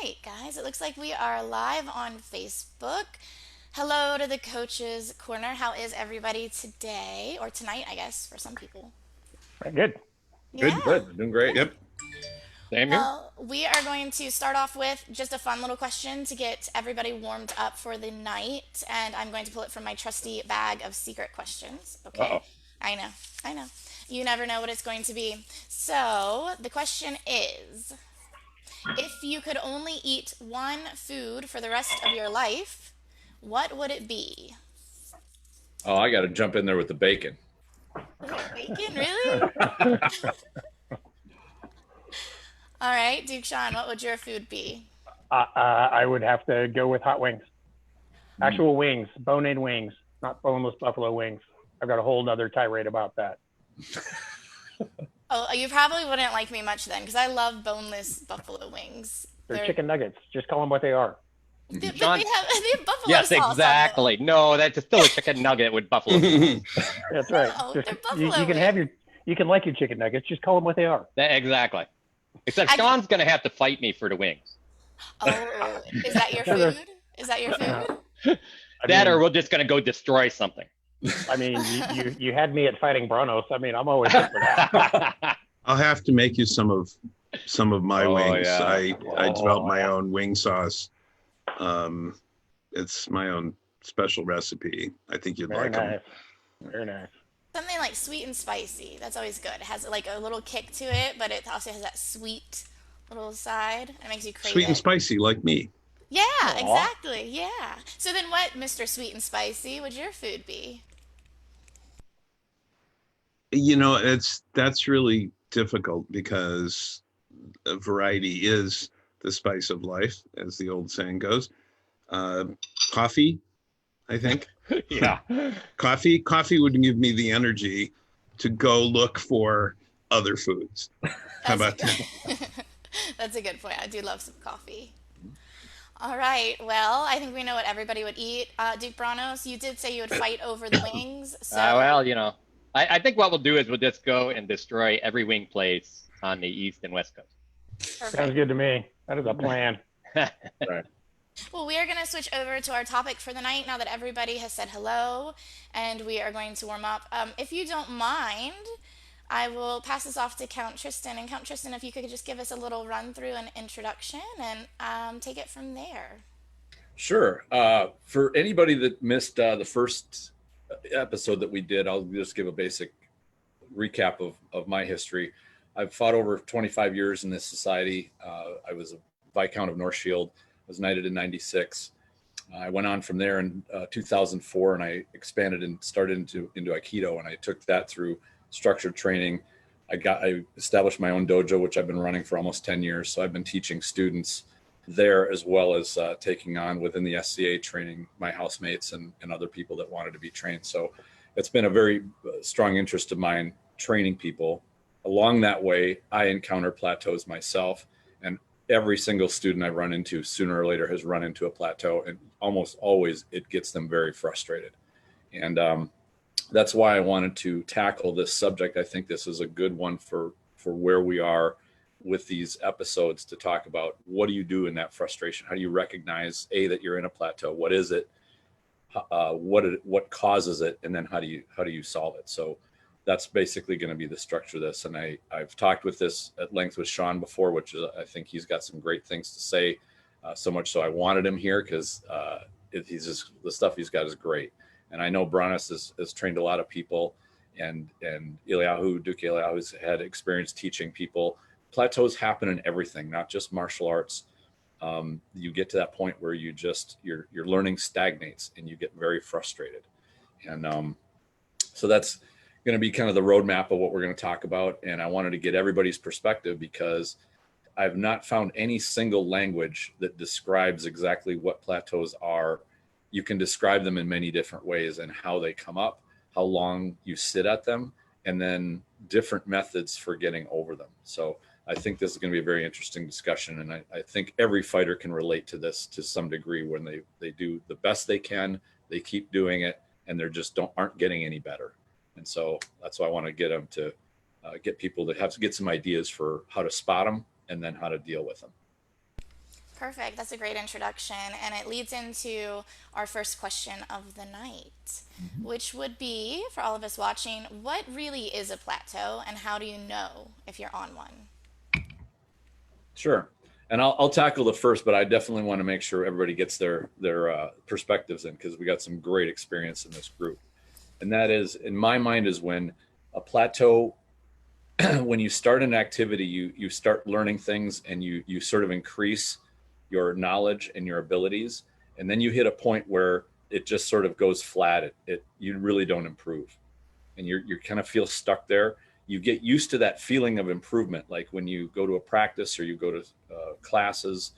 right, guys. It looks like we are live on Facebook. Hello to the Coaches Corner. How is everybody today? Or tonight, I guess, for some people. Very good. Yeah, Good. Doing great. good. Yep. Same here. Well, we are going to start off with just a fun little question to get everybody warmed up for the night. And I'm going to pull it from my trusty bag of secret questions. Okay. Uh-oh. I know, I know. You never know what it's going to be. So, the question is, if you could only eat one food for the rest of your life, what would it be? Oh, I got to jump in there with the bacon. Bacon, really? All right, Duke Sean, what would your food be? I would have to go with hot wings. Actual wings, bone-in wings, not boneless buffalo wings. I've got a whole nother tirade about that. Oh, you probably wouldn't like me much then, because I love boneless buffalo wings. They're chicken nuggets. Just call them what they are. But they John, have buffalo yes, sauce on them. exactly. No, that's still a chicken nugget with buffalo sauce. That's right. No, Just, they're you, buffalo you can have your, you can like your chicken nuggets. Just call them what they are. Exactly. Except I- Sean's going to have to fight me for the wings. Oh, is that your food? Is that your food? That or we're just going to go destroy something. I mean, you had me at fighting Brannos. I mean, I'm always up for that. I'll have to make you some of my Oh, wings. yeah. I developed my own wing sauce. It's my own special recipe. I think you'd Very like them. nice. Very nice. Something like sweet and spicy. That's always good. It has like a little kick to it, but it also has that sweet little side. It makes you crave Sweet and it. spicy, like me. Yeah, Aw. exactly. Yeah. So then what, Mr. Sweet and Spicy, would your food be? That's really difficult because variety is the spice of life, as the old saying goes. Uh, Coffee, I think. Yeah. Coffee would give me the energy to go look for other foods. How That's about that? That's a good point. I do love some coffee. All right. Well, I think we know what everybody would eat. Duke Branos, you did say you would fight over the wings. So, Well, I think what we'll do is we'll just go and destroy every wing place on the East and West Coast. Sounds perfect. good to me. That is a plan. Right. Well, we are going to switch over to our topic for the night now that everybody has said hello, and we are going to warm up. If you don't mind, I will pass this off to Count Tristan. And Count Tristan, if you could just give us a little run through and introduction and take it from there. Sure. For anybody that missed the first episode that we did, I'll just give a basic recap of my history. I've fought over 25 years in this society. I was a Viscount of North Shield. I was knighted in '96. I went on from there in 2004, and I expanded and started into Aikido, and I took that through structured training. I established my own dojo, which I've been running for almost 10 years. So I've been teaching students there, as well as taking on within the SCA training my housemates and other people that wanted to be trained. So it's been a very strong interest of mine training people. Along that way, I encounter plateaus myself, and every single student I run into sooner or later has run into a plateau, and almost always it gets them very frustrated. And that's why I wanted to tackle this subject. I think this is a good one for where we are with these episodes, to talk about what do you do in that frustration? How do you recognize that you're in a plateau? What is it? What causes it? And then how do you solve it? So that's basically going to be the structure of this. And I've talked with this at length with Sean before, which is, I think he's got some great things to say. So much so I wanted him here because the stuff he's got is great. And I know Brannos has trained a lot of people, and Duke Eliyahu's had experience teaching people. Plateaus happen in everything, not just martial arts. You get to that point where your learning stagnates and you get very frustrated. And so that's going to be kind of the roadmap of what we're going to talk about. And I wanted to get everybody's perspective, because I've not found any single language that describes exactly what plateaus are. You can describe them in many different ways, and how they come up, how long you sit at them, and then different methods for getting over them. So I think this is going to be a very interesting discussion. And I think every fighter can relate to this to some degree, when they do the best they can, they keep doing it, and they're just aren't getting any better. And so that's why I want to get them to get people to get some ideas for how to spot them, and then how to deal with them. Perfect. That's a great introduction. And it leads into our first question of the night, which would be for all of us watching, what really is a plateau and how do you know if you're on one? Sure. And I'll tackle the first, but I definitely want to make sure everybody gets their perspectives in, because we got some great experience in this group. And that is, in my mind, is when a plateau, when you start an activity, you start learning things, and you sort of increase your knowledge and your abilities, and then you hit a point where it just sort of goes flat. You really don't improve, and you kind of feel stuck there. You get used to that feeling of improvement, like when you go to a practice or you go to classes,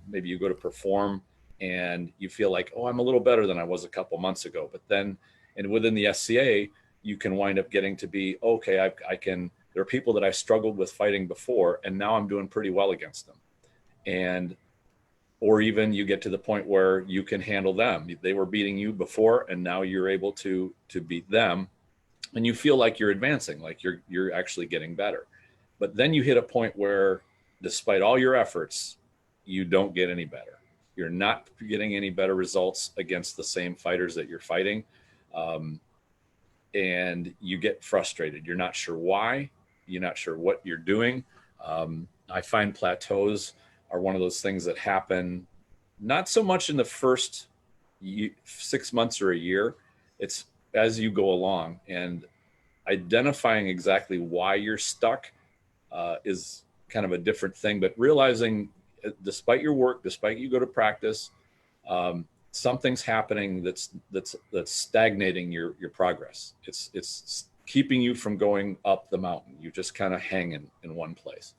maybe you go to perform, and you feel like, oh, I'm a little better than I was a couple months ago. But then, and within the SCA, you can wind up getting to be, okay, I can, there are people that I struggled with fighting before, and now I'm doing pretty well against them. And, or even you get to the point where you can handle them. They were beating you before, and now you're able to beat them. And you feel like you're advancing, like you're actually getting better. But then you hit a point where, despite all your efforts, you don't get any better. You're not getting any better results against the same fighters that you're fighting. And you get frustrated. You're not sure why. You're not sure what you're doing. I find plateaus are one of those things that happen not so much in the first 6 months or a year. It's as you go along, and identifying exactly why you're stuck is kind of a different thing. But realizing, despite your work, despite you go to practice, something's happening that's stagnating your progress. It's keeping you from going up the mountain. You just kind of hanging in one place.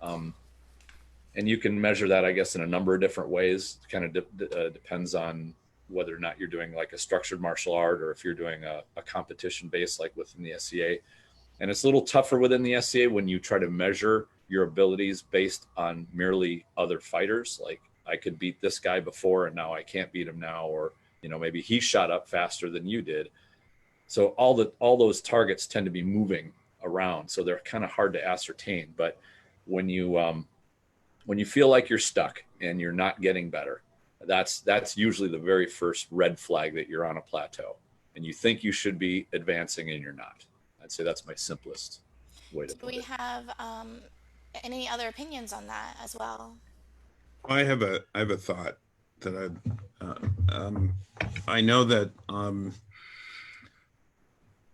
And you can measure that, I guess, in a number of different ways. It kind of depends on whether or not you're doing like a structured martial art, or if you're doing a competition base like within the SCA. And it's a little tougher within the SCA when you try to measure your abilities based on merely other fighters. Like, I could beat this guy before and now I can't beat him now, or maybe he shot up faster than you did. So all those targets tend to be moving around, so they're kind of hard to ascertain. But when you feel like you're stuck and you're not getting better, that's usually the very first red flag that you're on a plateau, and you think you should be advancing and you're not. I'd say that's my simplest way to put it. Do we have any other opinions on that as well? I have a thought that I know that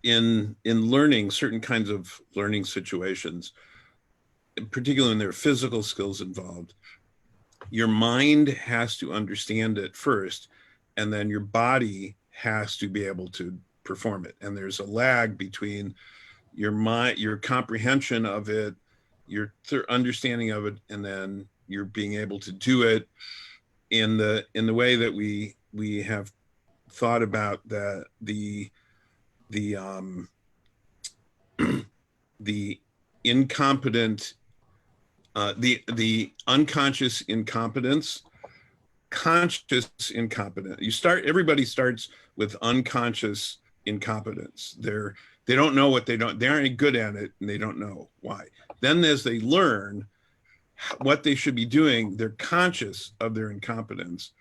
in learning certain kinds of learning situations, particularly when there are physical skills involved, your mind has to understand it first, and then your body has to be able to perform it. And there's a lag between your mind, your comprehension of it, your understanding of it, and then you're being able to do it in the way that we have thought about the incompetent, the unconscious incompetence, conscious incompetence. Everybody starts with unconscious incompetence. They don't know what they aren't good at it, and they don't know why. Then as they learn what they should be doing, they're conscious of their incompetence.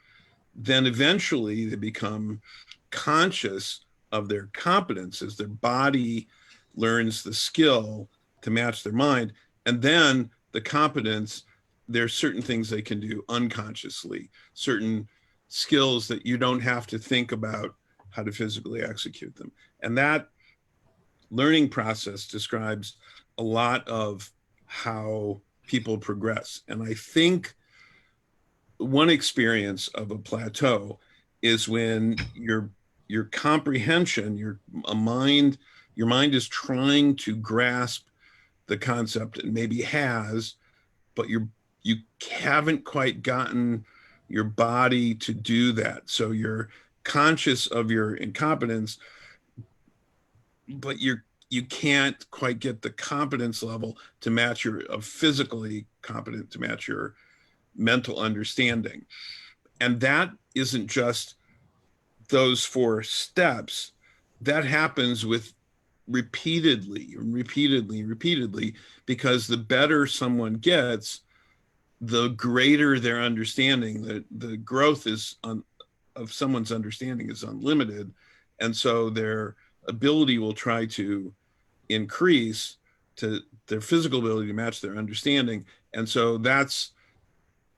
Then eventually they become conscious of their competence as their body learns the skill to match their mind. And then the competence, there's certain things they can do unconsciously, certain skills that you don't have to think about how to physically execute them. And that learning process describes a lot of how people progress. And I think one experience of a plateau is when your comprehension, your mind is trying to grasp the concept, and maybe has, but you haven't quite gotten your body to do that. So you're conscious of your incompetence, but you can't quite get the competence level to match physically competent to match your mental understanding. And that isn't just those 4 steps. That happens with repeatedly, because the better someone gets, the greater their understanding, the growth of someone's understanding is unlimited. And so their ability will try to increase to their physical ability to match their understanding. And so that's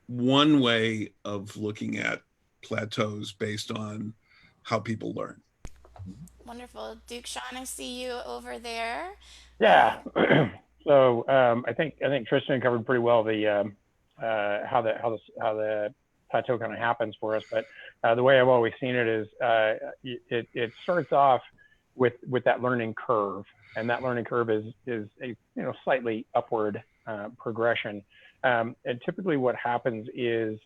one way of looking at plateaus based on how people learn. Wonderful. Duke Sean, I see you over there. Yeah. So I think Tristan covered pretty well the how the plateau kind of happens for us. But the way I've always seen it is it starts off with that learning curve, and that learning curve is a slightly upward progression. And typically, what happens is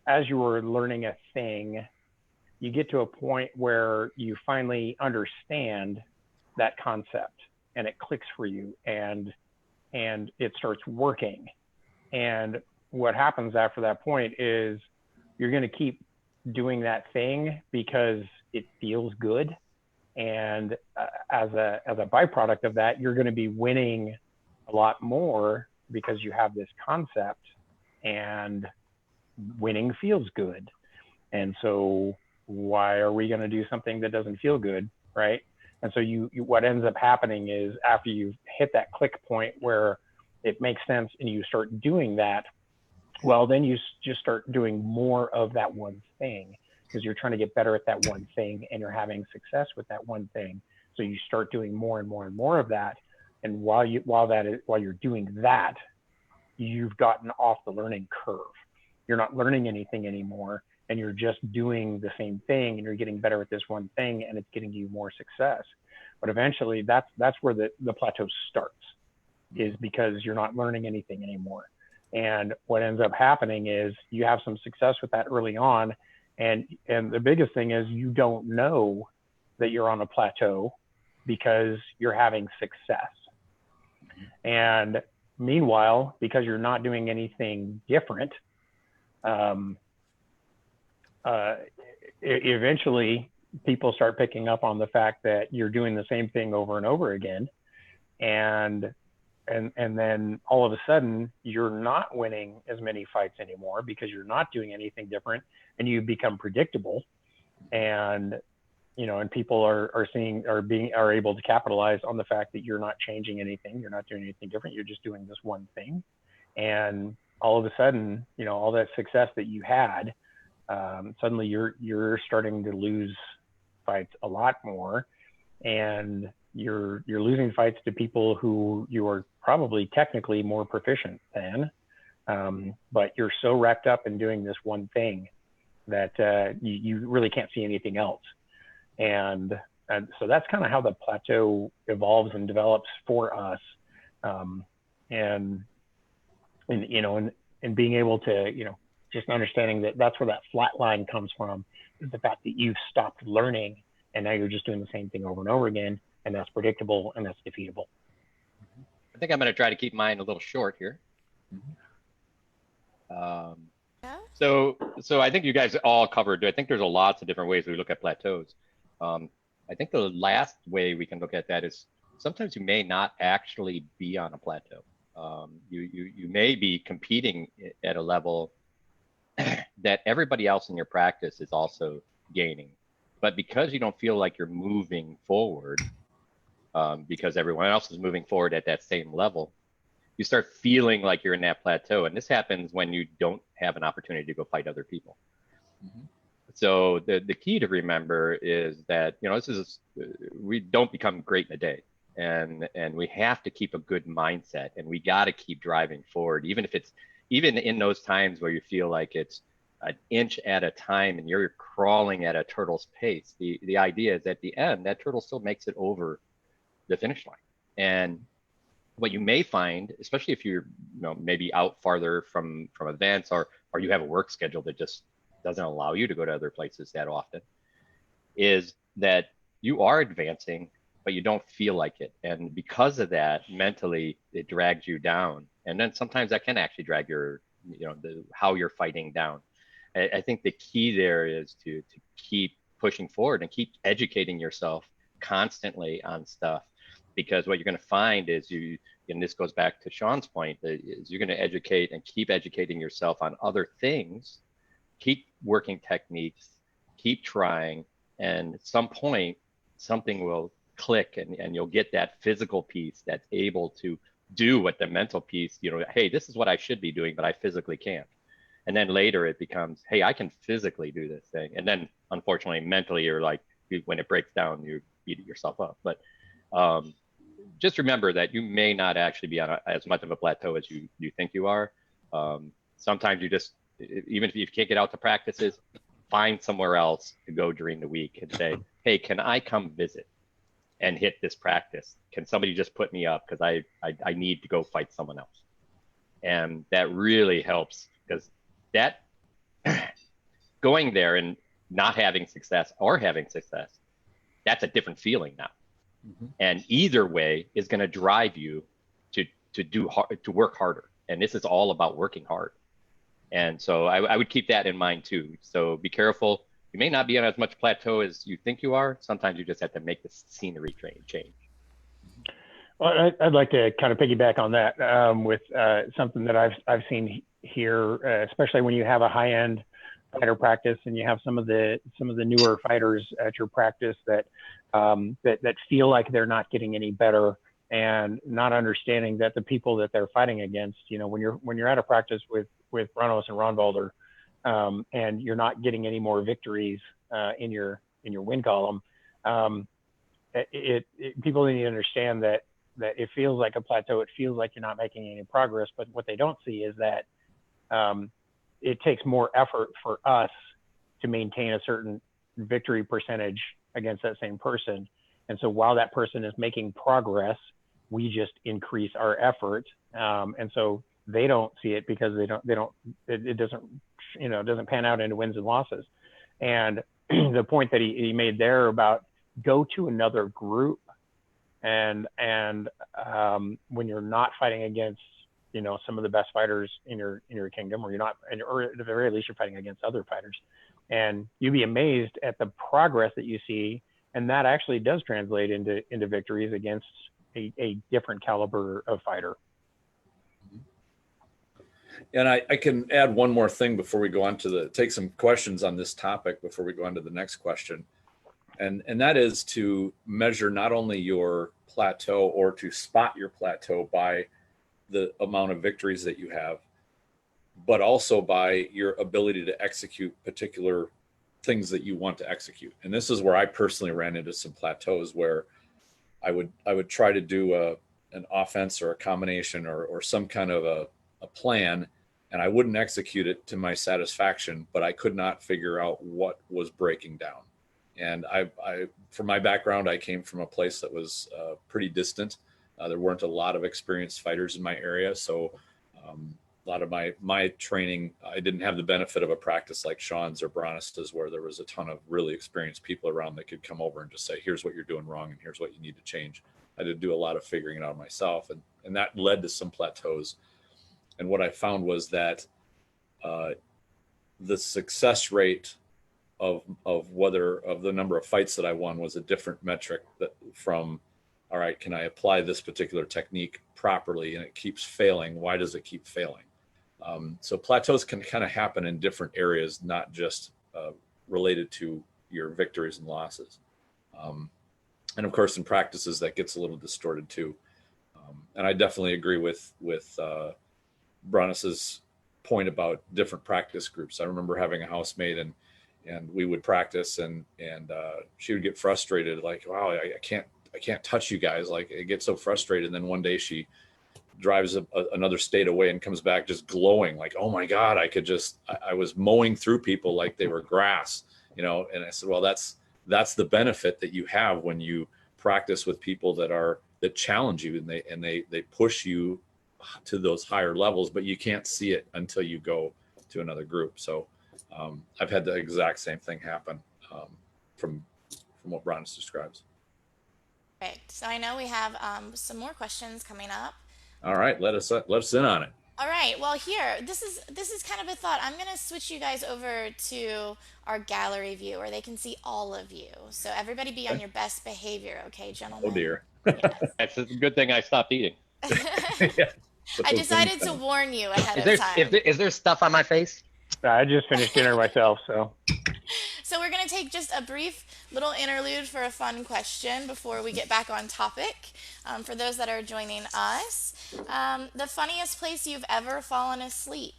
as you are learning a thing, you get to a point where you finally understand that concept and it clicks for you, and it starts working. And what happens after that point is you're going to keep doing that thing because it feels good. And as a byproduct of that, you're going to be winning a lot more because you have this concept, and winning feels good. And so why are we going to do something that doesn't feel good, right? And so you what ends up happening is after you've hit that click point where it makes sense and you start doing that, well, then you just start doing more of that one thing because you're trying to get better at that one thing and you're having success with that one thing. So you start doing more and more and more of that. And while you're doing that, you've gotten off the learning curve. You're not learning anything anymore, and you're just doing the same thing, and you're getting better at this one thing, and it's getting you more success. But eventually that's where the plateau starts, is because you're not learning anything anymore. And what ends up happening is you have some success with that early on, and the biggest thing is you don't know that you're on a plateau because you're having success. And meanwhile, because you're not doing anything different, eventually people start picking up on the fact that you're doing the same thing over and over again. And then all of a sudden you're not winning as many fights anymore because you're not doing anything different, and you become predictable. And and people are able to capitalize on the fact that you're not changing anything, you're not doing anything different, you're just doing this one thing. And all of a sudden, all that success that you had, suddenly you're starting to lose fights a lot more, and you're losing fights to people who you are probably technically more proficient than, but you're so wrapped up in doing this one thing that you really can't see anything else. And so that's kind of how the plateau evolves and develops for us. And being able to, just understanding that that's where that flat line comes from, is the fact that you've stopped learning and now you're just doing the same thing over and over again, and that's predictable and that's defeatable. I think I'm going to try to keep mine a little short here. So I think you guys all covered. I think there's lots of different ways we look at plateaus. I think the last way we can look at that is sometimes you may not actually be on a plateau. You may be competing at a level that everybody else in your practice is also gaining, but because you don't feel like you're moving forward, because everyone else is moving forward at that same level, you start feeling like you're in that plateau. And this happens when you don't have an opportunity to go fight other people. Mm-hmm. So the key to remember is that, we don't become great in a day, and we have to keep a good mindset, and we got to keep driving forward, even in those times where you feel like it's an inch at a time and you're crawling at a turtle's pace. The idea is at the end, that turtle still makes it over the finish line. And what you may find, especially if you're maybe out farther from events, or you have a work schedule that just doesn't allow you to go to other places that often, is that you are advancing, but you don't feel like it. And because of that, mentally, it drags you down. And then sometimes that can actually drag your, how you're fighting down. I think the key there is to keep pushing forward and keep educating yourself constantly on stuff, because what you're going to find is and this goes back to Sean's point, is you're going to educate and keep educating yourself on other things, keep working techniques, keep trying, and at some point, something will click and you'll get that physical piece that's able to do what the mental piece, hey, this is what I should be doing, but I physically can't. And then later it becomes, hey, I can physically do this thing. And then unfortunately, mentally, you're like, when it breaks down, you beat yourself up. But just remember that you may not actually be on as much of a plateau as you think you are. Sometimes you just, even if you can't get out to practices, find somewhere else to go during the week and say, hey, can I come visit and hit this practice? Can somebody just put me up? Because I need to go fight someone else. And that really helps, because that going there and not having success or having success, that's a different feeling now. Mm-hmm. And either way is going to drive you to work harder. And this is all about working hard. And so I would keep that in mind too. So be careful. You may not be on as much plateau as you think you are. Sometimes you just have to make the scenery change. Well, I'd like to kind of piggyback on that with something that I've seen here, especially when you have a high-end fighter practice and you have some of the newer fighters at your practice that feel like they're not getting any better, and not understanding that the people that they're fighting against, when you're at a practice with Brannos and Roundtable, and you're not getting any more victories in your win column, people need to understand that it feels like a plateau. It feels like you're not making any progress. But what they don't see is that it takes more effort for us to maintain a certain victory percentage against that same person. And so while that person is making progress, we just increase our effort. And so they don't see it because it doesn't pan out into wins and losses. And the point that he made there about go to another group, and when you're not fighting against some of the best fighters in your kingdom, or at the very least you're fighting against other fighters, and you'd be amazed at the progress that you see, and that actually does translate into victories against a different caliber of fighter. And I can add one more thing before we go on to take some questions on this topic before we go on to the next question. And that is to measure not only your plateau, or to spot your plateau by the amount of victories that you have, but also by your ability to execute particular things that you want to execute. And this is where I personally ran into some plateaus where I would try to do an offense or a combination or some kind of a plan, and I wouldn't execute it to my satisfaction, but I could not figure out what was breaking down. And I from my background, I came from a place that was pretty distant. There weren't a lot of experienced fighters in my area. So a lot of my training, I didn't have the benefit of a practice like Sean's or Brannos's, where there was a ton of really experienced people around that could come over and just say, here's what you're doing wrong and here's what you need to change. I had to do a lot of figuring it out myself. And that led to some plateaus. And what I found was that the success rate of the number of fights that I won was a different metric from, all right, can I apply this particular technique properly and it keeps failing? Why does it keep failing? So plateaus can kind of happen in different areas, not just related to your victories and losses. And of course, in practices, that gets a little distorted too. And I definitely agree with Brannos's point about different practice groups. I remember having a housemate and we would practice and she would get frustrated, like, wow, I can't touch you guys. Like, it gets so frustrated. And then one day she drives another state away and comes back just glowing, like, oh my God, I was mowing through people like they were grass, And I said, well, that's the benefit that you have when you practice with people that challenge you and they push you to those higher levels, but you can't see it until you go to another group. So I've had the exact same thing happen from what Brannos describes. Right. So I know we have some more questions coming up. All right, let us in on it. All right. Well, here, this is kind of a thought. I'm going to switch you guys over to our gallery view where they can see all of you. So everybody be on your best behavior, okay, gentlemen? Oh dear. Yes. That's a good thing I stopped eating. Yeah. I decided to warn you ahead Is of there, time. is there stuff on my face? I just finished dinner myself, so. So we're going to take just a brief little interlude for a fun question before we get back on topic. For those that are joining us, the funniest place you've ever fallen asleep?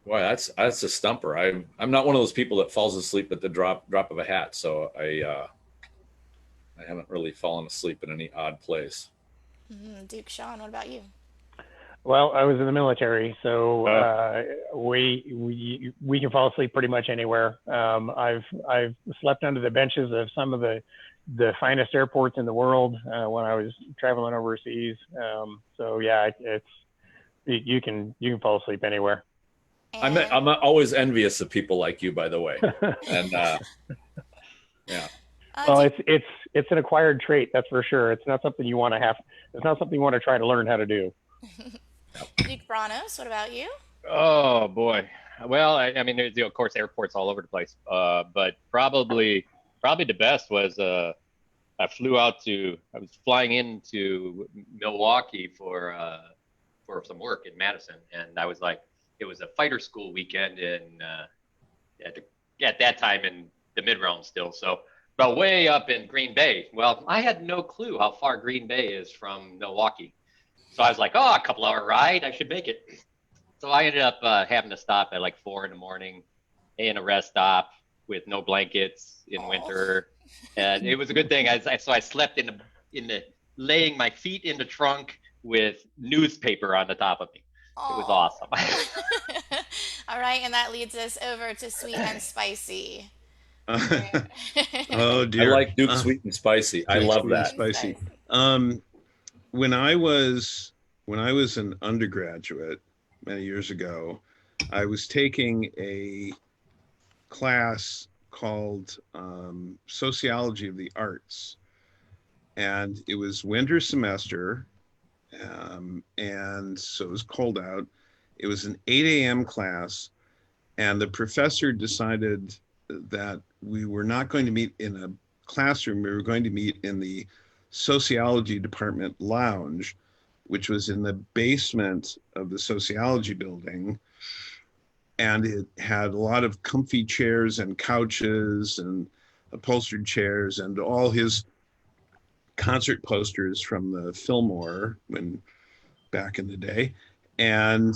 Boy, that's a stumper. I'm not one of those people that falls asleep at the drop of a hat, so I haven't really fallen asleep in any odd place. Duke, Sean, what about you? Well, I was in the military, so we can fall asleep pretty much anywhere. I've slept under the benches of some of the finest airports in the world when I was traveling overseas. So yeah, you can fall asleep anywhere. I'm always envious of people like you, by the way. And yeah. Well, it's an acquired trait, that's for sure. It's not something you want to have. It's not something you want to try to learn how to do. Duke Brannos, what about you? Oh boy. Well, I mean, there's of course airports all over the place, but probably the best was I was flying into Milwaukee for some work in Madison, and I was like, it was a fighter school weekend at that time in the mid realm still, so but way up in Green Bay. Well, I had no clue how far Green Bay is from Milwaukee. So I was like, oh, a couple hour ride, I should make it. So I ended up having to stop at like 4 a.m. in a rest stop with no blankets in winter. And it was a good thing. So I slept in the laying my feet in the trunk with newspaper on the top of me. It was awesome. All right, and that leads us over to sweet and spicy. Oh dear. I like Duke sweet and spicy. I love that. Spicy. When I was an undergraduate many years ago, I was taking a class called Sociology of the Arts, and it was winter semester, and so it was cold out. It was an 8 a.m. class, and the professor decided that we were not going to meet in a classroom. We were going to meet in the sociology department lounge, which was in the basement of the sociology building. And it had a lot of comfy chairs and couches and upholstered chairs and all his concert posters from the Fillmore back in the day. And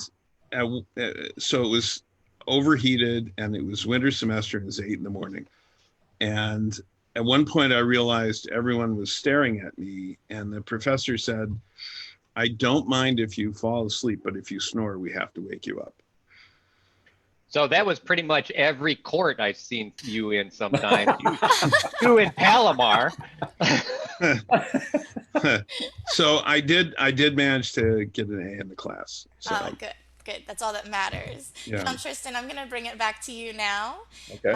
so it was overheated, and it was winter semester, and it was 8 a.m. And at one point I realized everyone was staring at me, and the professor said, I don't mind if you fall asleep, but if you snore, we have to wake you up. So that was pretty much every court I've seen you in sometimes. You in Palomar. So I did manage to get an A in the class. So. Good. That's all that matters. Yeah. Tristan, I'm going to bring it back to you now. Okay.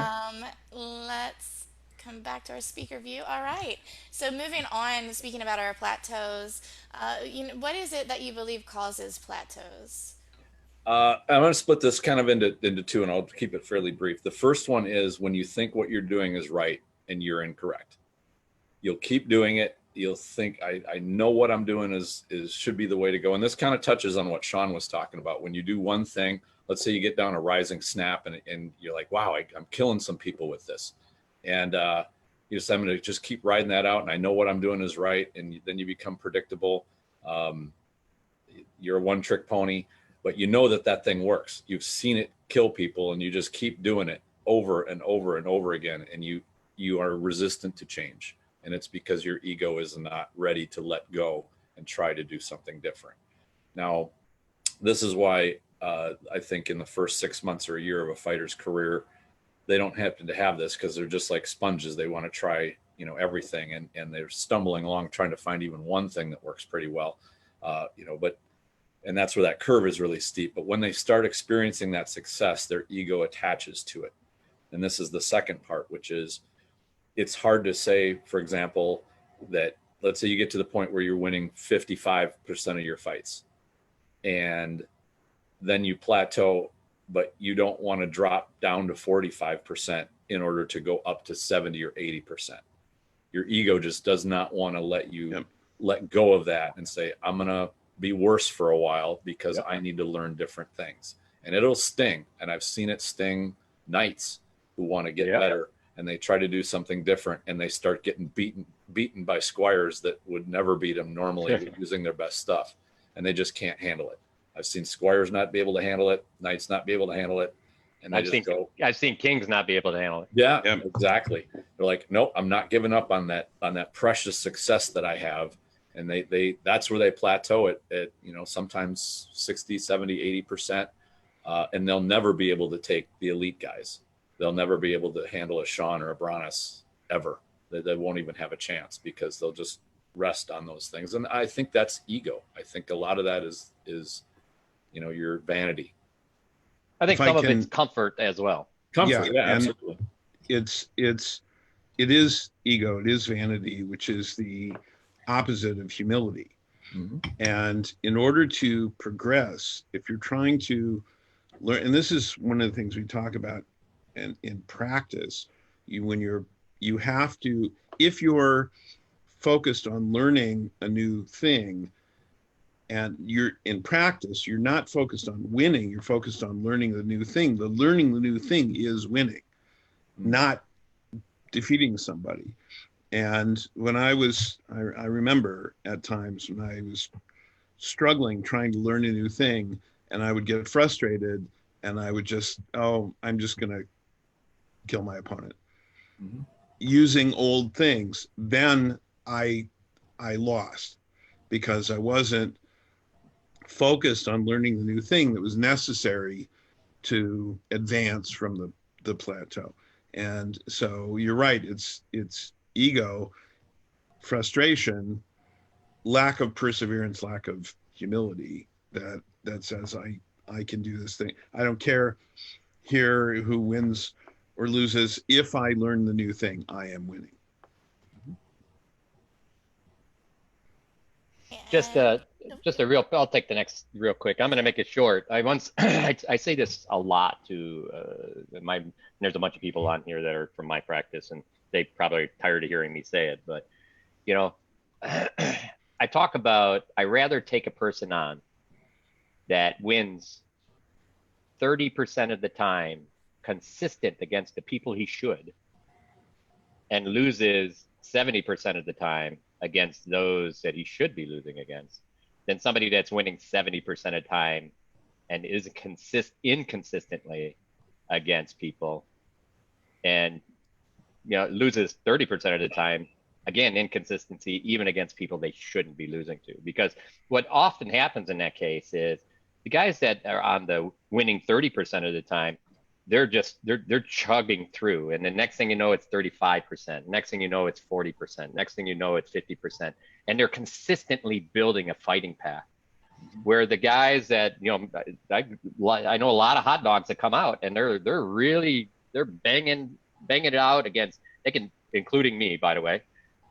Let's come back to our speaker view. All right. So moving on, speaking about our plateaus, what is it that you believe causes plateaus? I'm going to split this kind of into two, and I'll keep it fairly brief. The first one is when you think what you're doing is right and you're incorrect. You'll keep doing it. You'll think, I know what I'm doing is should be the way to go. And this kind of touches on what Sean was talking about. When you do one thing, let's say you get down a rising snap and you're like, wow, I'm killing some people with this. And you just, I'm going to just keep riding that out. And I know what I'm doing is right. And then you become predictable. You're a one-trick pony, but you know that thing works. You've seen it kill people, and you just keep doing it over and over and over again. And you are resistant to change. And it's because your ego is not ready to let go and try to do something different. Now, this is why I think in the first 6 months or a year of a fighter's career, they don't happen to have this, because they're just like sponges. They want to try, everything, and they're stumbling along trying to find even one thing that works pretty well, and that's where that curve is really steep. But when they start experiencing that success, their ego attaches to it. And this is the second part, which is, it's hard to say, for example, that let's say you get to the point where you're winning 55% of your fights, and then you plateau, but you don't want to drop down to 45% in order to go up to 70 or 80%. Your ego just does not want to let you let go of that and say, I'm going to be worse for a while because I need to learn different things. And it'll sting. And I've seen it sting knights who want to get better, and they try to do something different, and they start getting beaten by squires that would never beat them normally using their best stuff. And they just can't handle it. I've seen squires not be able to handle it, knights not be able to handle it. And I've seen kings not be able to handle it. Yeah, exactly. They're like, nope, I'm not giving up on that precious success that I have. And they that's where they plateau at sometimes 60, 70, 80%. And they'll never be able to take the elite guys. They'll never be able to handle a Sean or a Brannos ever. They won't even have a chance because they'll just rest on those things. And I think that's ego. I think a lot of that is your vanity. I think some of it's comfort as well. Comfort, yeah, absolutely. It is ego. It is vanity, which is the opposite of humility. Mm-hmm. And in order to progress, if you're trying to learn, and this is one of the things we talk about in practice, you have to, if you're focused on learning a new thing, and you're in practice, you're not focused on winning, you're focused on learning the new thing. The learning the new thing is winning, not defeating somebody. And when I remember at times when I was struggling, trying to learn a new thing, and I would get frustrated, and I would just, I'm just going to kill my opponent. Mm-hmm. Using old things, then I lost because I wasn't focused on learning the new thing that was necessary to advance from the plateau. And so you're right, it's ego, frustration, lack of perseverance, lack of humility that says I can do this thing. I don't care here who wins or loses. If I learn the new thing, I am winning. I'll take the next real quick. I'm going to make it short. I say this a lot to there's a bunch of people on here that are from my practice, and they probably are tired of hearing me say it, but I talk about, I rather take a person on that wins 30% of the time consistent against the people he should, and loses 70% of the time against those that he should be losing against, than somebody that's winning 70% of the time and is inconsistently against people, and loses 30% of the time, again, inconsistency even against people they shouldn't be losing to. Because what often happens in that case is the guys that are on the winning 30% of the time, they're chugging through, and the next thing you know, it's 35%. Next thing you know, it's 40%. Next thing you know, it's 50%, and they're consistently building a fighting path. Where the guys that I know a lot of hot dogs that come out, and they're banging it out against, including me, by the way.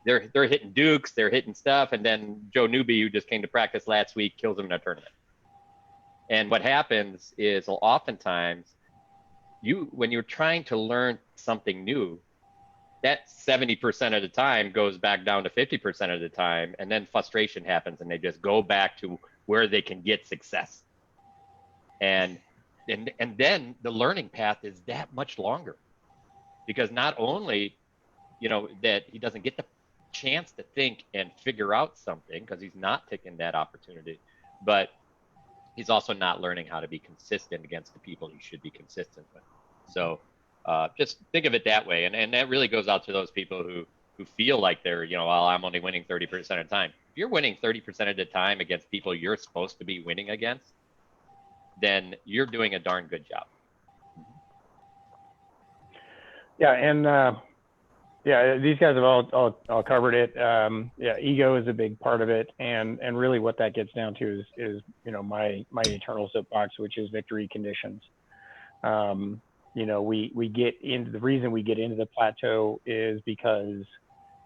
They're hitting dukes, they're hitting stuff, and then Joe Newby, who just came to practice last week, kills them in a tournament. And what happens is oftentimes, when you're trying to learn something new, that 70% of the time goes back down to 50% of the time, and then frustration happens, and they just go back to where they can get success. And then the learning path is that much longer, because not only that he doesn't get the chance to think and figure out something because he's not taking that opportunity, but he's also not learning how to be consistent against the people he should be consistent with. So just think of it that way. And that really goes out to those people who feel like they're, I'm only winning 30% of the time. If you're winning 30% of the time against people you're supposed to be winning against, then you're doing a darn good job. Yeah, and these guys have all covered it. Ego is a big part of it, and really what that gets down to is my eternal soapbox, which is victory conditions. We get into, the reason we get into the plateau is because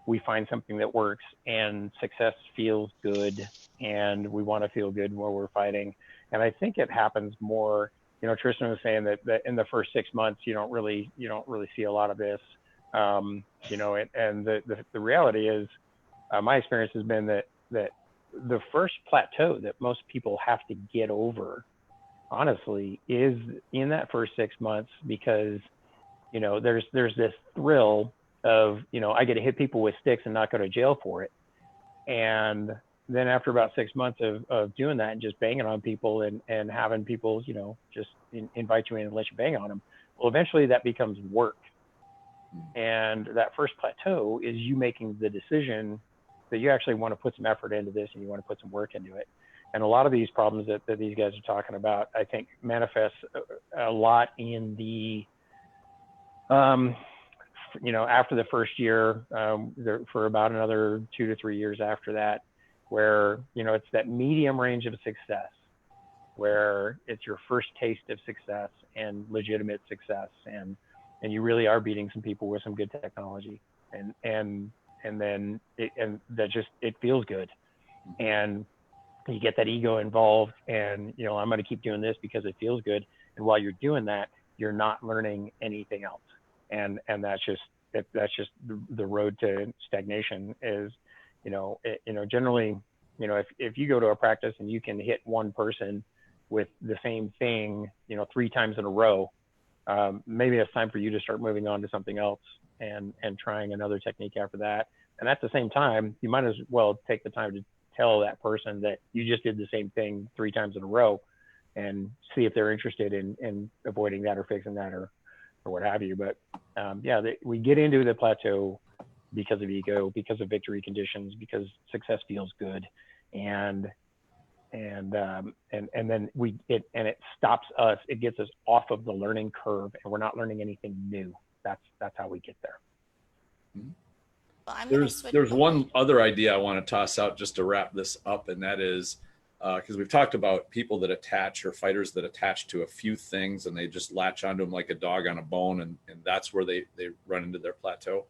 we find something that works, and success feels good, and we want to feel good while we're fighting. And I think it happens more Tristan was saying that in the first 6 months, you don't really see a lot of this. And the reality is, my experience has been that the first plateau that most people have to get over, honestly, is in that first 6 months, because there's this thrill of I get to hit people with sticks and not go to jail for it. And then after about 6 months of doing that and just banging on people and having people just invite you in and let you bang on them, well, eventually that becomes work. And that first plateau is you making the decision that you actually want to put some effort into this and you want to put some work into it. And a lot of these problems that these guys are talking about, I think, manifests a lot in the after the first year, for about another 2 to 3 years after that, where it's that medium range of success, where it's your first taste of success and legitimate success, and you really are beating some people with some good technology, and then it feels good, and you get that ego involved, and I'm going to keep doing this because it feels good, and while you're doing that, you're not learning anything else, and that's just the road to stagnation. Is generally, if you go to a practice and you can hit one person with the same thing 3 times in a row, maybe it's time for you to start moving on to something else and trying another technique after that. And at the same time, you might as well take the time to tell that person that you just did the same thing 3 times in a row, and see if they're interested in avoiding that or fixing that or what have you. But we get into the plateau because of ego, because of victory conditions, because success feels good, and then it stops us. It gets us off of the learning curve, and we're not learning anything new. That's how we get there. Well, there's one other idea I want to toss out just to wrap this up, and that is because we've talked about people that attach, or fighters that attach to a few things and they just latch onto them like a dog on a bone, and that's where they run into their plateau.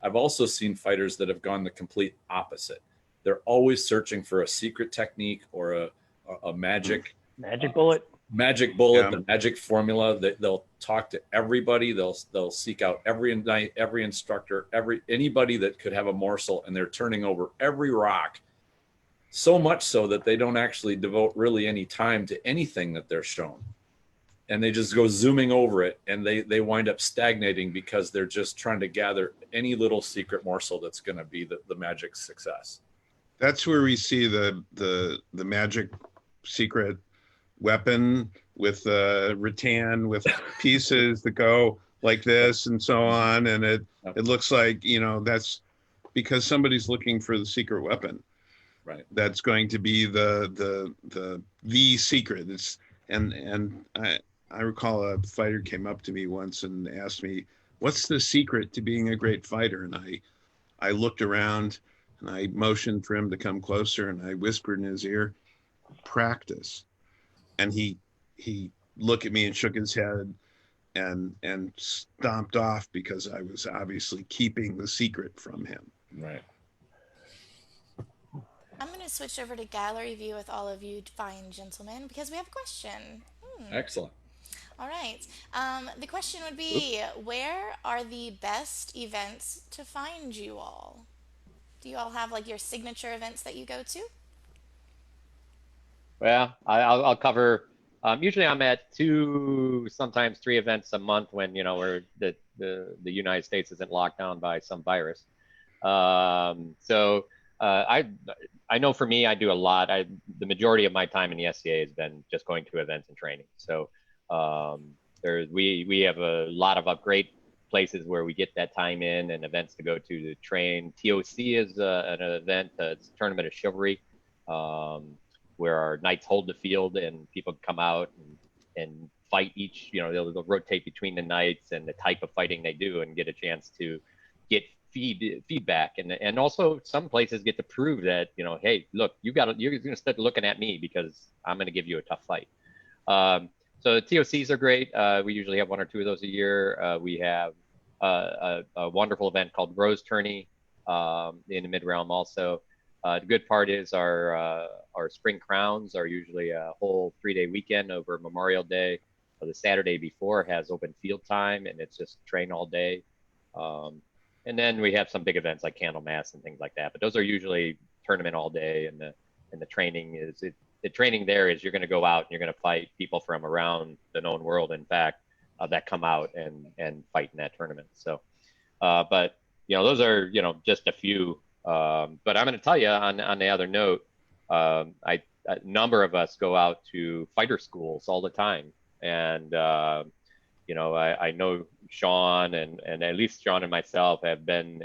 I've also seen fighters that have gone the complete opposite. They're always searching for a secret technique or a magic bullet. Magic bullet, Yeah. the magic formula. They'll talk to everybody. They'll seek out every instructor, anybody that could have a morsel, and they're turning over every rock. So much so that they don't actually devote really any time to anything that they're shown, and they just go zooming over it, and they wind up stagnating because they're just trying to gather any little secret morsel that's going to be the magic success. That's where we see the magic secret weapon with rattan with pieces that go like this and so on, and it looks like that's because somebody's looking for the secret weapon, right? That's going to be the secret. It's and I recall a fighter came up to me once and asked me, what's the secret to being a great fighter? And I looked around and I motioned for him to come closer, and I whispered in his ear, practice. And he looked at me and shook his head and stomped off, because I was obviously keeping the secret from him. Right. I'm going to switch over to gallery view with all of you fine gentlemen, because we have a question. Excellent. All right. The question would be, where are the best events to find you all? Do you all have like your signature events that you go to? Well, I'll cover. Usually, I'm at 2, sometimes 3 events a month when where the United States isn't locked down by some virus. I know for me, I do a lot. The majority of my time in the SCA has been just going to events and training. So we have a lot of great places where we get that time in, and events to go to train. TOC is an event. It's a tournament of chivalry. Where our knights hold the field and people come out and fight each, they'll rotate between the knights and the type of fighting they do, and get a chance to get feedback. And also some places get to prove that, hey, look, you're going to start looking at me because I'm going to give you a tough fight. So TOCs are great. We usually have 1 or 2 of those a year. We have a wonderful event called Rose Tourney in the mid-realm also. The good part is our spring crowns are usually a whole 3-day weekend over Memorial Day. the Saturday before has open field time, and it's just train all day. And then we have some big events like Candlemas and things like that. But those are usually tournament all day, and the training is the training there is you're going to go out and you're going to fight people from around the known world, in fact, that come out and fight in that tournament. So, but those are just a few. But I'm going to tell you on the other note, a number of us go out to fighter schools all the time, and I know Sean and at least Sean and myself have been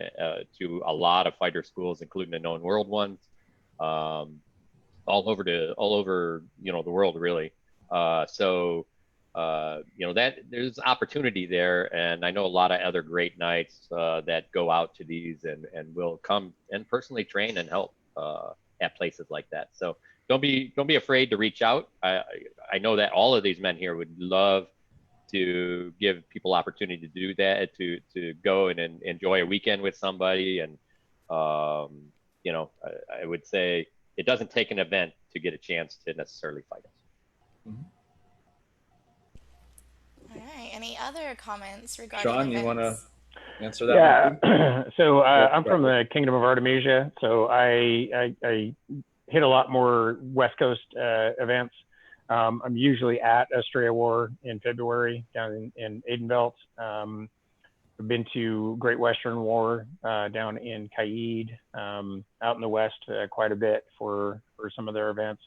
to a lot of fighter schools, including the known world ones, all over the world, really. So that there's opportunity there, and I know a lot of other great knights that go out to these and will come and personally train and help at places like that. So don't be afraid to reach out. I know that all of these men here would love to give people opportunity to do that, to go and enjoy a weekend with somebody. And, I would say it doesn't take an event to get a chance to necessarily fight us. Mm-hmm. All right. Any other comments regarding Sean, events? you want to answer that? Yeah. So I'm from the Kingdom of Artemisia, so I hit a lot more West Coast events. I'm usually at SCA War in February down in Adenbelt. I've been to Great Western War down in Caid, out in the west quite a bit for some of their events.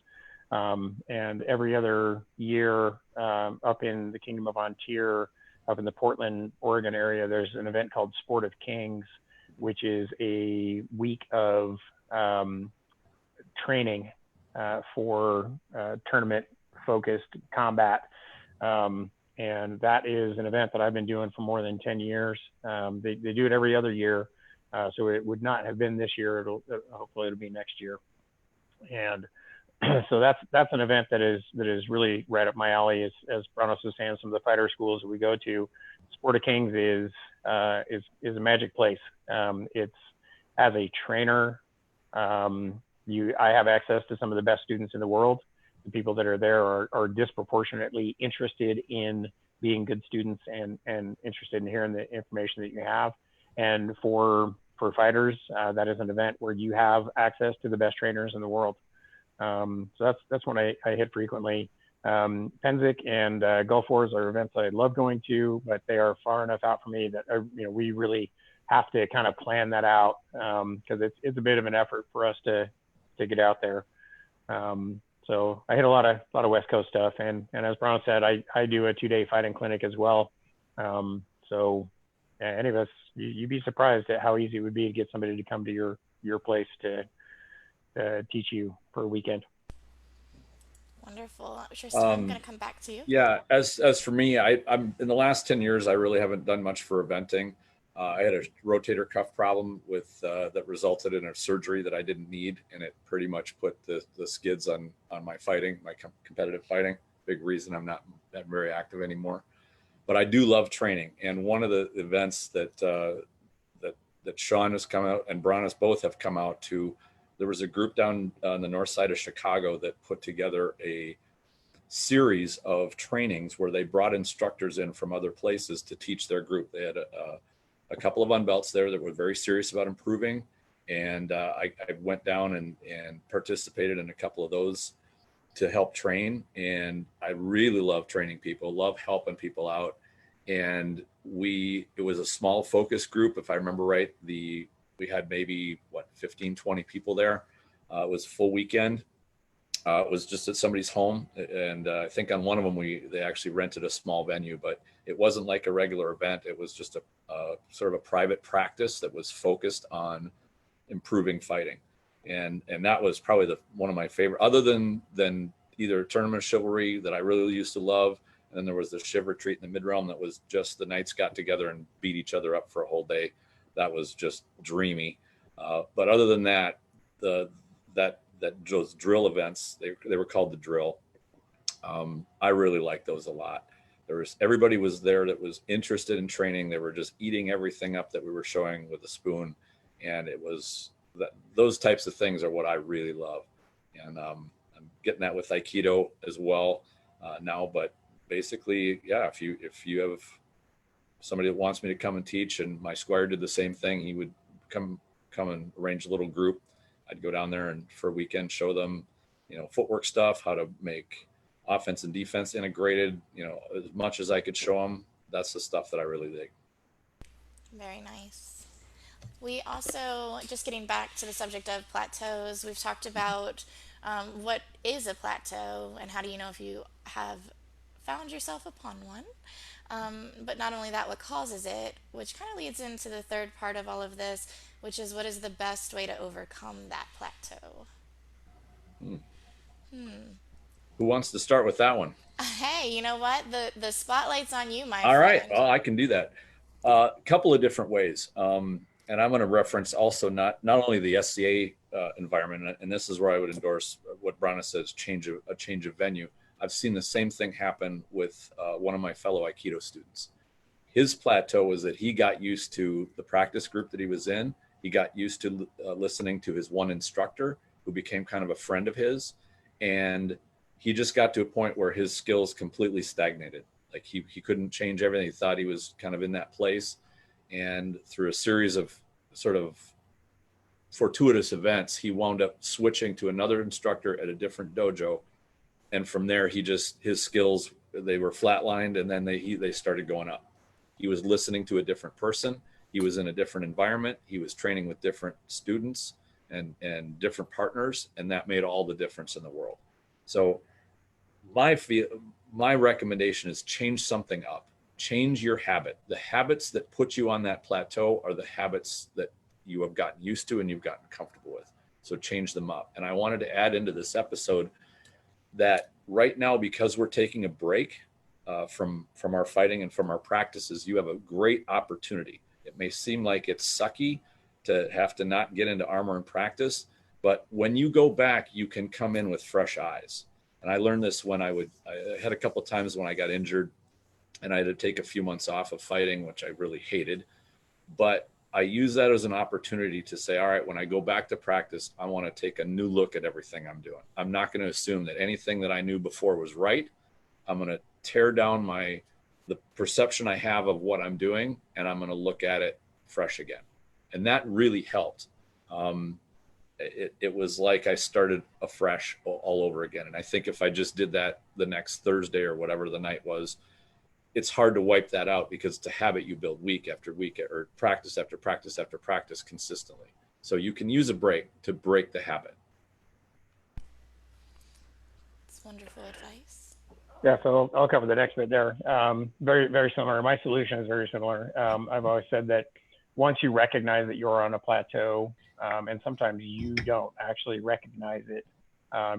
And every other year up in the Kingdom of Ontario, up in the Portland, Oregon area, there's an event called Sport of Kings, which is a week of training for tournament-focused combat. And that is an event that I've been doing for more than 10 years. They do it every other year, so it would not have been this year. Hopefully it'll be next year. And so that's an event that is really right up my alley. As Brannos was saying, some of the fighter schools that we go to, Sport of Kings is a magic place. It's, as a trainer, I have access to some of the best students in the world. The people that are there are disproportionately interested in being good students and interested in hearing the information that you have. And for fighters, that is an event where you have access to the best trainers in the world. So that's one I hit frequently. Penzic and Gulf Wars are events I love going to, but they are far enough out for me that we really have to kind of plan that out, because it's a bit of an effort for us to get out there. So I hit a lot of West Coast stuff, and as Brannos said, I do a 2-day fighting clinic as well. So any of us, you'd be surprised at how easy it would be to get somebody to come to your place to teach you for a weekend. Wonderful. Tristan, I'm going to come back to you. Yeah, as for me, I'm in the last 10 years, I really haven't done much for eventing. I had a rotator cuff problem that resulted in a surgery that I didn't need, and it pretty much put the skids on my fighting, my competitive fighting. Big reason I'm not that very active anymore. But I do love training, and one of the events that Sean has come out and Brannos both have come out to. There was a group down on the north side of Chicago that put together a series of trainings where they brought instructors in from other places to teach their group. They had a couple of unbelts there that were very serious about improving. And I went down and participated in a couple of those to help train. And I really love training people, love helping people out. And it was a small focus group. If I remember right, we had maybe 15, 20 people there. It was a full weekend. It was just at somebody's home. And I think on one of them, they actually rented a small venue, but it wasn't like a regular event. It was just a sort of a private practice that was focused on improving fighting. And that was probably one of my favorite, other than either Tournament of Chivalry that I really used to love. And then there was the Shiv Retreat in the Mid-Realm that was just the knights got together and beat each other up for a whole day. That was just dreamy. But other than that, those drill events, they were called the drill. I really liked those a lot. Everybody was there that was interested in training. They were just eating everything up that we were showing with a spoon. And it was those types of things are what I really love. And I'm getting that with Aikido as well now, but basically, yeah, if you have somebody that wants me to come and teach, and my squire did the same thing, he would come and arrange a little group. I'd go down there and for a weekend show them, footwork stuff, how to make offense and defense integrated, as much as I could show them. That's the stuff that I really dig. Very nice. We also, just getting back to the subject of plateaus, we've talked about what is a plateau and how do you know if you have found yourself upon one. But not only that, what causes it, which kind of leads into the third part of all of this, which is what is the best way to overcome that plateau? Who wants to start with that one? Hey, you know what? The spotlight's on you, my All right. friend. Well, I can do that. A couple of different ways. And I'm going to reference also not only the SCA environment, and this is where I would endorse what Brannos says, a change of venue. I've seen the same thing happen with one of my fellow Aikido students. His plateau was that he got used to the practice group that he was in. He got used to listening to his one instructor, who became kind of a friend of his. And he just got to a point where his skills completely stagnated. Like he couldn't change everything. He thought he was kind of in that place. And through a series of sort of fortuitous events, he wound up switching to another instructor at a different dojo. And from there, his skills, they were flatlined, and then they started going up. He was listening to a different person. He was in a different environment. He was training with different students and different partners, and that made all the difference in the world. So my recommendation is change something up. Change your habit. The habits that put you on that plateau are the habits that you have gotten used to and you've gotten comfortable with. So change them up. And I wanted to add into this episode that right now, because we're taking a break from our fighting and from our practices, you have a great opportunity. It may seem like it's sucky to have to not get into armor and practice, but when you go back, you can come in with fresh eyes. And I learned this when I had a couple of times when I got injured and I had to take a few months off of fighting, which I really hated. But I use that as an opportunity to say, all right, when I go back to practice, I want to take a new look at everything I'm doing. I'm not going to assume that anything that I knew before was right. I'm going to tear down the perception I have of what I'm doing, and I'm going to look at it fresh again. And that really helped. It was like I started afresh all over again. And I think if I just did that the next Thursday or whatever the night was, it's hard to wipe that out because it's a habit you build week after week or practice after practice after practice consistently. So you can use a break to break the habit. That's wonderful advice. Yeah, so I'll cover the next bit there. Very, very similar. My solution is very similar. I've always said that once you recognize that you're on a plateau, and sometimes you don't actually recognize it,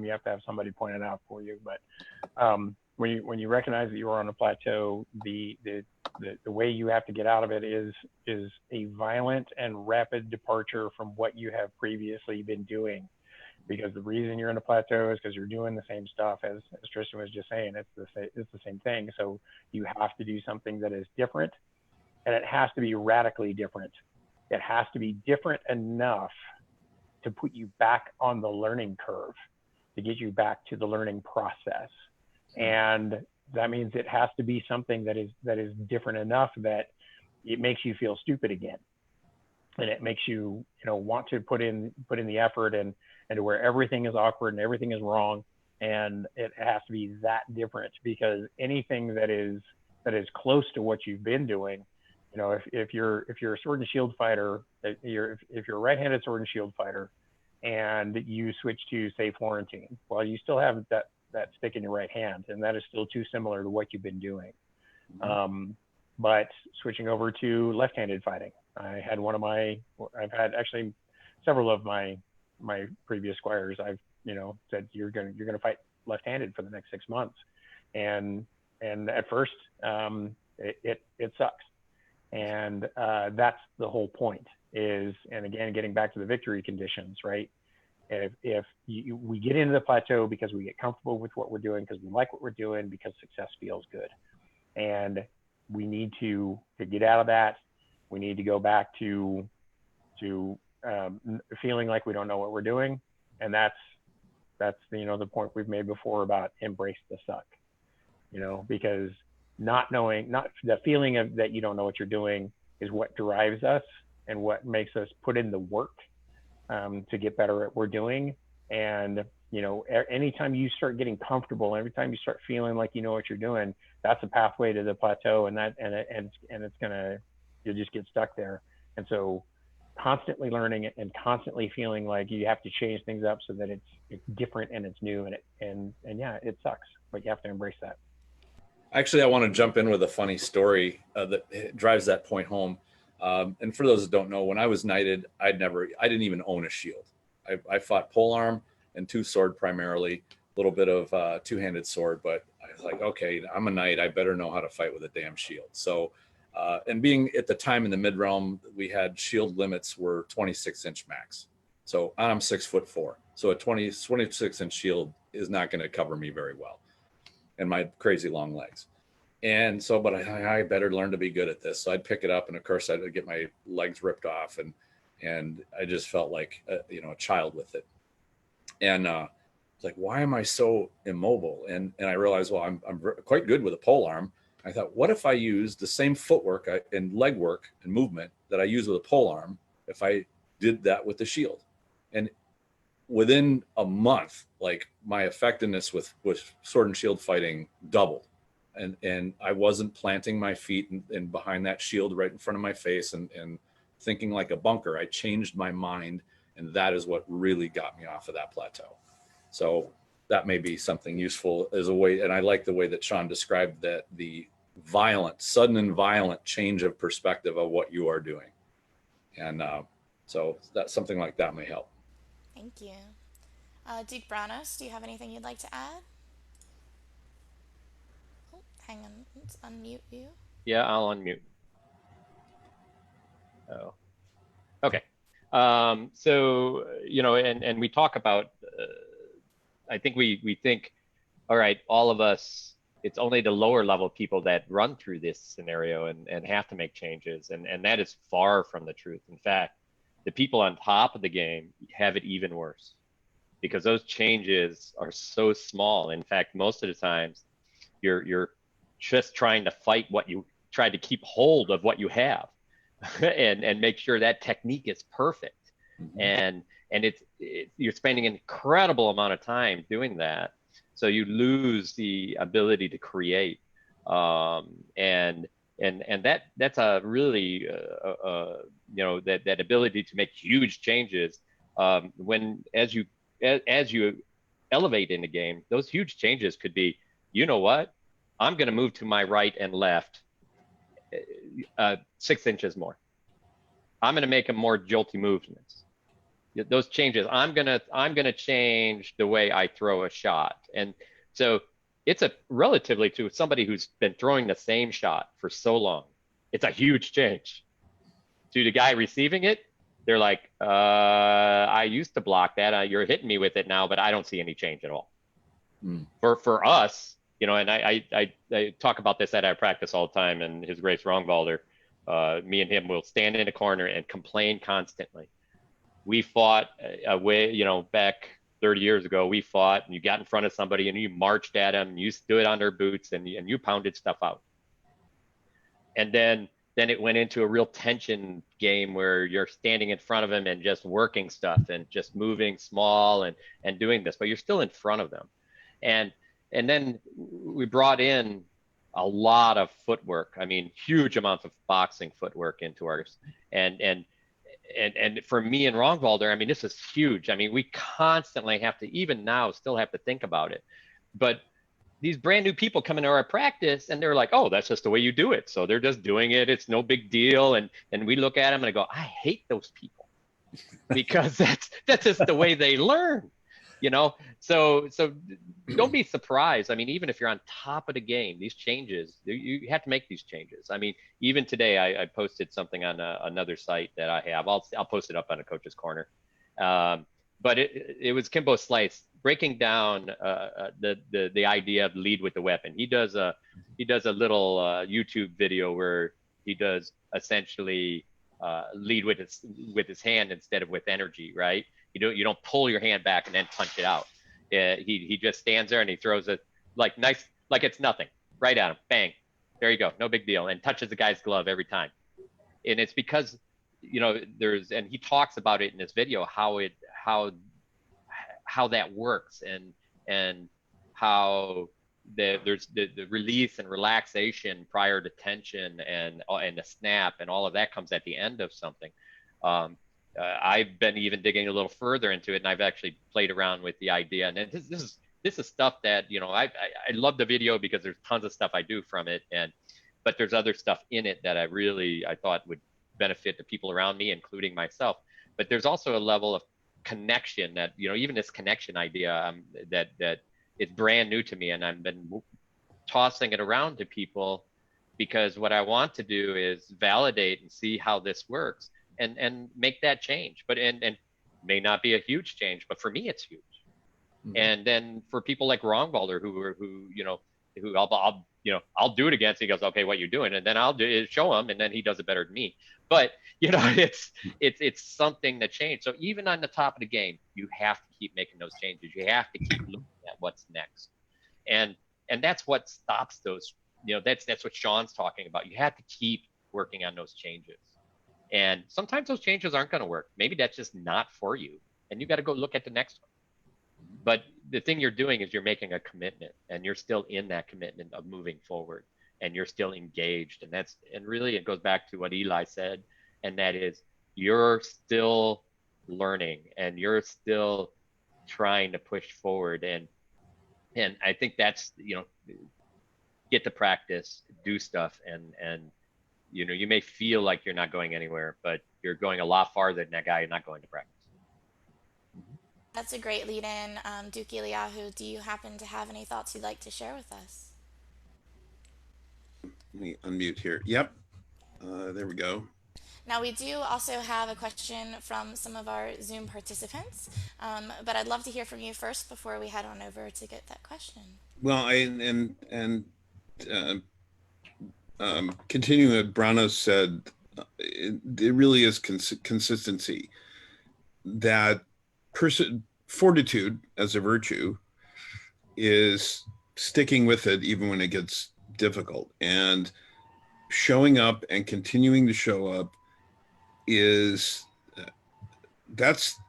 you have to have somebody point it out for you. But when you recognize that you are on a plateau, the way you have to get out of it is a violent and rapid departure from what you have previously been doing. Because the reason you're in a plateau is because you're doing the same stuff as Tristan was just saying. It's the same thing. So you have to do something that is different, and it has to be radically different. It has to be different enough to put you back on the learning curve, to get you back to the learning process. And that means it has to be something that is different enough that it makes you feel stupid again. And it makes you, want to put in the effort and to where everything is awkward and everything is wrong. And it has to be that different, because anything that is close to what you've been doing, if you're a sword and shield fighter, if you're a right-handed sword and shield fighter and you switch to, say, Florentine, well, you still have that stick in your right hand, and that is still too similar to what you've been doing. But switching over to left-handed fighting, I've had actually several of my previous squires. I've said you're gonna fight left-handed for the next 6 months, and at first it sucks, and that's the whole point. And again, getting back to the victory conditions, right? If we get into the plateau because we get comfortable with what we're doing, because we like what we're doing, because success feels good, and we need to get out of that. We need to go back to feeling like we don't know what we're doing, and that's the point we've made before about embrace the suck. because not the feeling of that you don't know what you're doing is what drives us and what makes us put in the work to get better at what we're doing. And anytime you start getting comfortable, every time you start feeling like you know what you're doing, that's a pathway to the plateau, and it's gonna, you'll just get stuck there. And so constantly learning it and constantly feeling like you have to change things up so that it's different and it's new, and yeah, it sucks, but you have to embrace that. Actually, I want to jump in with a funny story that drives that point home. And for those that don't know, when I was knighted, I didn't even own a shield. I fought polearm and two-sword primarily, a little bit of two-handed sword, but I was like, okay, I'm a knight, I better know how to fight with a damn shield. So, and being at the time in the mid-realm, we had shield limits were 26-inch max. So I'm 6'4". So a 26-inch shield is not going to cover me very well, and my crazy long legs. And so, but I better learn to be good at this. So I'd pick it up, and of course I'd get my legs ripped off, and I just felt like a child with it. And it's like, why am I so immobile? And I realized, well, I'm quite good with a polearm. I thought, what if I used the same footwork and leg work and movement that I use with a polearm if I did that with the shield? And within a month, like, my effectiveness with sword and shield fighting doubled. And I wasn't planting my feet and behind that shield right in front of my face and thinking like a bunker. I changed my mind, and that is what really got me off of that plateau. So that may be something useful as a way. And I like the way that Sean described that, the sudden and violent change of perspective of what you are doing. And so that's something like that may help. Thank you. Duke Brannos, do you have anything you'd like to add? Oh, hang on, let's unmute you. Yeah, I'll unmute. Oh, okay. So, and we talk about, I think we think, all right, all of us, it's only the lower level people that run through this scenario and have to make changes. And that is far from the truth. In fact, the people on top of the game have it even worse, because those changes are so small. In fact, most of the times you're just trying to fight what you try to keep hold of what you have and make sure that technique is perfect. Mm-hmm. And you're spending an incredible amount of time doing that. So you lose the ability to create. And that's a really, that ability to make huge changes. As you elevate in the game, those huge changes could be, you know what, I'm going to move to my right and left 6 inches more. I'm going to make a more jolty movements. Those changes, I'm gonna change the way I throw a shot. And so it's a relatively, to somebody who's been throwing the same shot for so long, it's a huge change. To the guy receiving it, they're like, I used to block that. You're hitting me with it now, but I don't see any change at all. Mm. For us, and I talk about this at our practice all the time, and His Grace Roundvalder, me and him will stand in a corner and complain constantly. We fought back 30 years ago, we fought, and you got in front of somebody and you marched at them, and you stood on their boots and you pounded stuff out. And then it went into a real tension game where you're standing in front of them and just working stuff and just moving small and doing this, but you're still in front of them. And then we brought in a lot of footwork. I mean, huge amounts of boxing footwork into ours. And for me and Roundvalder, I mean, this is huge. I mean, we constantly have to, even now, still have to think about it. But these brand new people come into our practice and they're like, oh, that's just the way you do it. So they're just doing it. It's no big deal. And we look at them and I go, I hate those people because that's just the way they learn, So don't be surprised. I mean, even if you're on top of the game, these changes, you have to make these changes. I mean, even today, I posted something on another site that I have. I'll post it up on a Coaches Corner. But it was Kimbo Slice breaking down the idea of lead with the weapon. He does a little YouTube video where he does essentially lead with his hand instead of with energy, right? You don't pull your hand back and then punch it out. He just stands there and he throws it like it's nothing. right at him, bang, there you go, no big deal, and touches the guy's glove every time. And it's because, you know, and he talks about it in this video, how that works, and how there's the release and relaxation prior to tension, and the snap and all of that comes at the end of something. I've been even digging a little further into it, and I've actually played around with the idea. And this is stuff that, you know, I love the video because there's tons of stuff I do from it, but there's other stuff in it that I thought would benefit the people around me, including myself. But there's also a level of connection that, you know, even this connection idea, that it's brand new to me, and I've been tossing it around to people because what I want to do is validate and see how this works, and make that change. But and may not be a huge change, but for me it's huge. Mm-hmm. And then for people like Rongbalder, who you know, who I'll do it against, he goes, okay, what you doing? And then I'll show him, and then he does it better than me. But you know, it's something that changed. So even on the top of the game, you have to keep making those changes. You have to keep looking at what's next, and that's what stops those. You know, that's what Sean's talking about. You have to keep working on those changes, and sometimes those changes aren't going to work. Maybe that's just not for you, and you got to go look at the next one. But the thing you're doing is you're making a commitment, and you're still in that commitment of moving forward, and you're still engaged. And really it goes back to what Eli said, and that is you're still learning, and you're still trying to push forward. And I think that's, you know, get to practice, do stuff, and you know, you may feel like you're not going anywhere, but you're going a lot farther than that guy you're not going to practice. That's a great lead-in. Duke Eliyahu, do you happen to have any thoughts you'd like to share with us? Let me unmute here. Yep. There we go. Now, we do also have a question from some of our Zoom participants, but I'd love to hear from you first before we head on over to get that question. Well, continuing what Brannos said, it really is consistency. That fortitude as a virtue is sticking with it even when it gets difficult, and showing up and continuing to show up is that's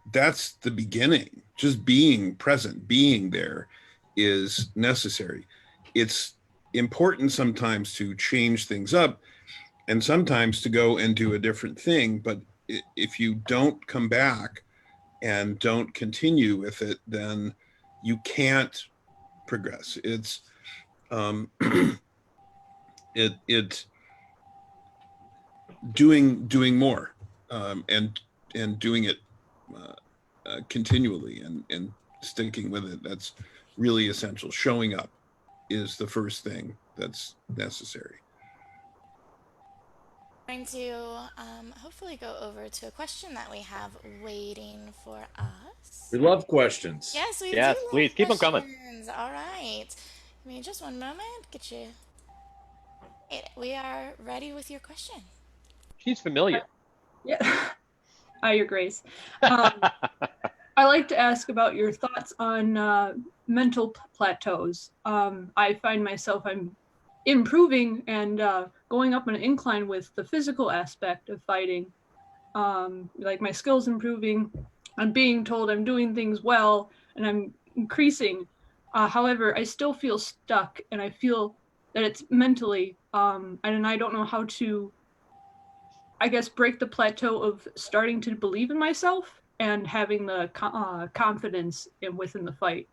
the beginning. Just being present, being there is necessary. It's important sometimes to change things up and sometimes to go and do a different thing, but if you don't come back and don't continue with it, then you can't progress. It's doing more, and doing it continually, and sticking with it. That's really essential. Showing up is the first thing that's necessary. I'm going to hopefully go over to a question that we have waiting for us. We love questions. Yes, we yes, do. Please keep them coming. All right. Give me just one moment. Get you. We are ready with your question. She's familiar. Yeah. Hi, Your Grace. I like to ask about your thoughts on mental plateaus. I find myself, I'm improving and going up an incline with the physical aspect of fighting. Like my skills improving, I'm being told I'm doing things well, and I'm increasing. However, I still feel stuck, and I feel that it's mentally, and I don't know how to, I guess, break the plateau of starting to believe in myself and having the confidence within the fight.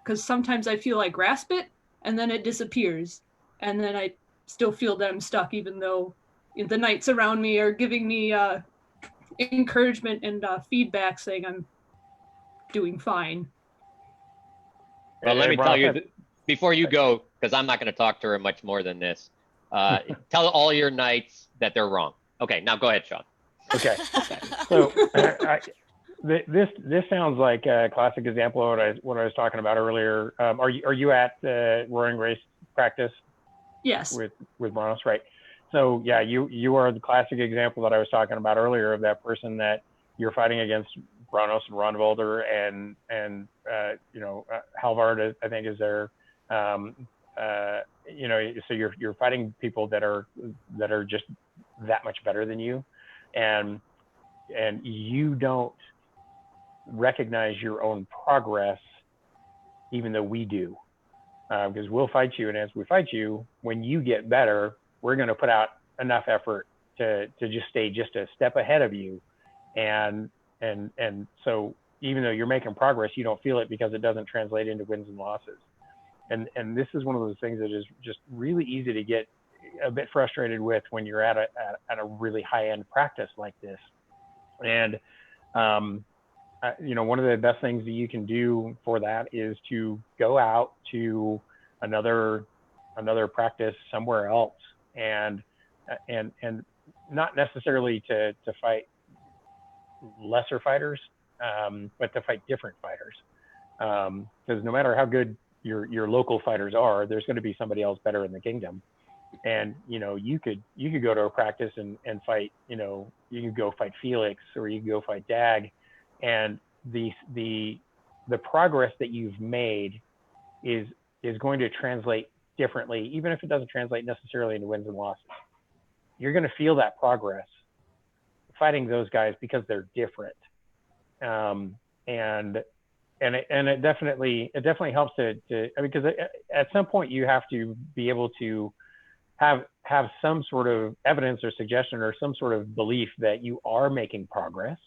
Because sometimes I feel I grasp it, and then it disappears. And then I still feel that I'm stuck, even though the knights around me are giving me encouragement and feedback saying I'm doing fine. Well, let me tell you, before you go, because I'm not going to talk to her much more than this, tell all your knights that they're wrong. Okay, now go ahead, Sean. Okay. So this sounds like a classic example of what I was talking about earlier. Are you at the Roaring Race practice? Yes. With Brannos, right? So yeah, you are the classic example that I was talking about earlier of that person that you're fighting against. Brannos and Roundtable and Halvard, I think, is there. so you're fighting people that are just that much better than you, and you don't recognize your own progress, even though we do, because we'll fight you, and as we fight you, when you get better, we're going to put out enough effort to just stay just a step ahead of you, and so even though you're making progress, you don't feel it because it doesn't translate into wins and losses. And this is one of those things that is just really easy to get a bit frustrated with when you're at a really high end practice like this. And one of the best things that you can do for that is to go out to another practice somewhere else, and not necessarily to fight lesser fighters, but to fight different fighters. Because no matter how good your local fighters are, there's going to be somebody else better in the kingdom. And you could go to a practice and fight, you could go fight Felix, or you could go fight Dag, and the progress that you've made is going to translate differently, even if it doesn't translate necessarily into wins and losses. You're going to feel that progress fighting those guys because they're different. And it definitely helps because at some point you have to be able to have some sort of evidence or suggestion or some sort of belief that you are making progress.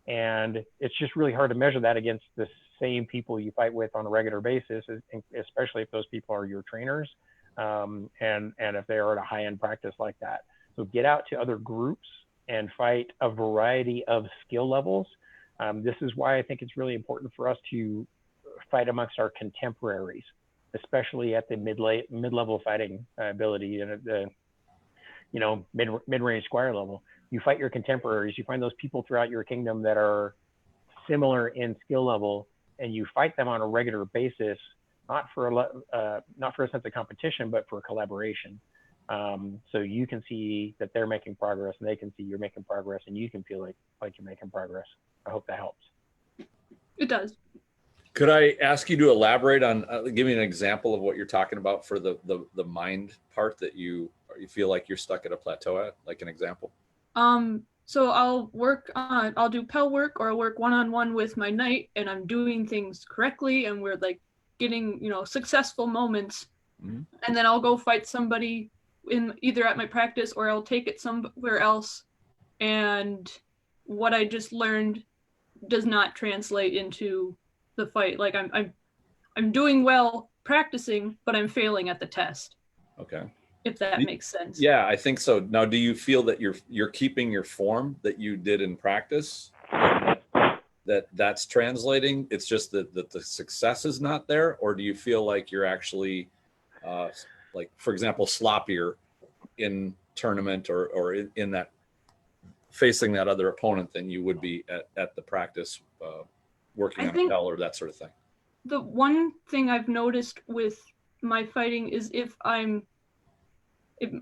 And it's just really hard to measure that against the same people you fight with on a regular basis, especially if those people are your trainers, and if they are at a high-end practice like that. So get out to other groups and fight a variety of skill levels. This is why I think it's really important for us to fight amongst our contemporaries, especially at the mid-level fighting ability and at the mid-range squire level. You fight your contemporaries. You find those people throughout your kingdom that are similar in skill level, and you fight them on a regular basis, not for a sense of competition, but for collaboration. So you can see that they're making progress, and they can see you're making progress, and you can feel like you're making progress. I hope that helps. It does. Could I ask you to elaborate on, give me an example of what you're talking about for the mind part that you feel like you're stuck at a plateau at, like an example? So I'll do Pell work, or I'll work one-on-one with my knight, and I'm doing things correctly, and we're like getting, successful moments. Mm-hmm. And then I'll go fight somebody in either at my practice, or I'll take it somewhere else, and what I just learned does not translate into the fight. Like I'm doing well practicing, but I'm failing at the test. Okay. If that makes sense. Yeah, I think so. Now, do you feel that you're keeping your form that you did in practice? That's translating? It's just that the success is not there, or do you feel like you're actually, like for example, sloppier in tournament or in that facing that other opponent than you would be at the practice working on a Pell or that sort of thing? The one thing I've noticed with my fighting is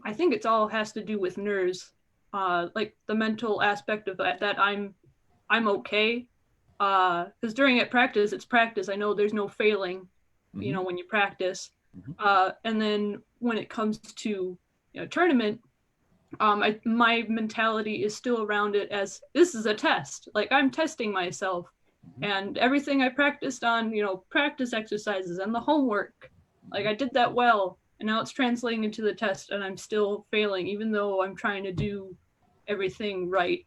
I think it's all has to do with nerves, like the mental aspect of that I'm okay, because during practice, it's practice. I know there's no failing, mm-hmm. When you practice, mm-hmm. And then when it comes to tournament, my mentality is still around it as this is a test. Like I'm testing myself, mm-hmm. and everything I practiced on, practice exercises and the homework, like I did that well. And now it's translating into the test, and I'm still failing, even though I'm trying to do everything right.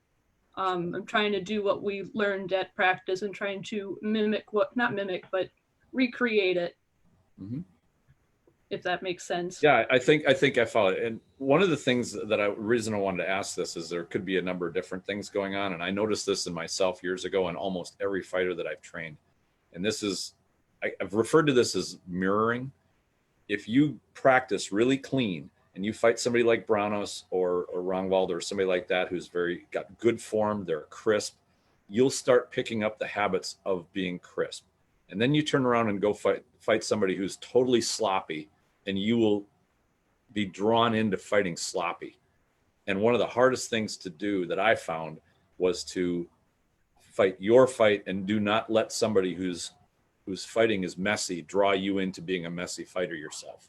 I'm trying to do what we learned at practice and trying to but recreate it. Mm-hmm. If that makes sense. Yeah, I think I follow it. And one of the things reason I wanted to ask this is there could be a number of different things going on. And I noticed this in myself years ago and almost every fighter that I've trained. And I've referred to this as mirroring. If you practice really clean and you fight somebody like Brannos or Rongwald or somebody like that who's got good form, they're crisp, you'll start picking up the habits of being crisp. And then you turn around and go fight somebody who's totally sloppy, and you will be drawn into fighting sloppy. And one of the hardest things to do that I found was to fight your fight and do not let somebody whose fighting is messy draw you into being a messy fighter yourself.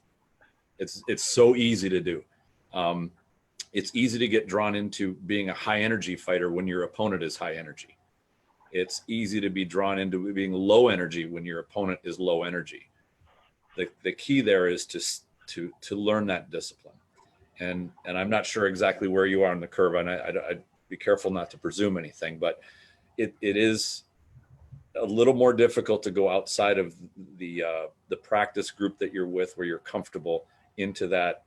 It's so easy to do. It's easy to get drawn into being a high energy fighter when your opponent is high energy. It's easy to be drawn into being low energy when your opponent is low energy. The key there is to learn that discipline. And I'm not sure exactly where you are on the curve, and I'd be careful not to presume anything, but it is a little more difficult to go outside of the practice group that you're with, where you're comfortable, into that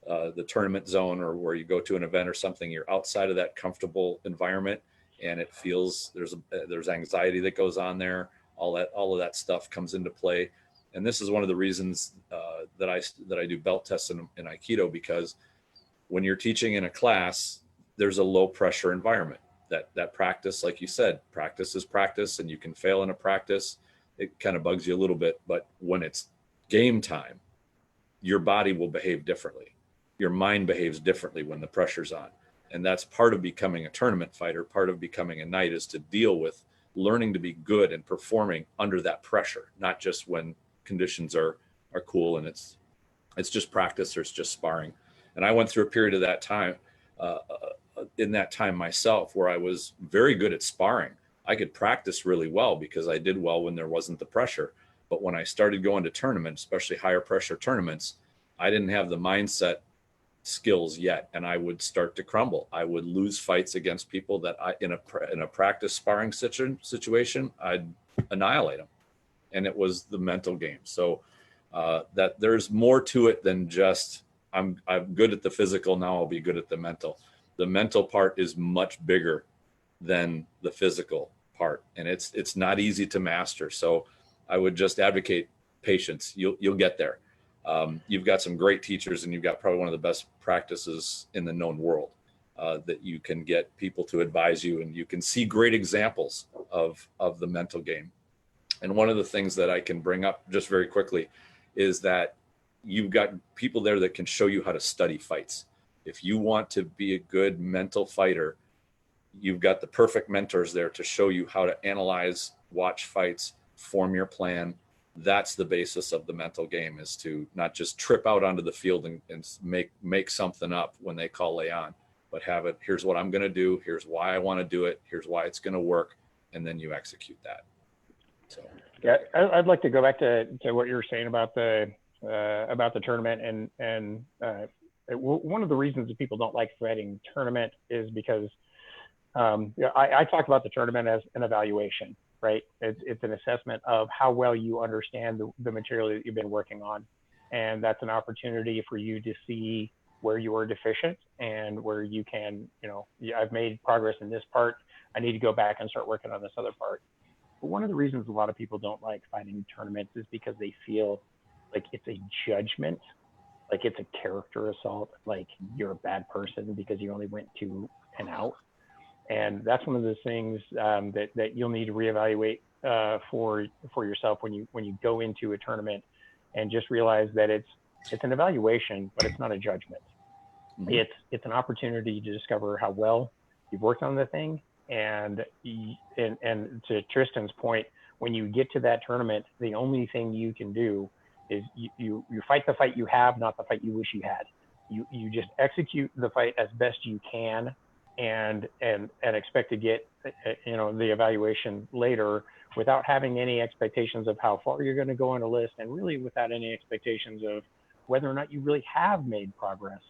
the tournament zone, or where you go to an event or something. You're outside of that comfortable environment, and it feels there's anxiety that goes on there. All of that stuff comes into play, and this is one of the reasons that I do belt tests in Aikido, because when you're teaching in a class, there's a low pressure environment. That practice, like you said, practice is practice, and you can fail in a practice. It kind of bugs you a little bit, but when it's game time, your body will behave differently. Your mind behaves differently when the pressure's on. And that's part of becoming a tournament fighter. Part of becoming a knight is to deal with learning to be good and performing under that pressure, not just when conditions are cool and it's just practice or it's just sparring. And I went through a period of that time, in that time myself, where I was very good at sparring. I could practice really well because I did well when there wasn't the pressure. But when I started going to tournaments, especially higher pressure tournaments, I didn't have the mindset skills yet, and I would start to crumble. I would lose fights against people that in a practice sparring situation, I'd annihilate them. And it was the mental game. So that there's more to it than just I'm good at the physical, now I'll be good at the mental. The mental part is much bigger than the physical part, and it's not easy to master. So I would just advocate patience. You'll get there. You've got some great teachers, and you've got probably one of the best practices in the known world, that you can get people to advise you, and you can see great examples of the mental game. And one of the things that I can bring up just very quickly is that you've got people there that can show you how to study fights. If you want to be a good mental fighter, you've got the perfect mentors there to show you how to analyze, watch fights, form your plan. That's the basis of the mental game, is to not just trip out onto the field and make something up when they call lay on, but have it, here's what I'm going to do, here's why I want to do it, here's why it's going to work, and then you execute that. So yeah, I'd like to go back to what you were saying about the tournament, and one of the reasons that people don't like fighting tournament is because I talk about the tournament as an evaluation, right? It's an assessment of how well you understand the material that you've been working on. And that's an opportunity for you to see where you are deficient and where you can, I've made progress in this part. I need to go back and start working on this other part. But one of the reasons a lot of people don't like fighting tournaments is because they feel like it's a judgment, like it's a character assault, like you're a bad person because you only went 2 and out. And that's one of those things that you'll need to reevaluate for yourself when you go into a tournament, and just realize that it's an evaluation, but it's not a judgment. Mm-hmm. It's an opportunity to discover how well you've worked on the thing. And to Tristan's point, when you get to that tournament, the only thing you can do is you fight the fight you have, not the fight you wish you had. You just execute the fight as best you can, and expect to get the evaluation later without having any expectations of how far you're going to go on a list, and really without any expectations of whether or not you really have made progress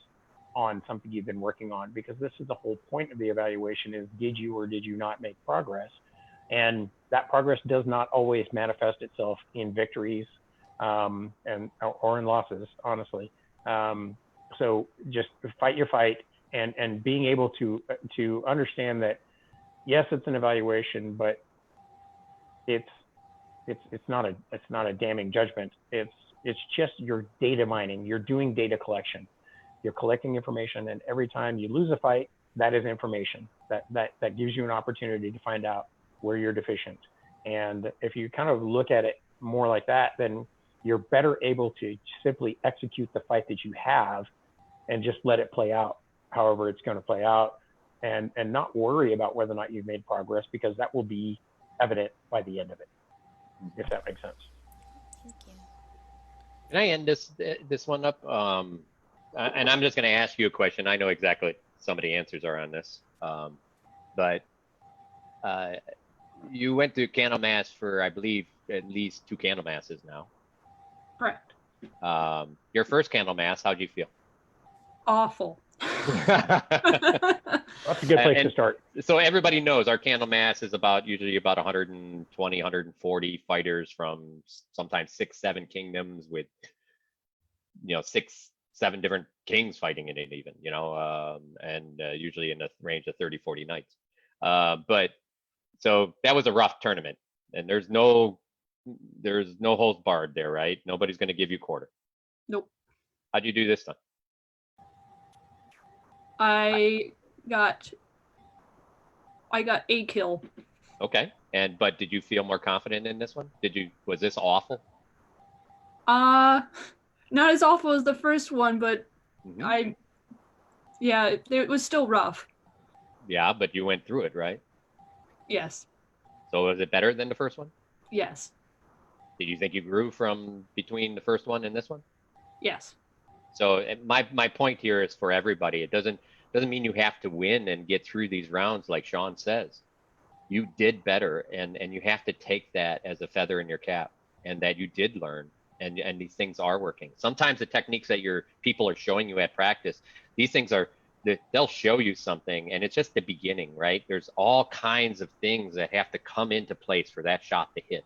on something you've been working on, because this is the whole point of the evaluation, is did you or did you not make progress? And that progress does not always manifest itself in victories or in losses, honestly. So just fight your fight, and being able to understand that, yes, it's an evaluation, but it's not a damning judgment. It's just your data mining. You're doing data collection. You're collecting information, and every time you lose a fight, that is information that gives you an opportunity to find out where you're deficient. And if you kind of look at it more like that, then you're better able to simply execute the fight that you have and just let it play out however it's going to play out, and not worry about whether or not you've made progress, because that will be evident by the end of it, if that makes sense. Thank you. Can I end this one up? And I'm just going to ask you a question. I know exactly some of the answers are on this, but you went to Candlemas for, I believe, at least 2 Candlemasses now. Correct. Your first Candlemas, how'd you feel? Awful. That's a good place to start. So everybody knows our Candlemas is usually about 120, 140 fighters from sometimes 6, 7 kingdoms with, 6, 7 different kings fighting in it even, and usually in the range of 30, 40 nights. But so that was a rough tournament, and there's no holds barred there, right? Nobody's going to give you quarter. Nope. How'd you do this time? I got a kill. Okay. But did you feel more confident in this one? Was this awful? Not as awful as the first one, but Mm-hmm. It was still rough. Yeah, but you went through it, right? Yes. So was it better than the first one? Yes. Did you think you grew from between the first one and this one? Yes. So my point here is for everybody. It doesn't mean you have to win and get through these rounds like Sean says. You did better, and you have to take that as a feather in your cap, and that you did learn, and these things are working. Sometimes the techniques that your people are showing you at practice, these things they'll show you something, and it's just the beginning, right? There's all kinds of things that have to come into place for that shot to hit.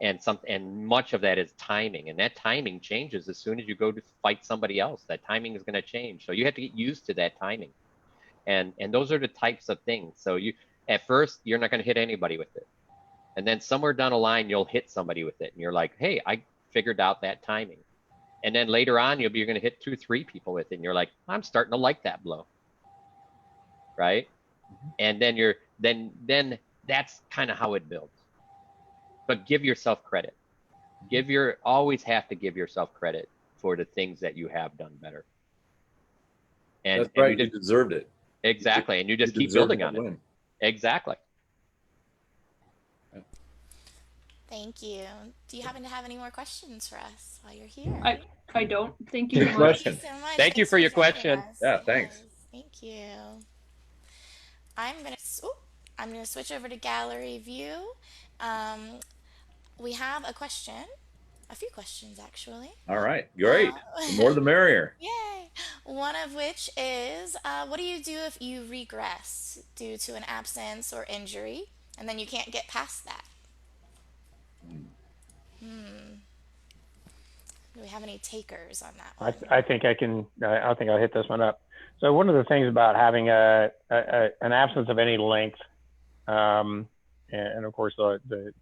And much of that is timing, and that timing changes as soon as you go to fight somebody else. That timing is going to change, so you have to get used to that timing, and those are the types of things. So at first you're not going to hit anybody with it, and then somewhere down the line you'll hit somebody with it, and you're like, hey, I figured out that timing. And then later on you're going to hit 2, 3 people with it, and you're like, I'm starting to like that blow, right? And then that's kind of how it builds. But give yourself credit. Always have to give yourself credit for the things that you have done better. And that's right. You deserved it. Exactly. And you just keep building on it. Exactly. Thank you. Do you happen to have any more questions for us while you're here? I don't. Thank you so Thank much. you so much. Thank you for your question. Yeah, thanks. Thank you. I'm gonna switch over to gallery view. We have a few questions actually. All right, great. The more the merrier. Yay! One of which is, what do you do if you regress due to an absence or injury, and then you can't get past that? Do we have any takers on that one? I think I'll hit this one up. So one of the things about having an absence of any length, and of course the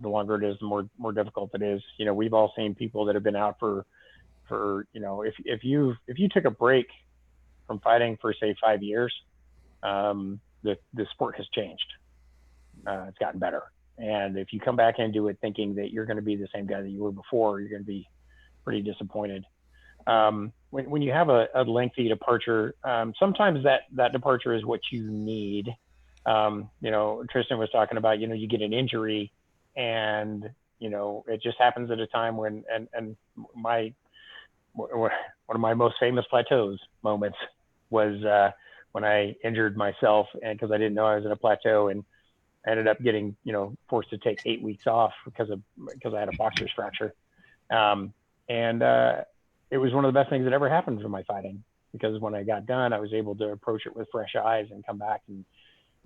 longer it is, the more difficult it is. We've all seen people that have been out for if you took a break from fighting for say 5 years, the sport has changed. It's gotten better. And if you come back into it thinking that you're going to be the same guy that you were before, you're going to be pretty disappointed. When you have a lengthy departure, sometimes that departure is what you need. Tristan was talking about, you get an injury, and it just happens at a time when one of my most famous Plateaus moments was when I injured myself, and because I didn't know I was in a plateau, and I ended up getting forced to take 8 weeks off because I had a boxer's fracture. It was one of the best things that ever happened for my fighting, because when I got done, I was able to approach it with fresh eyes and come back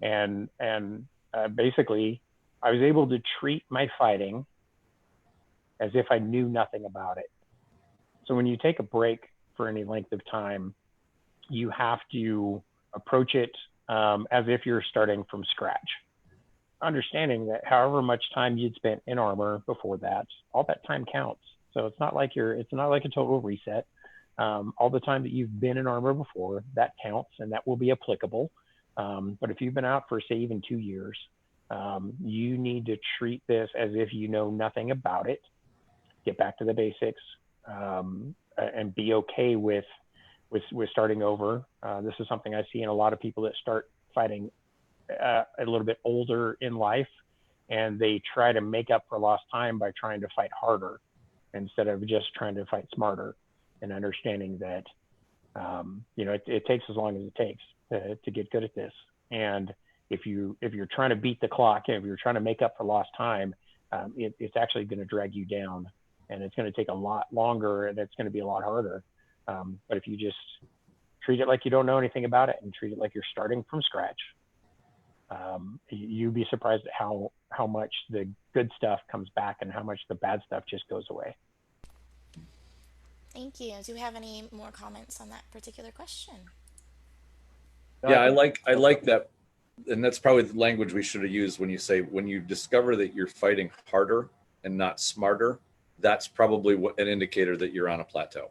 and basically I was able to treat my fighting as if I knew nothing about it. So when you take a break for any length of time, you have to approach it as if you're starting from scratch, understanding that however much time you'd spent in armor before that, all that time counts. So it's not like a total reset. All the time that you've been in armor before, that counts, and that will be applicable. But if you've been out for say even 2 years, you need to treat this as if you know nothing about it. Get back to the basics, and be okay with starting over. This is something I see in a lot of people that start fighting a little bit older in life, and they try to make up for lost time by trying to fight harder. instead of just trying to fight smarter, and understanding that, it takes as long as it takes to get good at this. And if you're trying to beat the clock, if you're trying to make up for lost time, it's actually going to drag you down, and it's going to take a lot longer, and it's going to be a lot harder. But if you just treat it like you don't know anything about it and treat it like you're starting from scratch, you'd be surprised at how much the good stuff comes back and how much the bad stuff just goes away. Thank you. Do we have any more comments on that particular question? Yeah, I like that. And that's probably the language we should have used when you say, when you discover that you're fighting harder and not smarter, that's probably an indicator that you're on a plateau.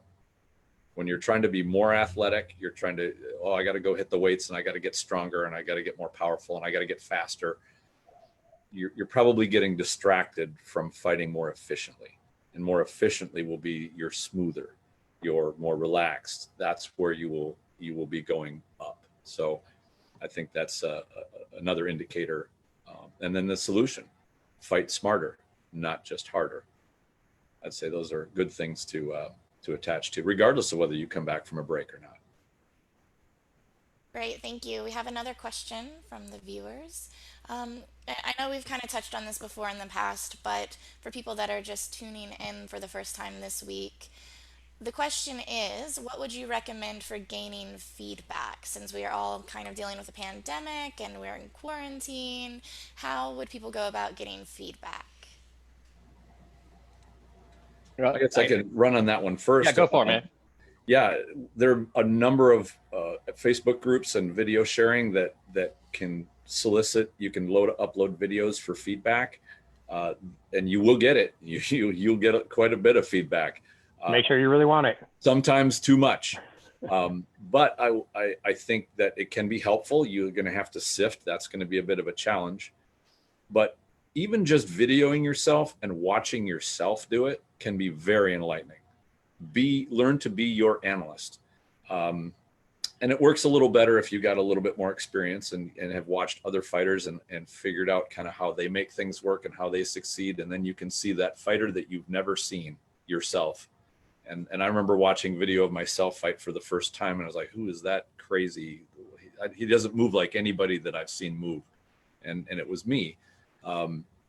When you're trying to be more athletic, you're trying to, I got to go hit the weights, and I got to get stronger, and I got to get more powerful, and I got to get faster. You're probably getting distracted from fighting more efficiently, and more efficiently will be you're smoother, you're more relaxed. That's where you will be going up. So I think that's another indicator. And then the solution, fight smarter, not just harder. I'd say those are good things to attach to, regardless of whether you come back from a break or not. Great, thank you. We have another question from the viewers. I know we've kind of touched on this before in the past, but for people that are just tuning in for the first time this week, the question is, what would you recommend for gaining feedback? Since we are all kind of dealing with a pandemic and we're in quarantine, how would people go about getting feedback? I guess I can run on that one first. Yeah, go for it, man. Yeah, there are a number of Facebook groups and video sharing that can solicit. You can upload videos for feedback, and you will get it. You'll get quite a bit of feedback. Make sure you really want it. Sometimes too much. But I think that it can be helpful. You're going to have to sift. That's going to be a bit of a challenge. But even just videoing yourself and watching yourself do it can be very enlightening. Learn to be your analyst. And it works a little better if you got a little bit more experience and have watched other fighters and figured out kind of how they make things work and how they succeed. And then you can see that fighter that you've never seen yourself. And I remember watching video of myself fight for the first time, and I was like, who is that crazy? He doesn't move like anybody that I've seen move. And it was me.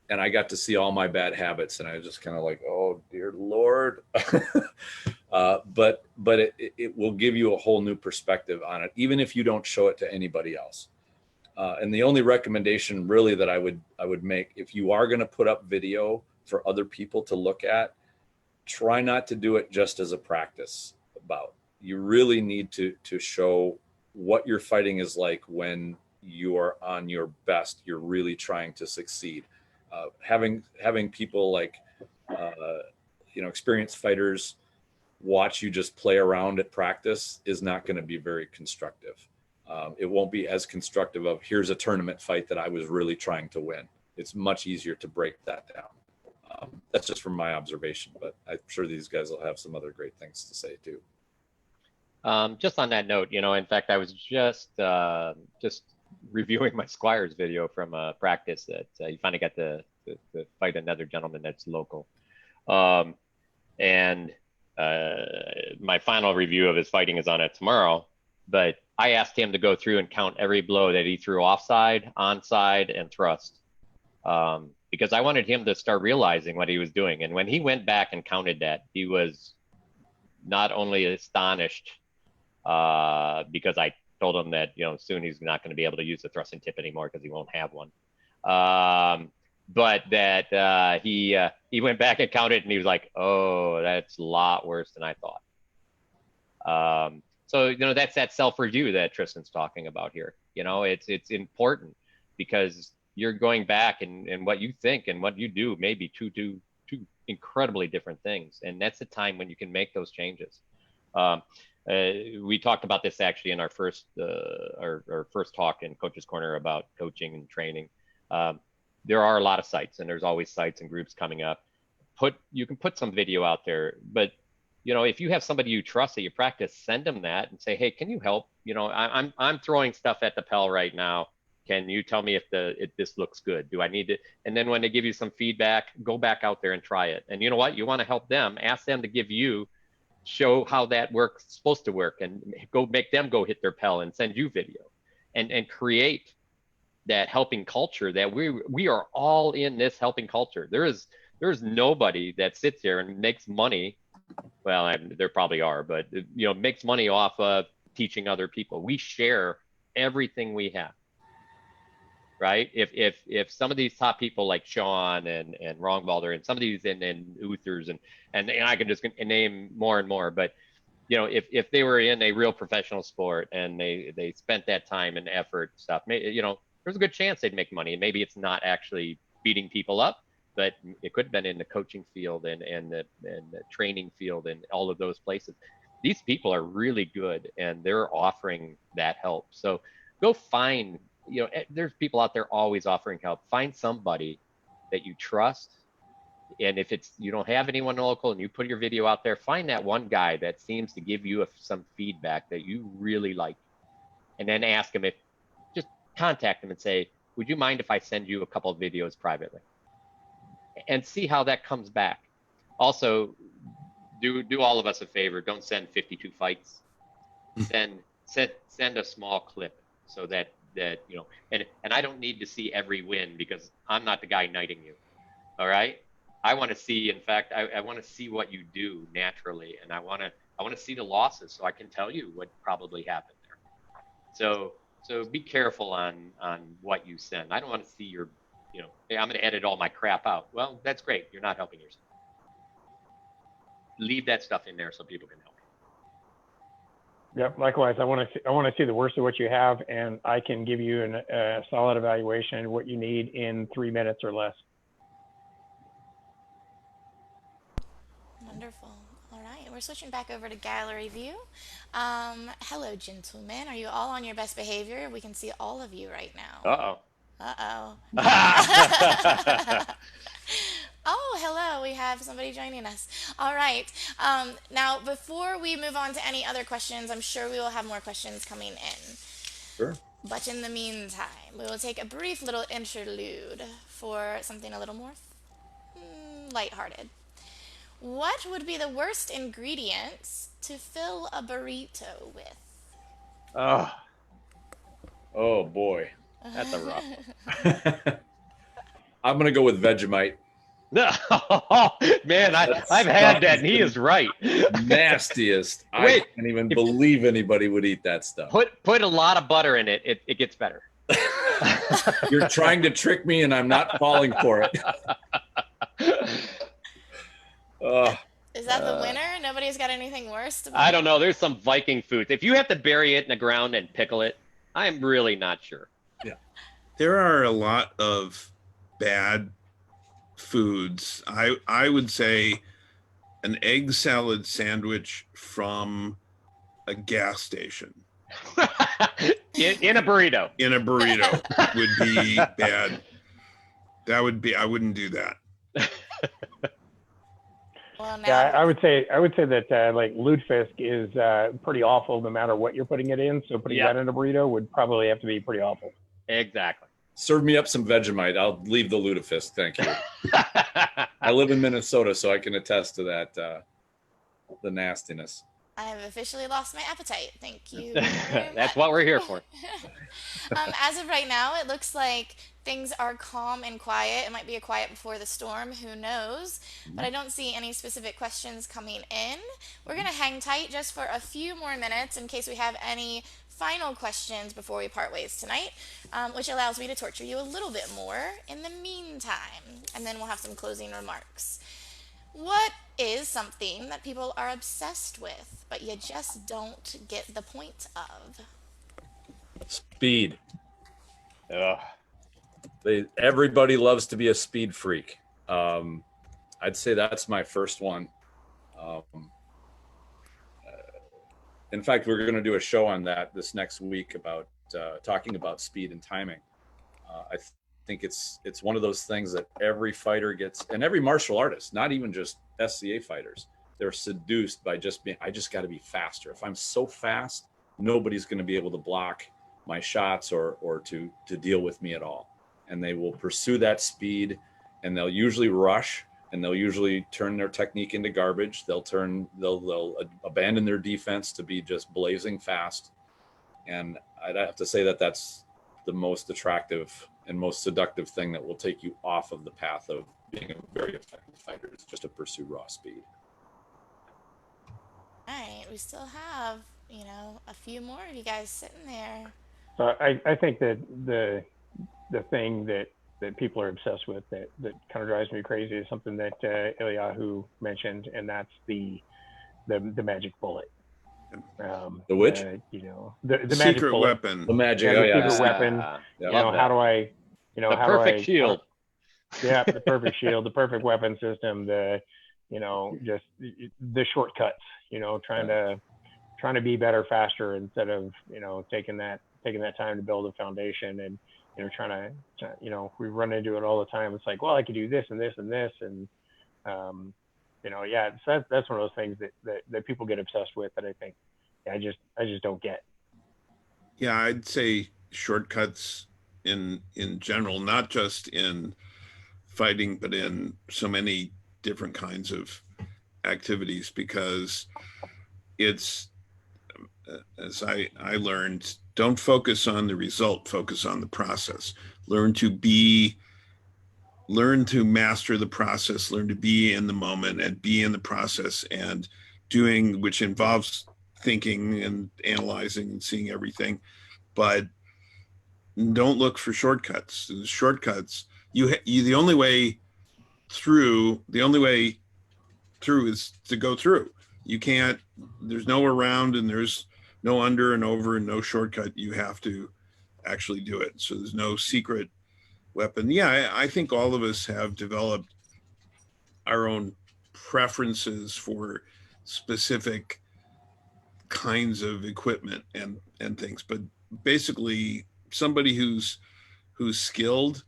And I got to see all my bad habits, and I was just kind of like, oh, dear Lord. But it will give you a whole new perspective on it, even if you don't show it to anybody else. And the only recommendation really that I would make, if you are going to put up video for other people to look at, try not to do it just as a practice bout. You really need to show what your fighting is like when you are on your best. You're really trying to succeed. Having people like, experienced fighters watch you just play around at practice is not going to be very constructive. It won't be as constructive of, here's a tournament fight that I was really trying to win. It's much easier to break that down. That's just from my observation, but I'm sure these guys will have some other great things to say too. Just on that note, in fact, I was just reviewing my Squires video from a practice that he finally got to fight another gentleman that's local. And my final review of his fighting is on it tomorrow, but I asked him to go through and count every blow that he threw offside, onside, and thrust. Because I wanted him to start realizing what he was doing. And when he went back and counted that, he was not only astonished because I told him that, soon he's not going to be able to use the thrust and tip anymore because he won't have one. But that he went back and counted, and he was like, oh, that's a lot worse than I thought. So, that's that self-review that Tristan's talking about here. It's important because you're going back and what you think and what you do may be two incredibly different things. And that's the time when you can make those changes. We talked about this actually in our first talk in Coaches Corner about coaching and training. There are a lot of sites, and there's always sites and groups coming up. You can put some video out there, but if you have somebody you trust that you practice, send them that and say, hey, can you help? I'm throwing stuff at the Pell right now. Can you tell me if this looks good? Do I need to? And then when they give you some feedback, go back out there and try it. And you know what? You want to help them, ask them to give you, show how that works, supposed to work, and go make them go hit their Pell and send you video, and create that helping culture that we are all in this helping culture. There's nobody that sits there and makes money. Well, there probably are, but makes money off of teaching other people. We share everything we have, right? If some of these top people like Sean and Rongbalder and some of these and Uthers and I can just name more and more, but if they were in a real professional sport and they spent that time and effort stuff, there's a good chance they'd make money. And maybe it's not actually beating people up, but it could have been in the coaching field and the training field and all of those places. These people are really good and they're offering that help. So go find, there's people out there always offering help. Find somebody that you trust. And if you don't have anyone local and you put your video out there, find that one guy that seems to give you some feedback that you really like. And then ask him just contact him and say, would you mind if I send you a couple of videos privately? And see how that comes back. Also, do all of us a favor. Don't send 52 fights. Send a small clip so that and I don't need to see every win because I'm not the guy knighting you. All right. I want to see, in fact, I want to see what you do naturally, and I want to see the losses so I can tell you what probably happened there. So be careful on what you send. I don't want to see your, hey, I'm going to edit all my crap out. Well, that's great. You're not helping yourself. Leave that stuff in there so people can help. Yep. Likewise, I want to see the worst of what you have, and I can give you a solid evaluation of what you need in 3 minutes or less. Wonderful. All right, we're switching back over to gallery view. Hello, gentlemen. Are you all on your best behavior? We can see all of you right now. Uh-oh. Oh, hello. We have somebody joining us. All right. Now, before we move on to any other questions, I'm sure we will have more questions coming in. Sure. But in the meantime, we will take a brief little interlude for something a little more lighthearted. What would be the worst ingredients to fill a burrito with? Oh boy. That's a rough. I'm gonna go with Vegemite. No, man, I've had that, and he is right. Nastiest. Wait, I can't even believe anybody would eat that stuff. Put a lot of butter in it. It gets better. You're trying to trick me, and I'm not falling for it. Is that the winner? Nobody's got anything worse to I don't know. There's some Viking foods. If you have to bury it in the ground and pickle it, I'm really not sure. Yeah. There are a lot of bad foods. I would say an egg salad sandwich from a gas station. in a burrito. In a burrito would be bad. I wouldn't do that. Well, now, Yeah, I would say that like lutefisk is pretty awful no matter what you're putting it in. So putting that in a burrito would probably have to be pretty awful. Exactly. Serve me up some Vegemite. I'll leave the lutefisk. Thank you. I live in Minnesota, so I can attest to that, the nastiness. I have officially lost my appetite. Thank you. That's what we're here for. As of right now, it looks like things are calm and quiet. It might be a quiet before the storm. Who knows? But I don't see any specific questions coming in. We're going to hang tight just for a few more minutes in case we have any final questions before we part ways tonight, which allows me to torture you a little bit more in the meantime. And then we'll have some closing remarks. What is something that people are obsessed with, but you just don't get the point of? Speed. Ugh. Everybody loves to be a speed freak. I'd say that's my first one. In fact, we're going to do a show on that this next week about talking about speed and timing. I think it's one of those things that every fighter gets, and every martial artist, not even just SCA fighters, they're seduced by just being, I just got to be faster. If I'm so fast, nobody's going to be able to block my shots or to deal with me at all. And they will pursue that speed, and they'll usually rush, and they'll usually turn their technique into garbage. They'll abandon their defense to be just blazing fast. And I'd have to say that that's the most attractive and most seductive thing that will take you off of the path of being a very effective fighter, is just to pursue raw speed. All right, we still have, a few more of you guys sitting there. So I think that the thing that people are obsessed with that kind of drives me crazy is something that Eliyahu mentioned, and that's the magic bullet. The which? the Secret magic bullet. weapon. The magic, Yeah, the yeah. secret weapon. Yeah. How do I, The how do perfect I, shield. yeah, the perfect shield, the perfect weapon system, just the shortcuts, trying to be better faster instead of, taking that time to build a foundation, and, we run into it all the time. It's like, well, I could do this and this and this. And, so that's one of those things that people get obsessed with that I think I just don't get. Yeah, I'd say shortcuts in general, not just in fighting, but in so many different kinds of activities, because it's, as I learned, don't focus on the result, focus on the process. Learn to master the process, learn to be in the moment and be in the process and doing, which involves thinking and analyzing and seeing everything. But don't look for shortcuts. The shortcuts, the only way through is to go through. You can't, there's no around, and there's no under and over, and no shortcut. You have to actually do it. So there's no secret weapon. Yeah, I think all of us have developed our own preferences for specific kinds of equipment and things. But basically, somebody who's skilled,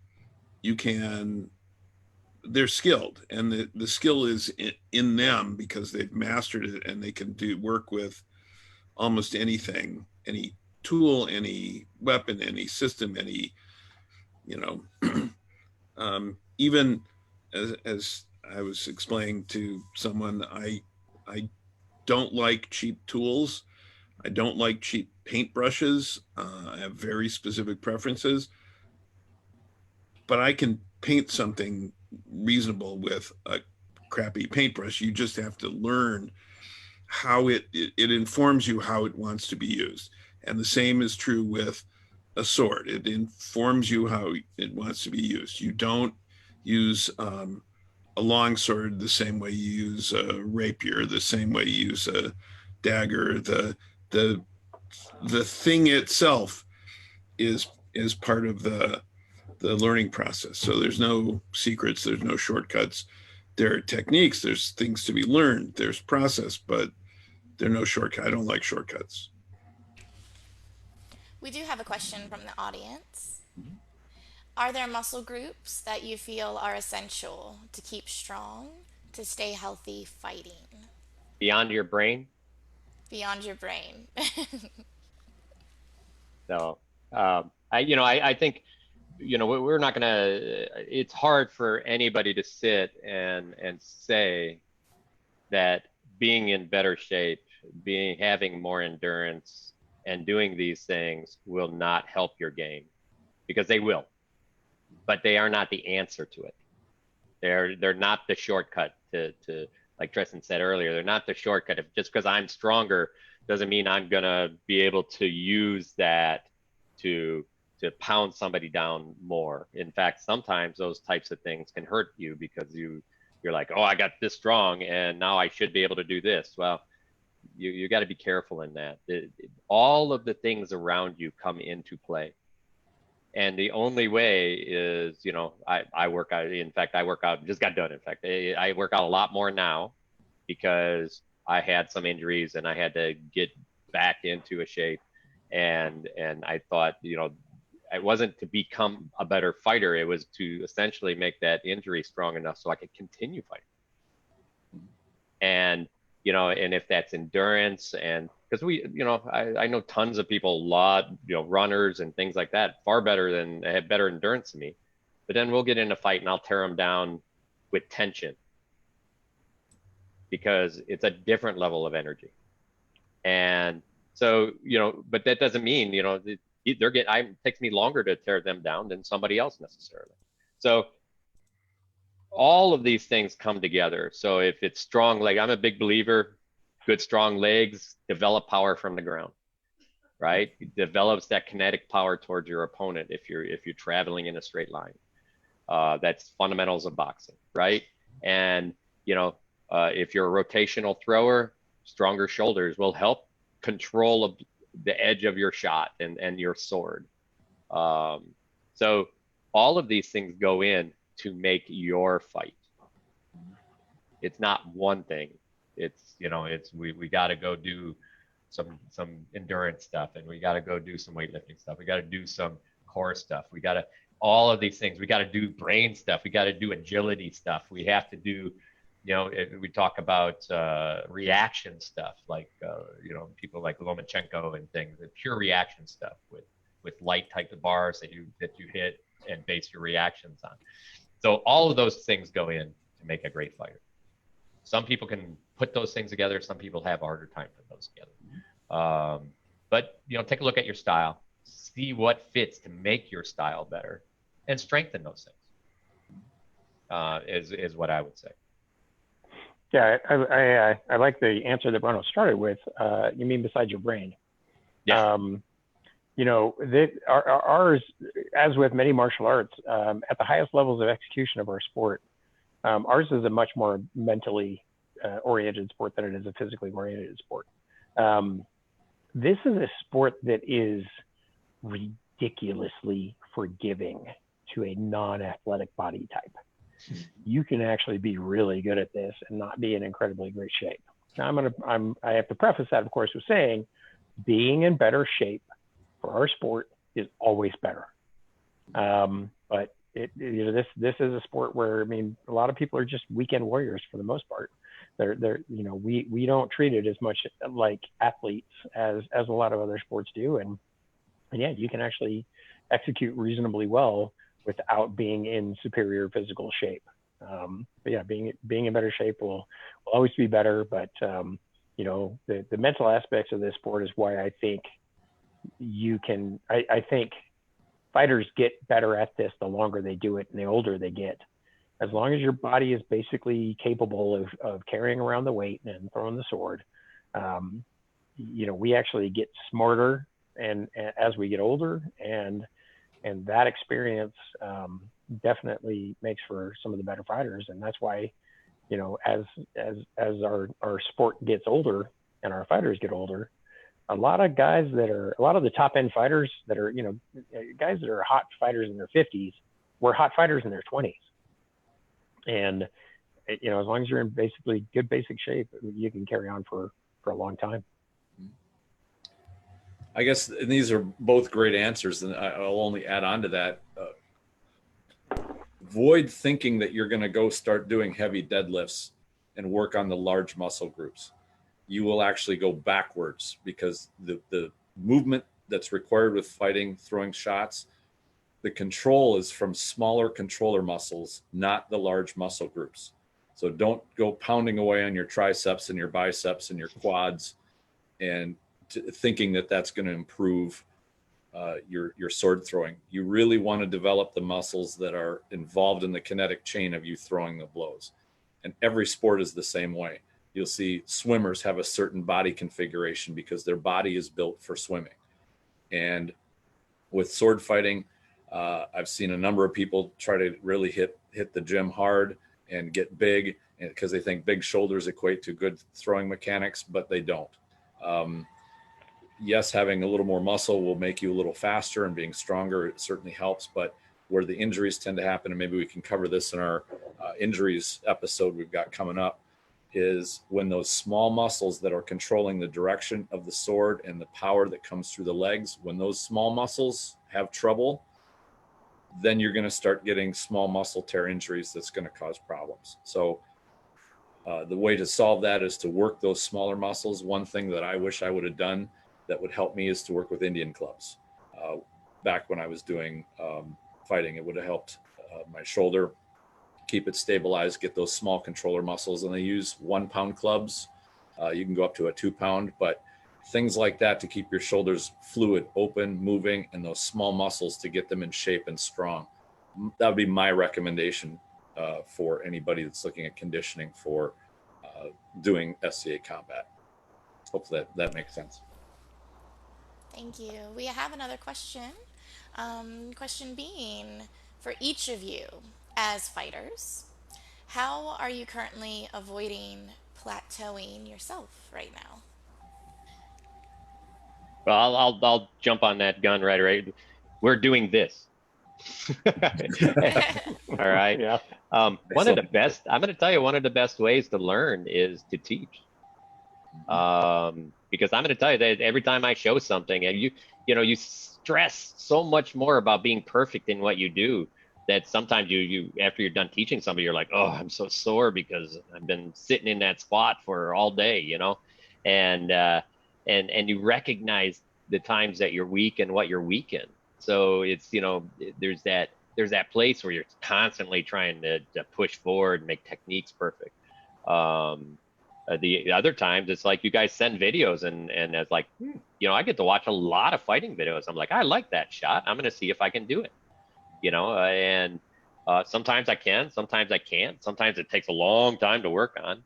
they're skilled, and the skill is in them because they've mastered it, and they can work with almost anything, any tool, any weapon, any system, any, even as I was explaining to someone, I don't like cheap tools. I don't like cheap paintbrushes. I have very specific preferences, but I can paint something reasonable with a crappy paintbrush. You just have to learn how it informs you how it wants to be used. And the same is true with a sword. It informs you how it wants to be used. You don't use a long sword the same way you use a rapier, the same way you use a dagger. The thing itself is part of the learning process. So there's no secrets, there's no shortcuts. There are techniques, there's things to be learned, there's process, but there are no shortcuts. I don't like shortcuts. We do have a question from the audience. Are there muscle groups that you feel are essential to keep strong, to stay healthy fighting? Beyond your brain? Beyond your brain. So, I think, we're not going to, it's hard for anybody to sit and say that being in better shape, having more endurance and doing these things will not help your game, because they will, but they are not the answer to it. They're not the shortcut to like Tristan said earlier, they're not the shortcut. If just because I'm stronger doesn't mean I'm gonna be able to use that to pound somebody down more. In fact, sometimes those types of things can hurt you because you're like, oh, I got this strong and now I should be able to do this. Well, you got to be careful in that. All of the things around you come into play. And the only way is, I work out. In fact, I work out, just got done. In fact, I work out a lot more now because I had some injuries and I had to get back into a shape. And I thought, it wasn't to become a better fighter. It was to essentially make that injury strong enough so I could continue fighting. And, and if that's endurance and because I know tons of people, runners and things like that, far better than have better endurance than me. But then we'll get in a fight and I'll tear them down with tension because it's a different level of energy. And so, but that doesn't mean, it takes me longer to tear them down than somebody else necessarily. So all of these things come together. So if it's strong leg, I'm a big believer, good strong legs develop power from the ground, right? It develops that kinetic power towards your opponent if you're traveling in a straight line. That's fundamentals of boxing, right? And if you're a rotational thrower, stronger shoulders will help control the edge of your shot and your sword. So all of these things go in to make your fight. It's not one thing. It's we got to go do some endurance stuff, and we got to go do some weightlifting stuff. We got to do some core stuff. We got to all of these things. We got to do brain stuff. We got to do agility stuff. We have to do, we talk about reaction stuff, like people like Lomachenko and things, the pure reaction stuff with light type of bars that you hit and base your reactions on. So all of those things go in to make a great fighter. Some people can put those things together. Some people have a harder time putting those together. But take a look at your style, see what fits to make your style better, and strengthen those things. Is what I would say. Yeah, I like the answer that Brannos started with. You mean besides your brain? Yeah. Ours, as with many martial arts, at the highest levels of execution of our sport, ours is a much more mentally oriented sport than it is a physically oriented sport. This is a sport that is ridiculously forgiving to a non-athletic body type. You can actually be really good at this and not be in incredibly great shape. Now I have to preface that, of course, with saying being in better shape for our sport is always better. But this is a sport where, a lot of people are just weekend warriors for the most part. We don't treat it as much like athletes as a lot of other sports do. And yeah, you can actually execute reasonably well without being in superior physical shape. But yeah, being in better shape will always be better. But the mental aspects of this sport is why I think I think fighters get better at this the longer they do it and the older they get. As long as your body is basically capable of carrying around the weight and throwing the sword, we actually get smarter and as we get older, and that experience definitely makes for some of the better fighters. And that's why, as our sport gets older and our fighters get older, a lot of the top end fighters that are, guys that are hot fighters in their 50s were hot fighters in their 20s. And, as long as you're in basically good basic shape, you can carry on for a long time. I guess these are both great answers, and I'll only add on to that. Avoid thinking that you're going to go start doing heavy deadlifts and work on the large muscle groups. You will actually go backwards because the movement that's required with fighting, throwing shots, the control is from smaller controller muscles, not the large muscle groups. So don't go pounding away on your triceps and your biceps and your quads and thinking that that's going to improve your sword throwing. You really want to develop the muscles that are involved in the kinetic chain of you throwing the blows. And every sport is the same way. You'll see swimmers have a certain body configuration because their body is built for swimming. And with sword fighting, I've seen a number of people try to really hit the gym hard and get big, and because they think big shoulders equate to good throwing mechanics, but they don't. Yes, having a little more muscle will make you a little faster, and being stronger, it certainly helps. But where the injuries tend to happen, and maybe we can cover this in our injuries episode we've got coming up, is when those small muscles that are controlling the direction of the sword and the power that comes through the legs, when those small muscles have trouble, then you're going to start getting small muscle tear injuries that's going to cause problems. So The way to solve that is to work those smaller muscles. One thing that I wish I would have done that would help me is to work with Indian clubs. Back when I was doing fighting, it would have helped my shoulder, keep it stabilized, get those small controller muscles. And they use 1 pound clubs. You can go up to a 2 pound, but things like that to keep your shoulders fluid, open, moving, and those small muscles to get them in shape and strong. That would be my recommendation for anybody that's looking at conditioning for doing SCA combat. Hopefully that makes sense. Thank you. We have another question. Question being, for each of you as fighters, how are you currently avoiding plateauing yourself right now? Well, I'll jump on that gun right away. We're doing this. All right. Yeah. One of the best, I'm going to tell you, one of the best ways to learn is to teach. Because I'm going to tell you that every time I show something, and you stress so much more about being perfect in what you do that sometimes you after you're done teaching somebody, you're like, oh, I'm so sore because I've been sitting in that spot for all day, and you recognize the times that you're weak and what you're weak in. So it's, there's that place where you're constantly trying to push forward and make techniques perfect. The other times it's like you guys send videos and it's like, I get to watch a lot of fighting videos. I'm like, I like that shot. I'm going to see if I can do it, and sometimes I can, sometimes I can't. Sometimes it takes a long time to work on.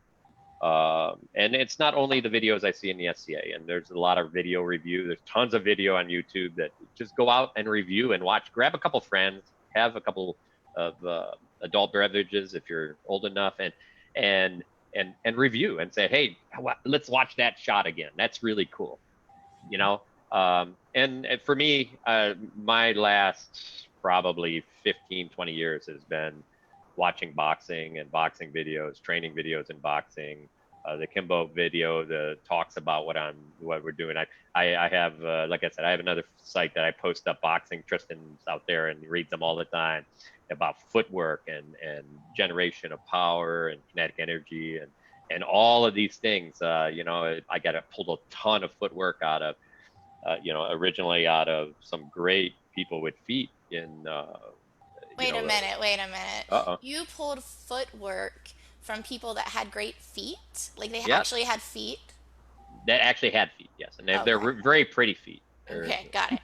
And it's not only the videos I see in the SCA, and there's a lot of video review. There's tons of video on YouTube that just go out and review and watch, grab a couple friends, have a couple of adult beverages if you're old enough, and review and say, hey, let's watch that shot again. That's really cool. And for me, my last probably 15, 20 years has been watching boxing and boxing videos, training videos in boxing, the Kimbo video that talks about what we're doing. I have, like I said, I have another site that I post up boxing. Tristan's out there and he reads them all the time about footwork and generation of power and kinetic energy and all of these things. I got to pull a ton of footwork out of, originally out of some great people with feet in, Wait a minute. Uh-oh. You pulled footwork from people that had great feet? Like they Yep. actually had feet? That actually had feet, yes. And they're Okay. very pretty feet. Okay, got it.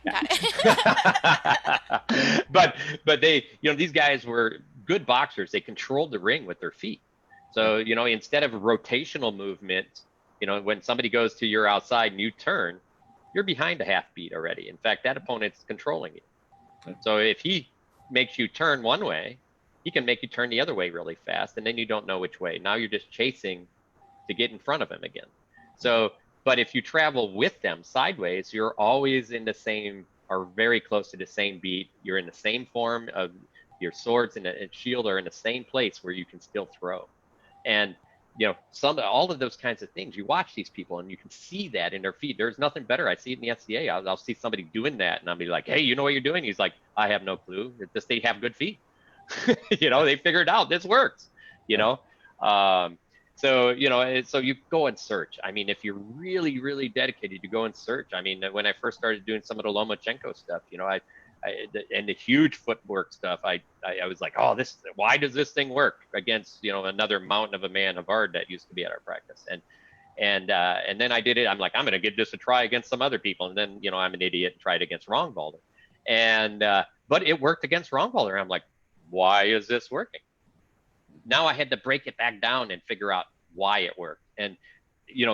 but they, these guys were good boxers. They controlled the ring with their feet. So, instead of rotational movement, when somebody goes to your outside and you turn, you're behind a half beat already. In fact, that opponent's controlling you. So if he makes you turn one way, he can make you turn the other way really fast, and then you don't know which way. Now you're just chasing to get in front of him again. So, but if you travel with them sideways, you're always in the same, or very close to the same beat. You're in the same form of your swords and shield are in the same place where you can still throw. And all of those kinds of things, you watch these people and you can see that in their feet. There's nothing better. I see it in the SCA. I'll see somebody doing that and I'll be like, hey, you know what you're doing? He's like, I have no clue. It's just they have good feet. They figured out this works, so you go and search. I mean, if you're really, really dedicated, you go and search. I mean, when I first started doing some of the Lomachenko stuff, and the huge footwork stuff, I was like, oh, why does this thing work against, another mountain of a man Havard that used to be at our practice. And then I did it. I'm like, I'm going to give this a try against some other people. And then, I'm an idiot and tried against Roundtable. But it worked against Roundtable. I'm like, why is this working? Now I had to break it back down and figure out why it worked. And,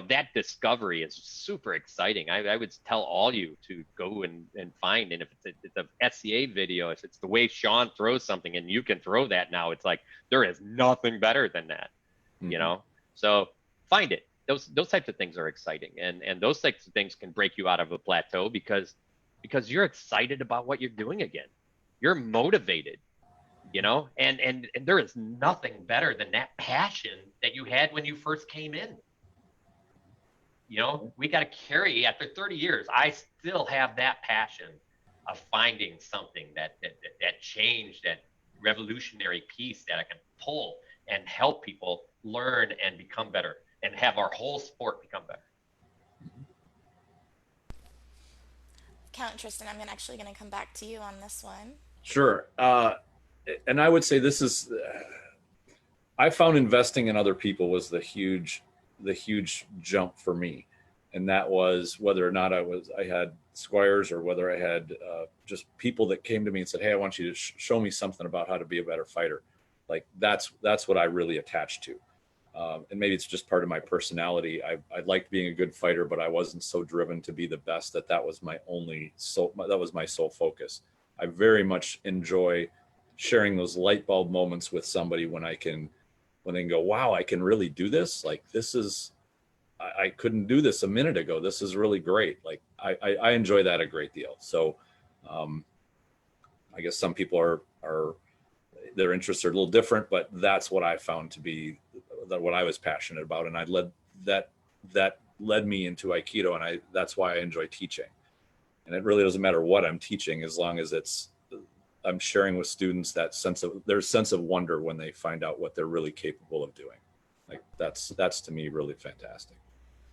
that discovery is super exciting. I would tell all you to go and find, and if it's a SCA video, if it's the way Sean throws something and you can throw that now, it's like, there is nothing better than that, So find it. Those types of things are exciting. And those types of things can break you out of a plateau because you're excited about what you're doing again. You're motivated. And there is nothing better than that passion that you had when you first came in. We got to carry, after 30 years, I still have that passion of finding something that change, that revolutionary piece that I can pull and help people learn and become better and have our whole sport become better. Count Tristan, I'm actually going to come back to you on this one. Sure. And I would say this is, I found investing in other people was the huge jump for me. And that was whether or not I had squires or whether I had just people that came to me and said, hey, I want you to show me something about how to be a better fighter. Like that's what I really attached to. And maybe it's just part of my personality. I liked being a good fighter, but I wasn't so driven to be the best that was my sole focus. I very much enjoy sharing those light bulb moments with somebody when they can go, wow, I can really do this. Like I couldn't do this a minute ago. This is really great. Like I enjoy that a great deal. So I guess some people their interests are a little different, but that's what I found to be what I was passionate about. And that led me into Aikido. And that's why I enjoy teaching. And it really doesn't matter what I'm teaching, as long as I'm sharing with students their sense of wonder when they find out what they're really capable of doing. Like that's to me really fantastic.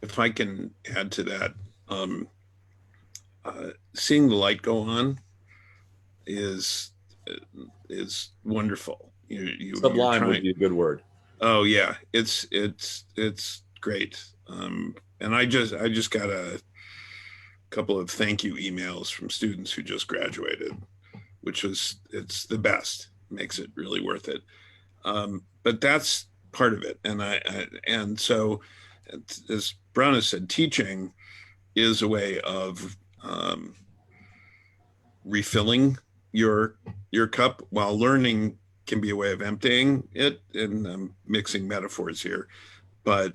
If I can add to that, seeing the light go on is wonderful. Sublime would be a good word. Oh yeah, it's great. And I just got a couple of thank you emails from students who just graduated, it's the best. Makes it really worth it. But that's part of it. And so, as Brannos said, teaching is a way of refilling your cup, while learning can be a way of emptying it. And I'm mixing metaphors here, but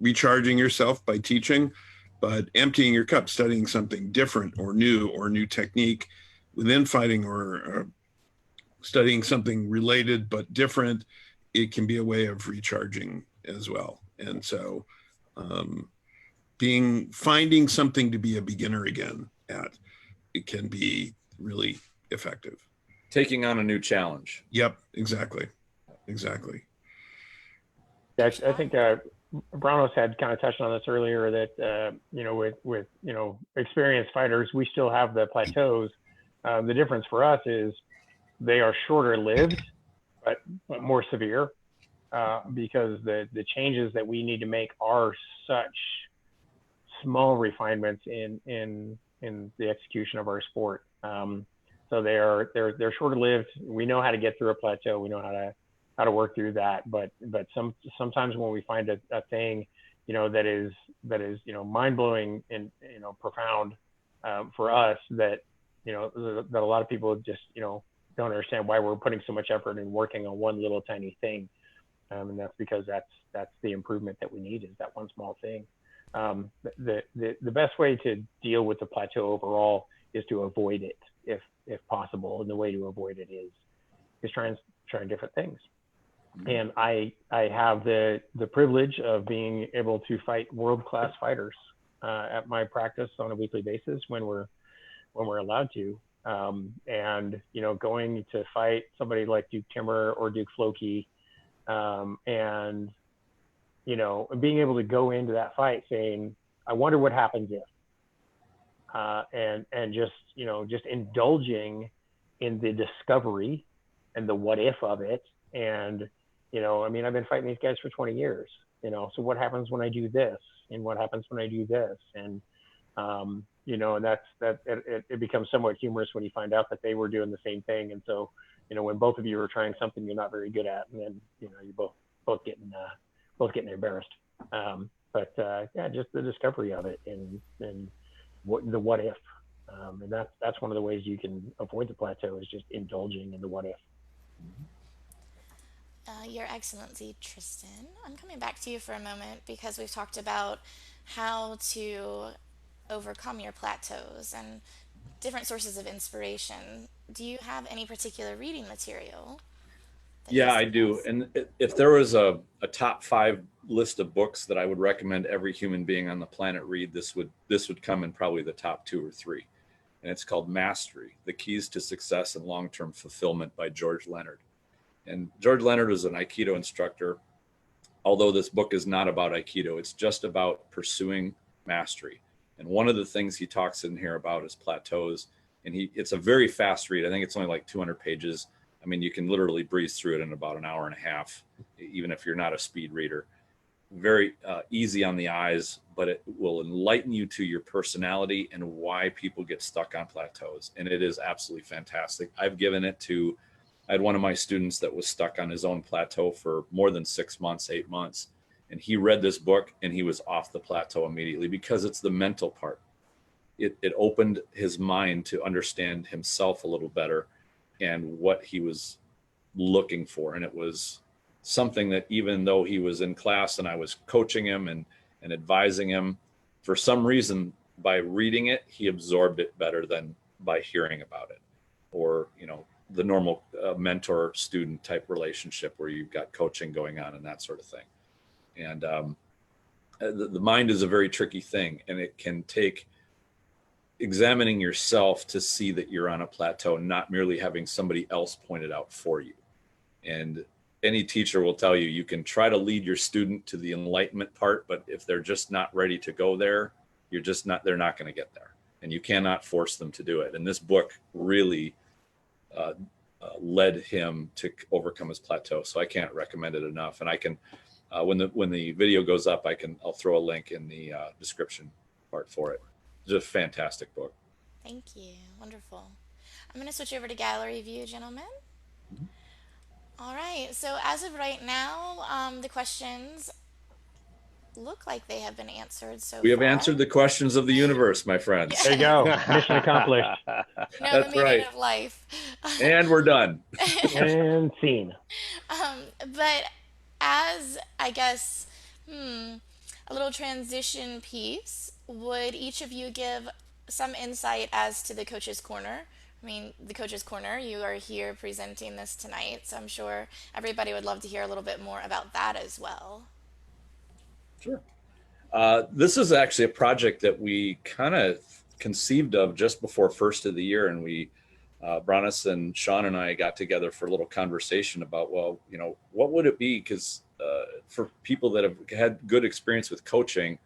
recharging yourself by teaching, but emptying your cup, studying something different or new technique within fighting, or studying something related but different. It can be a way of recharging as well. And so finding something to be a beginner again at, it can be really effective. Taking on a new challenge. Yep, exactly. Yeah, I think Brannos had kind of touched on this earlier, that with experienced fighters, we still have the plateaus. The difference for us is they are shorter lived, but more severe, because the changes that we need to make are such small refinements in the execution of our sport. So they're shorter lived. We know how to get through a plateau. We know how to work through that. But sometimes when we find a thing, that is mind blowing and profound for us, that that a lot of people just don't understand why we're putting so much effort in working on one little tiny thing, and that's because that's the improvement that we need, is that one small thing. The best way to deal with the plateau overall is to avoid it if possible, and the way to avoid it is trying different things. And I have the privilege of being able to fight world-class fighters at my practice on a weekly basis when we're allowed to, and going to fight somebody like Duke Timmer or Duke Floki, and being able to go into that fight saying, I wonder what happens if, and just indulging in the discovery and the what if of it. And I've been fighting these guys for 20 years, so what happens when I do this, and what happens when I do this? And it becomes somewhat humorous when you find out that they were doing the same thing. And so when both of you are trying something you're not very good at, and then you're both getting embarrassed. But just the discovery of it, and the what if, and that's one of the ways you can avoid the plateau, is just indulging in the what if. Your Excellency, Tristan, I'm coming back to you for a moment, because we've talked about how to overcome your plateaus and different sources of inspiration. Do you have any particular reading material? Yeah, I do. And if there was a top 5 list of books that I would recommend every human being on the planet read, this would come in probably the top 2 or 3. And it's called Mastery: The Keys to Success and Long-Term Fulfillment by George Leonard. And George Leonard was an Aikido instructor although this book is not about Aikido, it's just about pursuing mastery. And one of the things he talks in here about is plateaus. And it's a very fast read. I think it's only like 200 pages. I mean, you can literally breeze through it in about an hour and a half, even if you're not a speed reader. Very easy on the eyes, but it will enlighten you to your personality and why people get stuck on plateaus. And it is absolutely fantastic. I've given it to, I had one of my students that was stuck on his own plateau for more than 6 months, 8 months. And he read this book and he was off the plateau immediately, because it's the mental part. It opened his mind to understand himself a little better and what he was looking for. And it was something that, even though he was in class and I was coaching him and advising him, for some reason, by reading it, he absorbed it better than by hearing about it, or, you know, the normal mentor student type relationship where you've got coaching going on and that sort of thing. And the mind is a very tricky thing, and it can take examining yourself to see that you're on a plateau, not merely having somebody else point it out for you. And any teacher will tell you, you can try to lead your student to the enlightenment part, but if they're just not ready to go there, they're not going to get there, and you cannot force them to do it. And this book really led him to overcome his plateau. So I can't recommend it enough. And I can, when the video goes up, I'll throw a link in the description part for it. It's a fantastic book. Thank you. Wonderful. I'm going to switch over to gallery view, gentlemen. All right. So as of right now, the questions look like they have been answered so We have far. answered the questions of the universe, my friends. There you go. Mission accomplished. No, That's the meaning right. of life. And we're done. And scene. But as, I guess, a little transition piece, would each of you give some insight as to the Coaches Corner? I mean, the Coaches Corner, you are here presenting this tonight, so I'm sure everybody would love to hear a little bit more about that as well. Sure. This is actually a project that we kind of conceived of just before first of the year, and we, Brannos and Sean and I got together for a little conversation about, well, you know, what would it be? Because for people that have had good experience with coaching,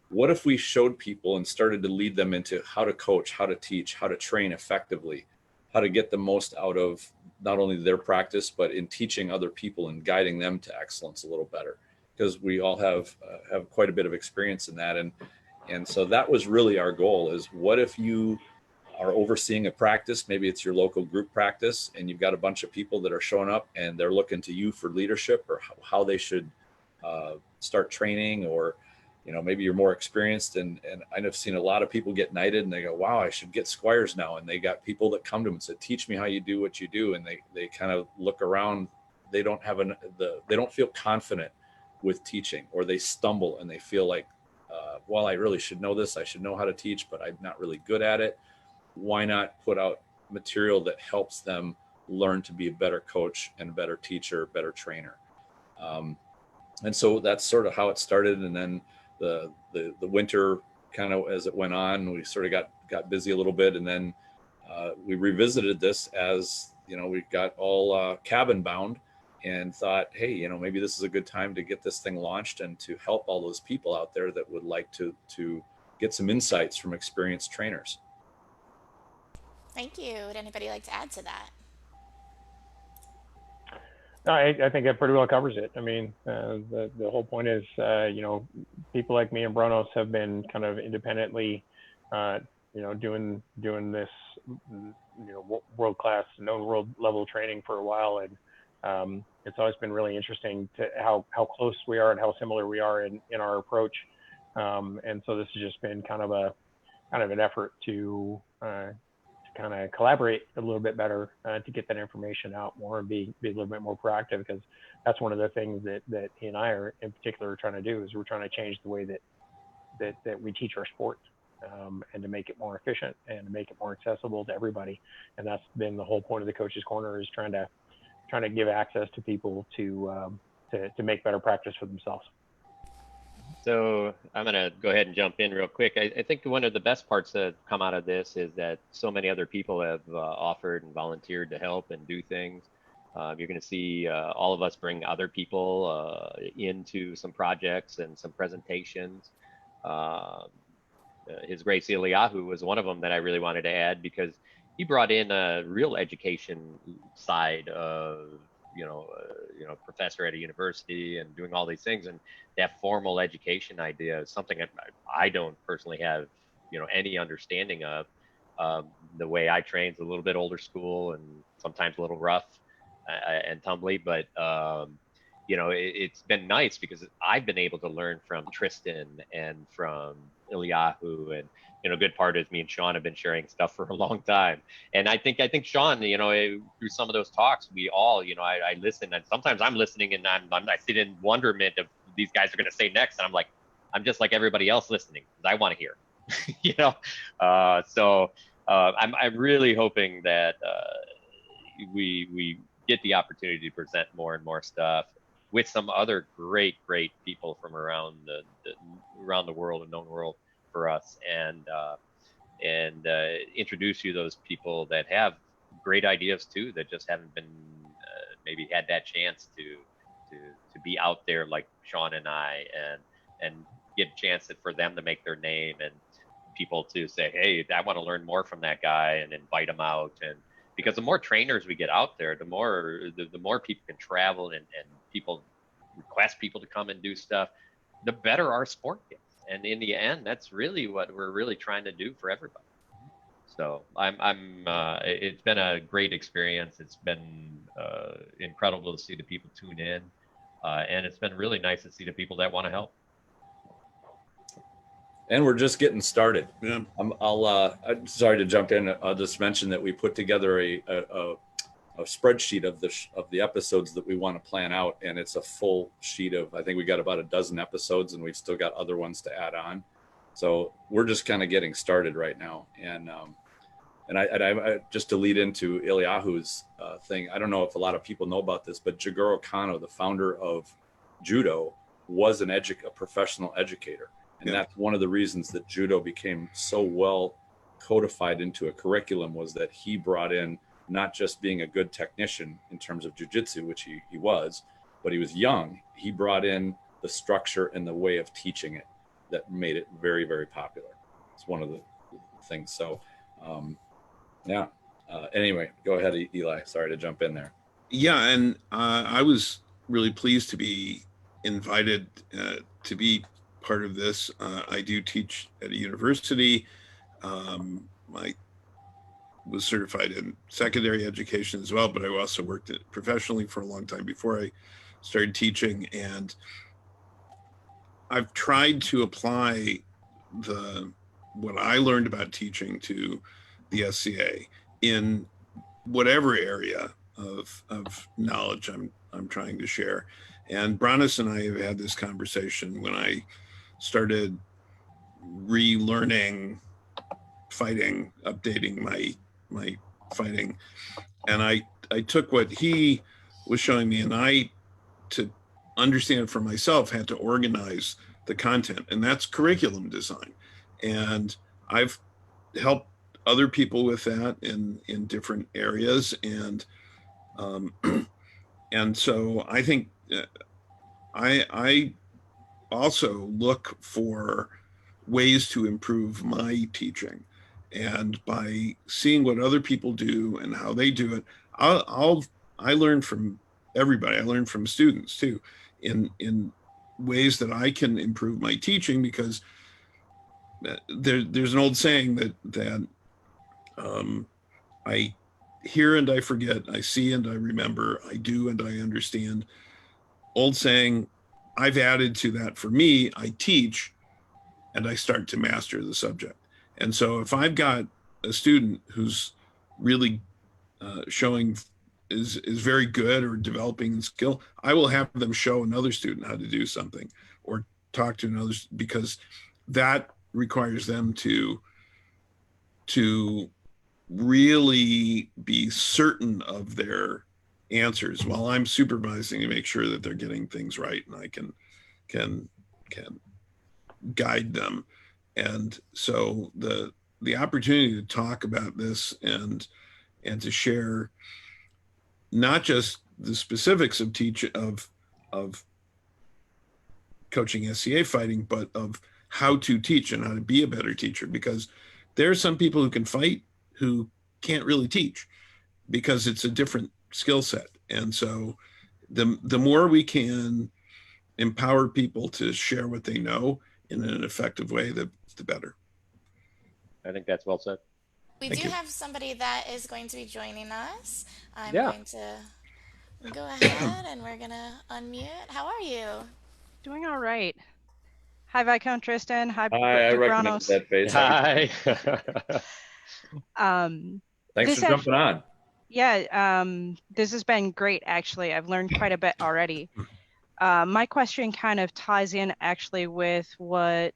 what if we showed people and started to lead them into how to coach, how to teach, how to train effectively, how to get the most out of not only their practice, but in teaching other people and guiding them to excellence a little better, because we all have quite a bit of experience in that. And so that was really our goal, is what if you are overseeing a practice, maybe it's your local group practice, and you've got a bunch of people that are showing up and they're looking to you for leadership, or how they should start training, or, you know, maybe you're more experienced. And I've seen a lot of people get knighted and they go, wow, I should get squires now. And they got people that come to them and say, teach me how you do what you do. And they kind of look around. They don't have they don't feel confident with teaching, or they stumble and they feel like, well, I really should know this. I should know how to teach, but I'm not really good at it. Why not put out material that helps them learn to be a better coach and a better teacher, better trainer? And so that's sort of how it started. And then the winter, kind of as it went on, we sort of got busy a little bit. And then we revisited this as, you know, we got all cabin bound, and thought, hey, you know, maybe this is a good time to get this thing launched and to help all those people out there that would like to get some insights from experienced trainers. Thank you. Would anybody like to add to that? No, I think that pretty well covers it. I mean, the whole point is, you know, people like me and Brannos have been kind of independently, you know, doing this, you know, world-class, known world level training for a while. And it's always been really interesting to how close we are and how similar we are in our approach. And so this has just been kind of an effort to kind of collaborate a little bit better, to get that information out more and be a little bit more proactive, because that's one of the things that he and I are in particular trying to do, is we're trying to change the way that we teach our sport, and to make it more efficient and to make it more accessible to everybody. And that's been the whole point of the Coaches Corner, is trying to give access to people to make better practice for themselves. So I'm going to go ahead and jump in real quick. I think one of the best parts that come out of this is that so many other people have offered and volunteered to help and do things. You're going to see all of us bring other people into some projects and some presentations. His Grace Eliyahu was one of them that I really wanted to add, because he brought in a real education side of, professor at a university and doing all these things. And that formal education idea is something that I don't personally have, any understanding of. The way I train is a little bit older school and sometimes a little rough and tumbly, but it's been nice because I've been able to learn from Tristan and from Eliyahu, and a good part is me and Sean have been sharing stuff for a long time. And I think Sean, through some of those talks, we all, I listen, and sometimes I'm listening and I sit in wonderment of these guys are going to say next, and I'm just like everybody else listening because I want to hear, So I'm really hoping that we get the opportunity to present more and more stuff with some other great people from around the world and known world for us, and introduce you to those people that have great ideas too, that just haven't been maybe had that chance to be out there like Sean and I, and get a chance for them to make their name, and people to say, hey, I want to learn more from that guy, and invite them out. And because the more trainers we get out there, the more people can travel, and people request people to come and do stuff, the better our sport gets. And in the end, that's really what we're really trying to do for everybody. So it's been a great experience. It's been incredible to see the people tune in, and it's been really nice to see the people that want to help. And we're just getting started. Yeah. I'm sorry to jump in. I'll just mention that we put together a spreadsheet of the episodes that we want to plan out, and it's a full sheet of, I think we got about a dozen episodes, and we've still got other ones to add on. So we're just kind of getting started right now. And I just to lead into Eliyahu's thing, I don't know if a lot of people know about this, but Jigoro Kano, the founder of judo, was a professional educator. And that's one of the reasons that judo became so well codified into a curriculum, was that he brought in not just being a good technician in terms of jiu-jitsu, which he was, but he was young. He brought in the structure and the way of teaching it that made it very, very popular. It's one of the things. So, anyway, go ahead, Eli. Sorry to jump in there. Yeah, and I was really pleased to be invited to be part of this. I do teach at a university. I was certified in secondary education as well, but I also worked professionally for a long time before I started teaching. And I've tried to apply what I learned about teaching to the SCA in whatever area of knowledge I'm trying to share. And Brannos and I have had this conversation when I started relearning fighting, updating my fighting. And I took what he was showing me, and I, to understand for myself, had to organize the content, and that's curriculum design. And I've helped other people with that in different areas. And so I think I also look for ways to improve my teaching. And by seeing what other people do and how they do it, I learn from everybody. I learn from students too, in ways that I can improve my teaching, because there's an old saying that I hear and I forget, I see and I remember, I do and I understand. Old saying. I've added to that. For me, I teach and I start to master the subject. And so if I've got a student who's really showing is very good or developing in skill, I will have them show another student how to do something or talk to another, because that requires them to really be certain of their answers while I'm supervising to make sure that they're getting things right, and I can guide them. And so the opportunity to talk about this and to share not just the specifics of of coaching SCA fighting, but of how to teach and how to be a better teacher, because there are some people who can fight who can't really teach because it's a different skill set. And so the more we can empower people to share what they know in an effective way, the better. I think that's well said. We Thank do you. have somebody that is going to be joining us. I'm Yeah. going to go ahead and we're going to unmute. How are you? Doing all right. Hi, Viscount Tristan. Hi, I Duke recommend Brannos. that face. Hi. Thanks This for jumping on. Yeah, this has been great, actually. I've learned quite a bit already. My question kind of ties in actually with what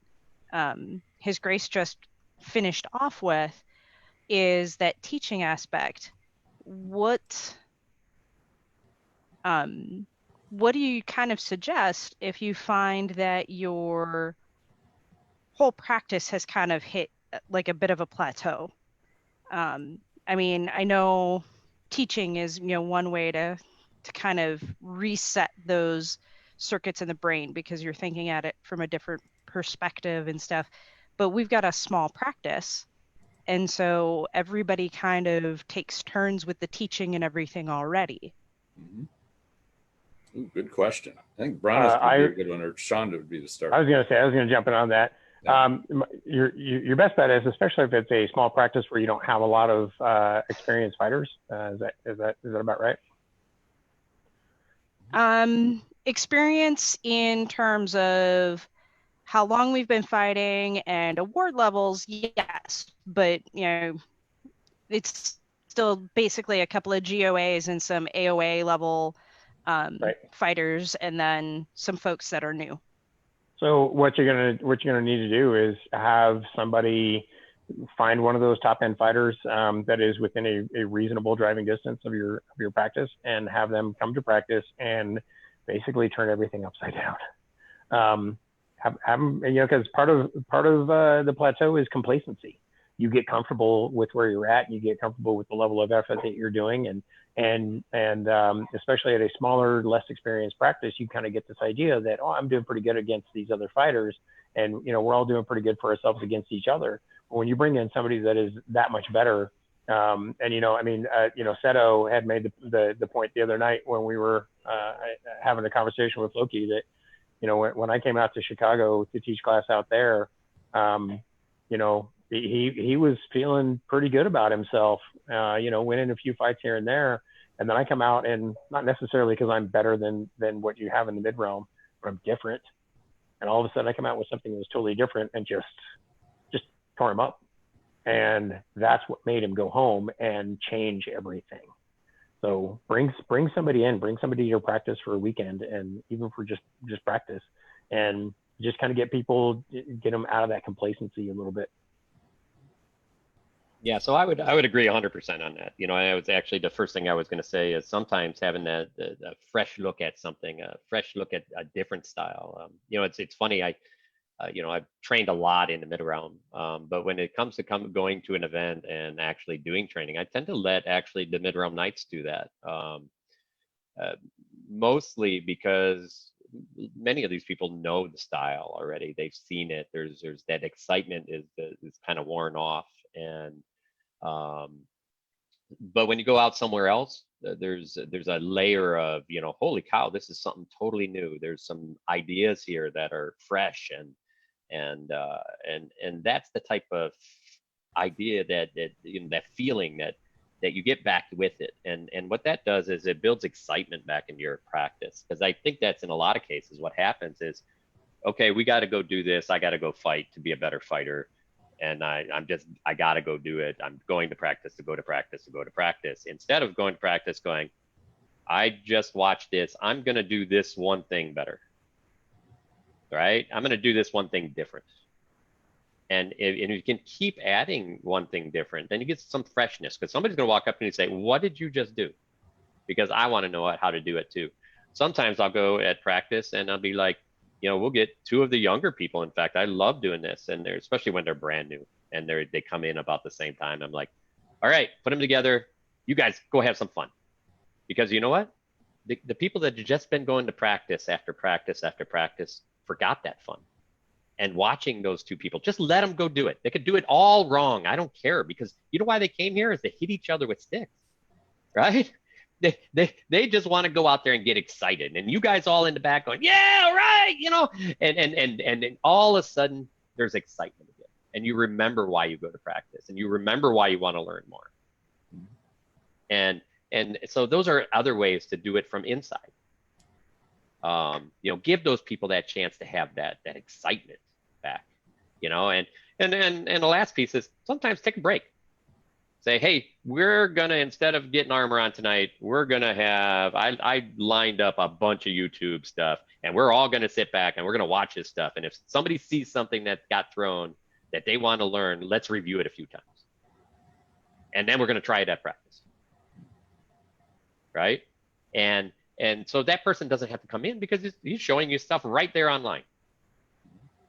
His Grace just finished off with, is that teaching aspect. What do you kind of suggest if you find that your whole practice has kind of hit like a bit of a plateau? I mean, I know teaching is, one way to kind of reset those circuits in the brain because you're thinking at it from a different perspective and stuff. But we've got a small practice. And so everybody kind of takes turns with the teaching and everything already. Mm-hmm. Ooh, good question. I think Brannos would be a good one, or Sean would be the start. I was going to jump in on that. Yeah. Your best bet is, especially if it's a small practice where you don't have a lot of experienced fighters. Is that about right? Experience in terms of how long we've been fighting and award levels, yes, but it's still basically a couple of GOAs and some AOA level fighters, and then some folks that are new. So what you're gonna need to do is have somebody find one of those top end fighters that is within a reasonable driving distance of your practice, and have them come to practice and basically turn everything upside down. Have them, because part of the plateau is complacency. You get comfortable with where you're at, and you get comfortable with the level of effort that you're doing, and especially at a smaller, less experienced practice, you kind of get this idea that, oh, I'm doing pretty good against these other fighters, and we're all doing pretty good for ourselves against each other. But when you bring in somebody that is that much better, Seto had made the point the other night when we were having a conversation with Loki that, when I came out to Chicago to teach class out there, he was feeling pretty good about himself, winning a few fights here and there. And then I come out, and not necessarily because I'm better than what you have in the mid realm, but I'm different. And all of a sudden I come out with something that was totally different and just tore him up. And that's what made him go home and change everything. So bring somebody in, bring somebody to your practice for a weekend, and even for just practice, and just kind of get them out of that complacency a little bit. Yeah, so I would agree 100% on that. I was actually, the first thing I was going to say is sometimes having a fresh look at something, a fresh look at a different style. It's funny. I've trained a lot in the mid realm, but when it comes to going to an event and actually doing training, I tend to let actually the mid realm knights do that. Mostly because many of these people know the style already. They've seen it. There's that excitement is kind of worn off, and but when you go out somewhere else, there's a layer of, holy cow, this is something totally new. There's some ideas here that are fresh, and that's the type of idea that feeling that you get back with it, and what that does is it builds excitement back into your practice. Because I think that's in a lot of cases what happens is, okay, we got to go do this. I got to go fight to be a better fighter. And I got to go do it. I'm going to practice to go to practice to go to practice. Instead of going to practice going, I just watched this. I'm going to do this one thing better. Right? I'm going to do this one thing different. And if you can keep adding one thing different, then you get some freshness, because somebody's going to walk up to you and say, what did you just do? Because I want to know how to do it too. Sometimes I'll go at practice and I'll be like, we'll get two of the younger people. In fact, I love doing this, and especially when they're brand new and they come in about the same time. I'm like, all right, put them together. You guys go have some fun, because you know what? the people that had just been going to practice after practice after practice forgot that fun. And watching those two people, just let them go do it. They could do it all wrong. I don't care, because you know why they came here is to hit each other with sticks, right? They just want to go out there and get excited. And you guys all in the back going, yeah, right, you know, and all of a sudden there's excitement again. And you remember why you go to practice, and you remember why you want to learn more. And so those are other ways to do it from inside. You know, give those people that chance to have that excitement back, you know, and the last piece is sometimes take a break. Say, hey, we're gonna, instead of getting armor on tonight, we're gonna have, I lined up a bunch of YouTube stuff, and we're all gonna sit back and we're gonna watch this stuff. And if somebody sees something that got thrown that they want to learn, let's review it a few times. And then we're gonna try it at practice. Right? And so that person doesn't have to come in, because he's showing you stuff right there online.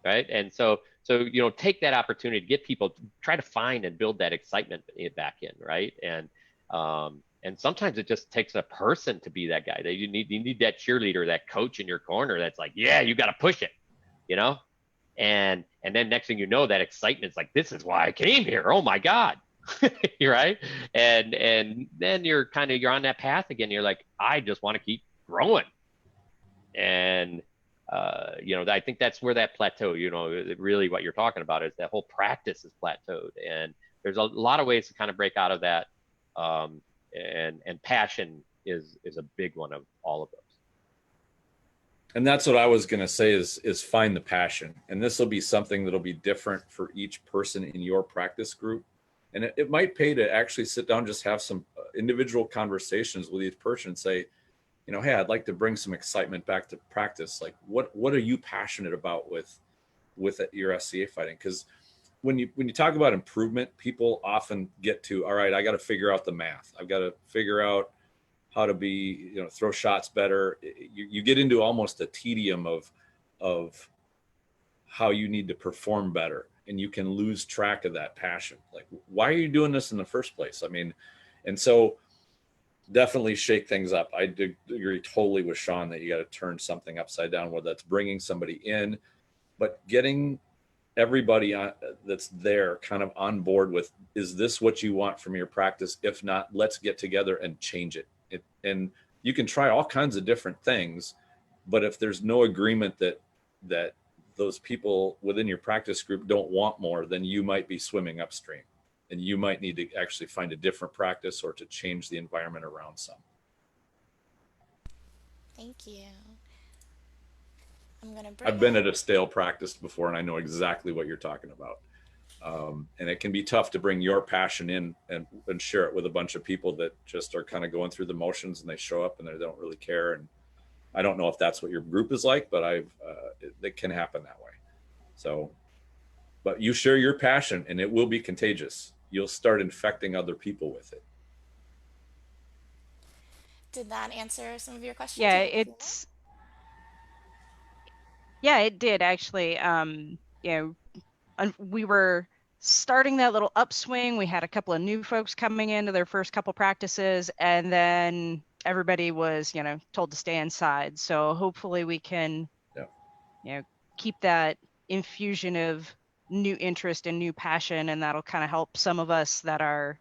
Right? And so you know, take that opportunity to get people to try to find and build that excitement back in, right? And sometimes it just takes a person to be that guy. You need that cheerleader, that coach in your corner that's like, yeah, you got to push it, you know? And then next thing you know, that excitement's like, this is why I came here. Oh my God. You're right. And then you're on that path again. You're like, I just want to keep growing. And you know, I think that's where that plateau, you know, really what you're talking about is that whole practice is plateaued. And there's a lot of ways to kind of break out of that. And passion is a big one of all of those. And that's what I was going to say is find the passion. And this will be something that'll be different for each person in your practice group. And it might pay to actually sit down, just have some individual conversations with each person and say, you know, hey, I'd like to bring some excitement back to practice. Like, what are you passionate about with your SCA fighting? Because when you talk about improvement, people often get to, all right, I got to figure out the math. I've got to figure out how to be, you know, throw shots better. You get into almost a tedium of how you need to perform better, and you can lose track of that passion. Like, why are you doing this in the first place? I mean, and so definitely shake things up. I agree totally with Sean that you got to turn something upside down, whether that's bringing somebody in, but getting everybody that's there kind of on board with, is this what you want from your practice? If not, let's get together and change it. And you can try all kinds of different things, but if there's no agreement that those people within your practice group don't want more, then you might be swimming upstream. And you might need to actually find a different practice or to change the environment around some. Thank you. I've been at a stale practice before, and I know exactly what you're talking about. And it can be tough to bring your passion in and share it with a bunch of people that just are kind of going through the motions, and they show up and they don't really care. And I don't know if that's what your group is like, but it can happen that way. So, but you share your passion, and it will be contagious. You'll start infecting other people with it. Did that answer some of your questions? Yeah, it did actually. You know, we were starting that little upswing. We had a couple of new folks coming into their first couple practices, and then everybody was, you know, told to stay inside. So hopefully we can, you know, keep that infusion of new interest and new passion, and that'll kind of help some of us that are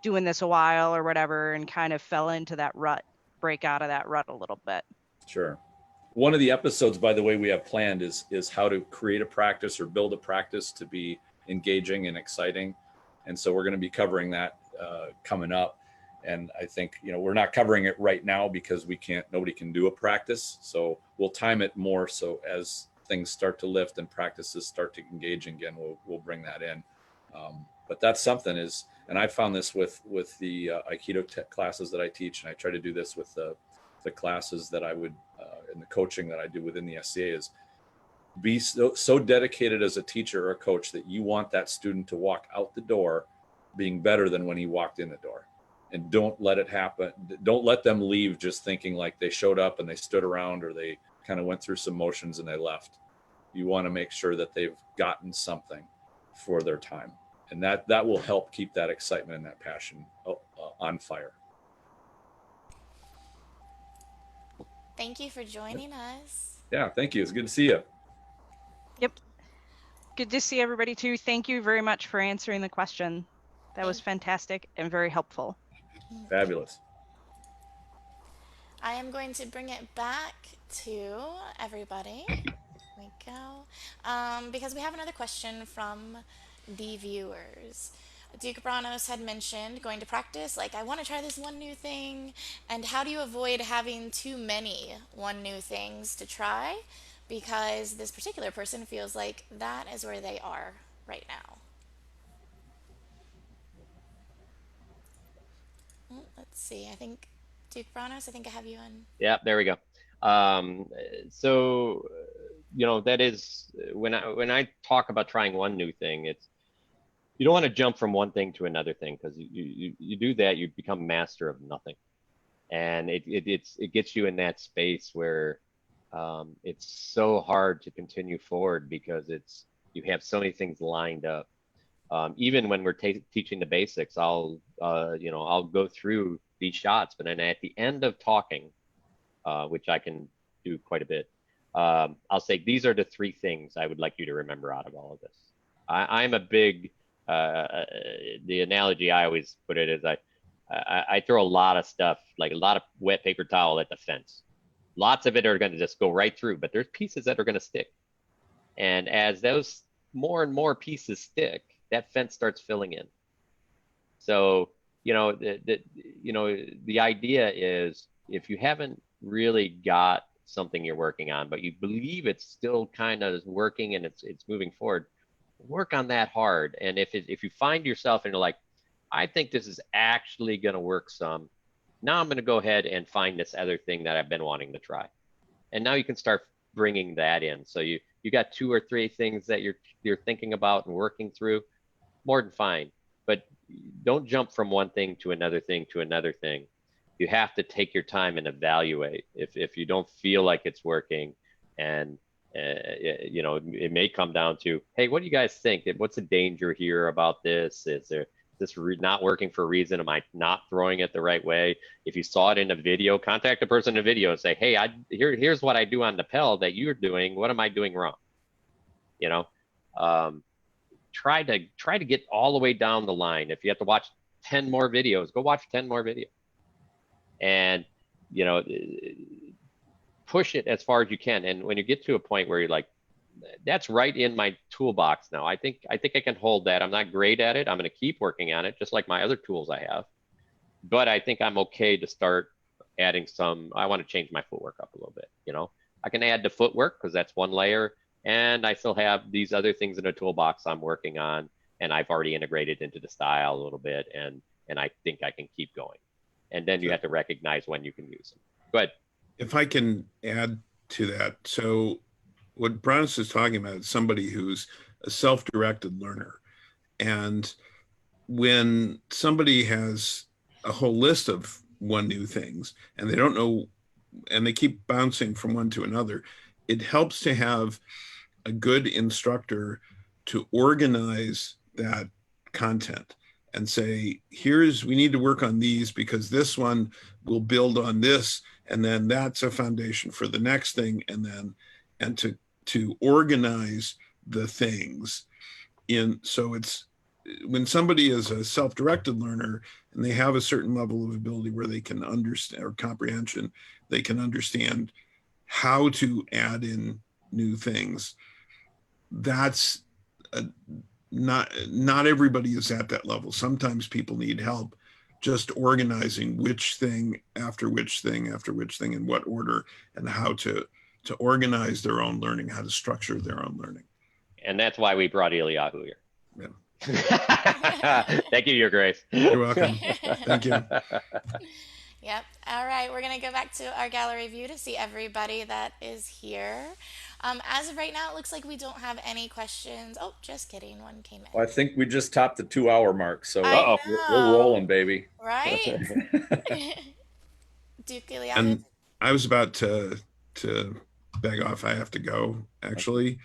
doing this a while or whatever and kind of fell into that rut, break out of that rut a little bit. Sure. One of the episodes, by the way, we have planned is how to create a practice or build a practice to be engaging and exciting. And so we're going to be covering that coming up. And I think, you know, we're not covering it right now because nobody can do a practice. So we'll time it more. So as things start to lift and practices start to engage again, we'll bring that in. But that's something and I found this with the Aikido classes that I teach, and I try to do this with the classes that I would, and the coaching that I do within the SCA, is be so dedicated as a teacher or a coach that you want that student to walk out the door being better than when he walked in the door. And don't let it happen. Don't let them leave just thinking like they showed up and they stood around, or they kind of went through some motions and they left. You want to make sure that they've gotten something for their time. And that will help keep that excitement and that passion on fire. Thank you for joining us. Yeah, thank you. It's good to see you. Yep. Good to see everybody too. Thank you very much for answering the question. That was fantastic and very helpful. Fabulous. I am going to bring it back to everybody. Here we go. Because we have another question from the viewers. Duke Brannos had mentioned going to practice, like, I want to try this one new thing. And how do you avoid having too many one new things to try? Because this particular person feels like that is where they are right now. Let's see. I think Duke Brannos, I think I have you on. Yeah, there we go. So, that is when I talk about trying one new thing, it's, you don't want to jump from one thing to another thing, because you do that, you become master of nothing, and it gets you in that space where it's so hard to continue forward, because you have so many things lined up. Even when we're teaching the basics, I'll go through these shots, but then at the end of talking, which I can do quite a bit, I'll say, these are the 3 things I would like you to remember out of all of this. I'm a big, the analogy I always put it is I throw a lot of stuff, like a lot of wet paper towel at the fence. Lots of it are going to just go right through, but there's pieces that are going to stick. And as those more and more pieces stick, that fence starts filling in. So, the idea is, if you haven't really got something you're working on, but you believe it's still kind of working and it's moving forward, work on that hard. And if you find yourself and you're like, I think this is actually going to work some, now I'm going to go ahead and find this other thing that I've been wanting to try. And now you can start bringing that in. So you got 2 or 3 things that you're thinking about and working through, more than fine. But don't jump from one thing to another thing to another thing. You have to take your time and evaluate. If you don't feel like it's working, and it may come down to, hey, what do you guys think? What's the danger here about this? Is this not working for a reason? Am I not throwing it the right way? If you saw it in a video, contact the person in the video and say, hey, here's what I do on the Pel that you're doing. What am I doing wrong? Try to get all the way down the line. If you have to watch 10 more videos, go watch 10 more videos. And, push it as far as you can. And when you get to a point where you're like, that's right in my toolbox now, I think I can hold that. I'm not great at it. I'm going to keep working on it, just like my other tools I have. But I think I'm okay to start adding some. I want to change my footwork up a little bit. I can add the footwork because that's one layer, and I still have these other things in the toolbox I'm working on, and I've already integrated into the style a little bit, and I think I can keep going. And then you have to recognize when you can use them. Go ahead. If I can add to that, so what Brannos is talking about is somebody who's a self-directed learner. And when somebody has a whole list of one new things and they don't know, and they keep bouncing from one to another, it helps to have a good instructor to organize that content and say, we need to work on these because this one will build on this, and then that's a foundation for the next thing, and to organize the things in. So it's, when somebody is a self-directed learner and they have a certain level of ability where they can understand, or comprehension, they can understand how to add in new things. That's not everybody is at that level. Sometimes people need help just organizing which thing after which thing after which thing in what order, and how to organize their own learning, how to structure their own learning. And that's why we brought Eliyahu here. Yeah. Thank you, Your Grace. You're welcome. Thank you. Yep. All right. We're going to go back to our gallery view to see everybody that is here. As of right now, it looks like we don't have any questions. Oh, just kidding. One came in. Well, I think we just topped the 2-hour mark, so I we're rolling, baby. Right? Duke Eliyahu. And I was about to beg off. I have to go, actually.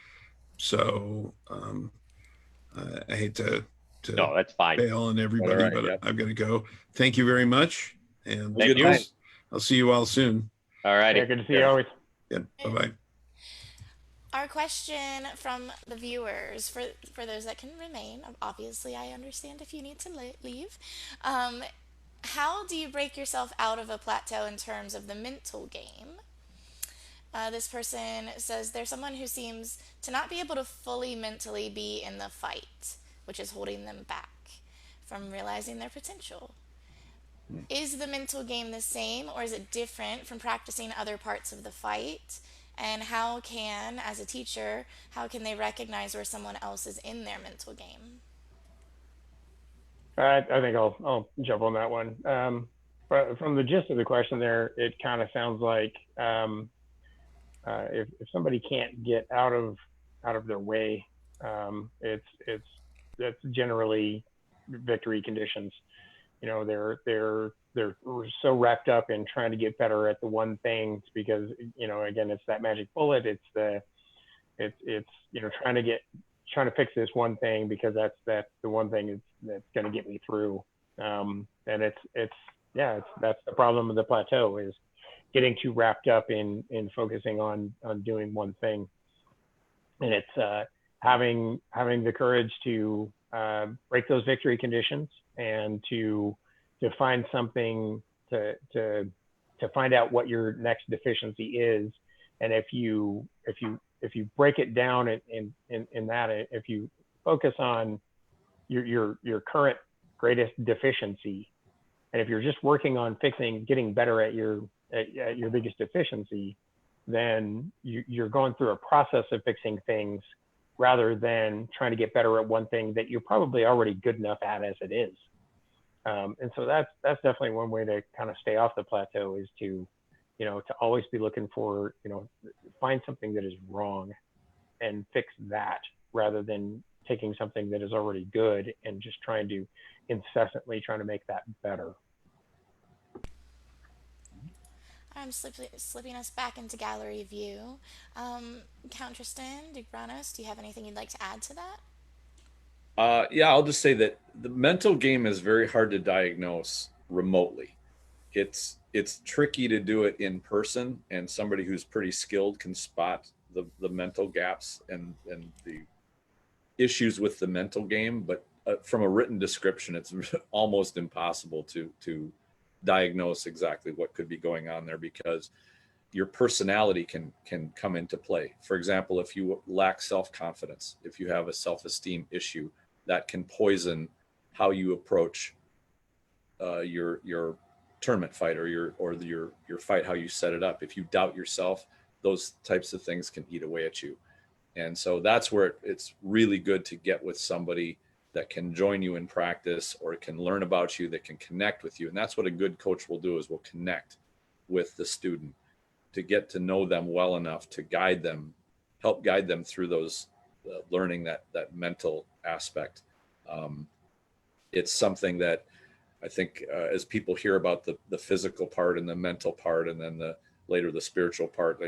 So I hate to no, that's fine. bail on everybody, Right, but yep. I've got to go. Thank you very much. And Thank you. I'll see you all soon. All righty. Yeah, good to see you always. Yeah. Bye-bye. Our question from the viewers, for those that can remain, obviously I understand if you need to leave. How do you break yourself out of a plateau in terms of the mental game? This person says there's someone who seems to not be able to fully mentally be in the fight, which is holding them back from realizing their potential. Is the mental game the same, or is it different from practicing other parts of the fight? And how can, as a teacher, how can they recognize where someone else is in their mental game? I think I'll jump on that one. From the gist of the question there, it kind of sounds like if somebody can't get out of their way, that's generally victory conditions. You know, they're so wrapped up in trying to get better at the one thing, because, you know, again, it's that magic bullet. It's you know, trying to fix this one thing because that's the one thing that's going to get me through. And that's the problem of the plateau, is getting too wrapped up in focusing on doing one thing. And it's having the courage to break those victory conditions and to find something to find out what your next deficiency is. And if you break it down in that, if you focus on your current greatest deficiency, and if you're just working on getting better at your biggest deficiency, then you're going through a process of fixing things rather than trying to get better at one thing that you're probably already good enough at as it is. And so that's definitely one way to kind of stay off the plateau, is to, you know, to always be looking for, you know, find something that is wrong and fix that, rather than taking something that is already good and just incessantly trying to make that better. I'm slipping us back into gallery view. Count Tristan, Brannos, do you have anything you'd like to add to that? Yeah, I'll just say that the mental game is very hard to diagnose remotely. It's tricky to do it in person, and somebody who's pretty skilled can spot the mental gaps and the issues with the mental game. But from a written description, it's almost impossible to diagnose exactly what could be going on there, because your personality can come into play. For example, if you lack self-confidence, if you have a self-esteem issue, that can poison how you approach your tournament fight or your fight, how you set it up. If you doubt yourself, those types of things can eat away at you. And so that's where it's really good to get with somebody that can join you in practice, or can learn about you, that can connect with you. And that's what a good coach will do, is will connect with the student to get to know them well enough to help guide them through those learning that mental aspect. It's something that I think as people hear about the physical part and the mental part, and then later the spiritual part,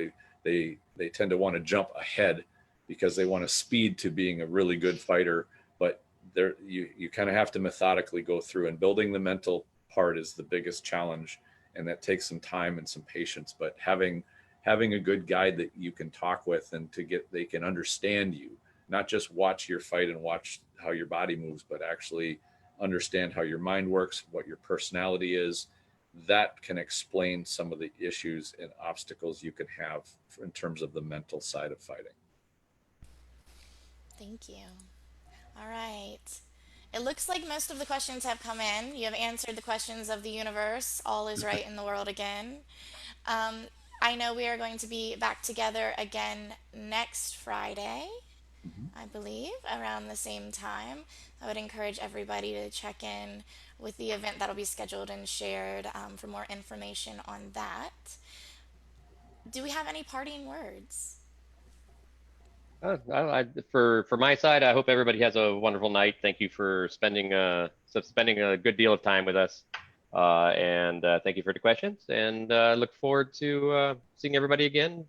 they tend to want to jump ahead because they want to speed to being a really good fighter. But you kind of have to methodically go through, and building the mental part is the biggest challenge, and that takes some time and some patience. But having a good guide that you can talk with, and they can understand you, not just watch your fight and watch how your body moves, but actually understand how your mind works, what your personality is, that can explain some of the issues and obstacles you can have in terms of the mental side of fighting. Thank you. All right. It looks like most of the questions have come in. You have answered the questions of the universe. All is right in the world again. I know we are going to be back together again next Friday, I believe, around the same time. I would encourage everybody to check in with the event that'll be scheduled and shared for more information on that. Do we have any parting words? For my side, I hope everybody has a wonderful night. Thank you for spending a good deal of time with us, and thank you for the questions. And look forward to seeing everybody again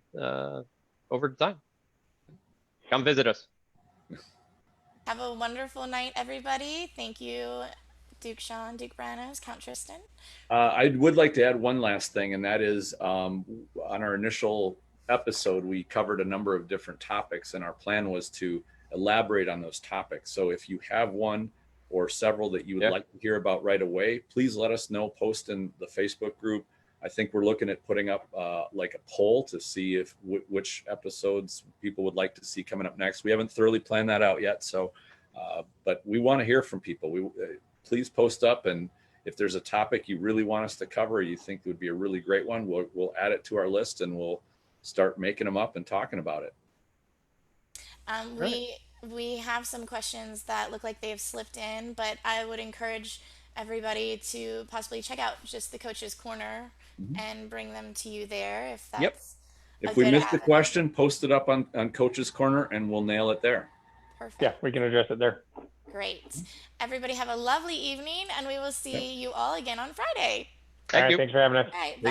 over time. Come visit us. Have a wonderful night, everybody. Thank you Duke Sean, Duke Brannos, Count Tristan. I would like to add one last thing, and that is on our initial episode, we covered a number of different topics, and our plan was to elaborate on those topics. So if you have one or several that you would like to hear about right away, please let us know. Post in the Facebook group. I think we're looking at putting up like a poll to see if which episodes people would like to see coming up next. We haven't thoroughly planned that out yet, so but we want to hear from people. Please post up, and if there's a topic you really want us to cover, you think would be a really great one, we'll add it to our list, and we'll start making them up and talking about it. We have some questions that look like they have slipped in, but I would encourage everybody to possibly check out just the Coaches Corner and bring them to you there if that's If we missed the question, post it up on Coaches Corner and we'll nail it there. Perfect. Yeah, we can address it there. Great. Everybody have a lovely evening, and we will see you all again on Friday. All right, thanks for having us. All right, bye.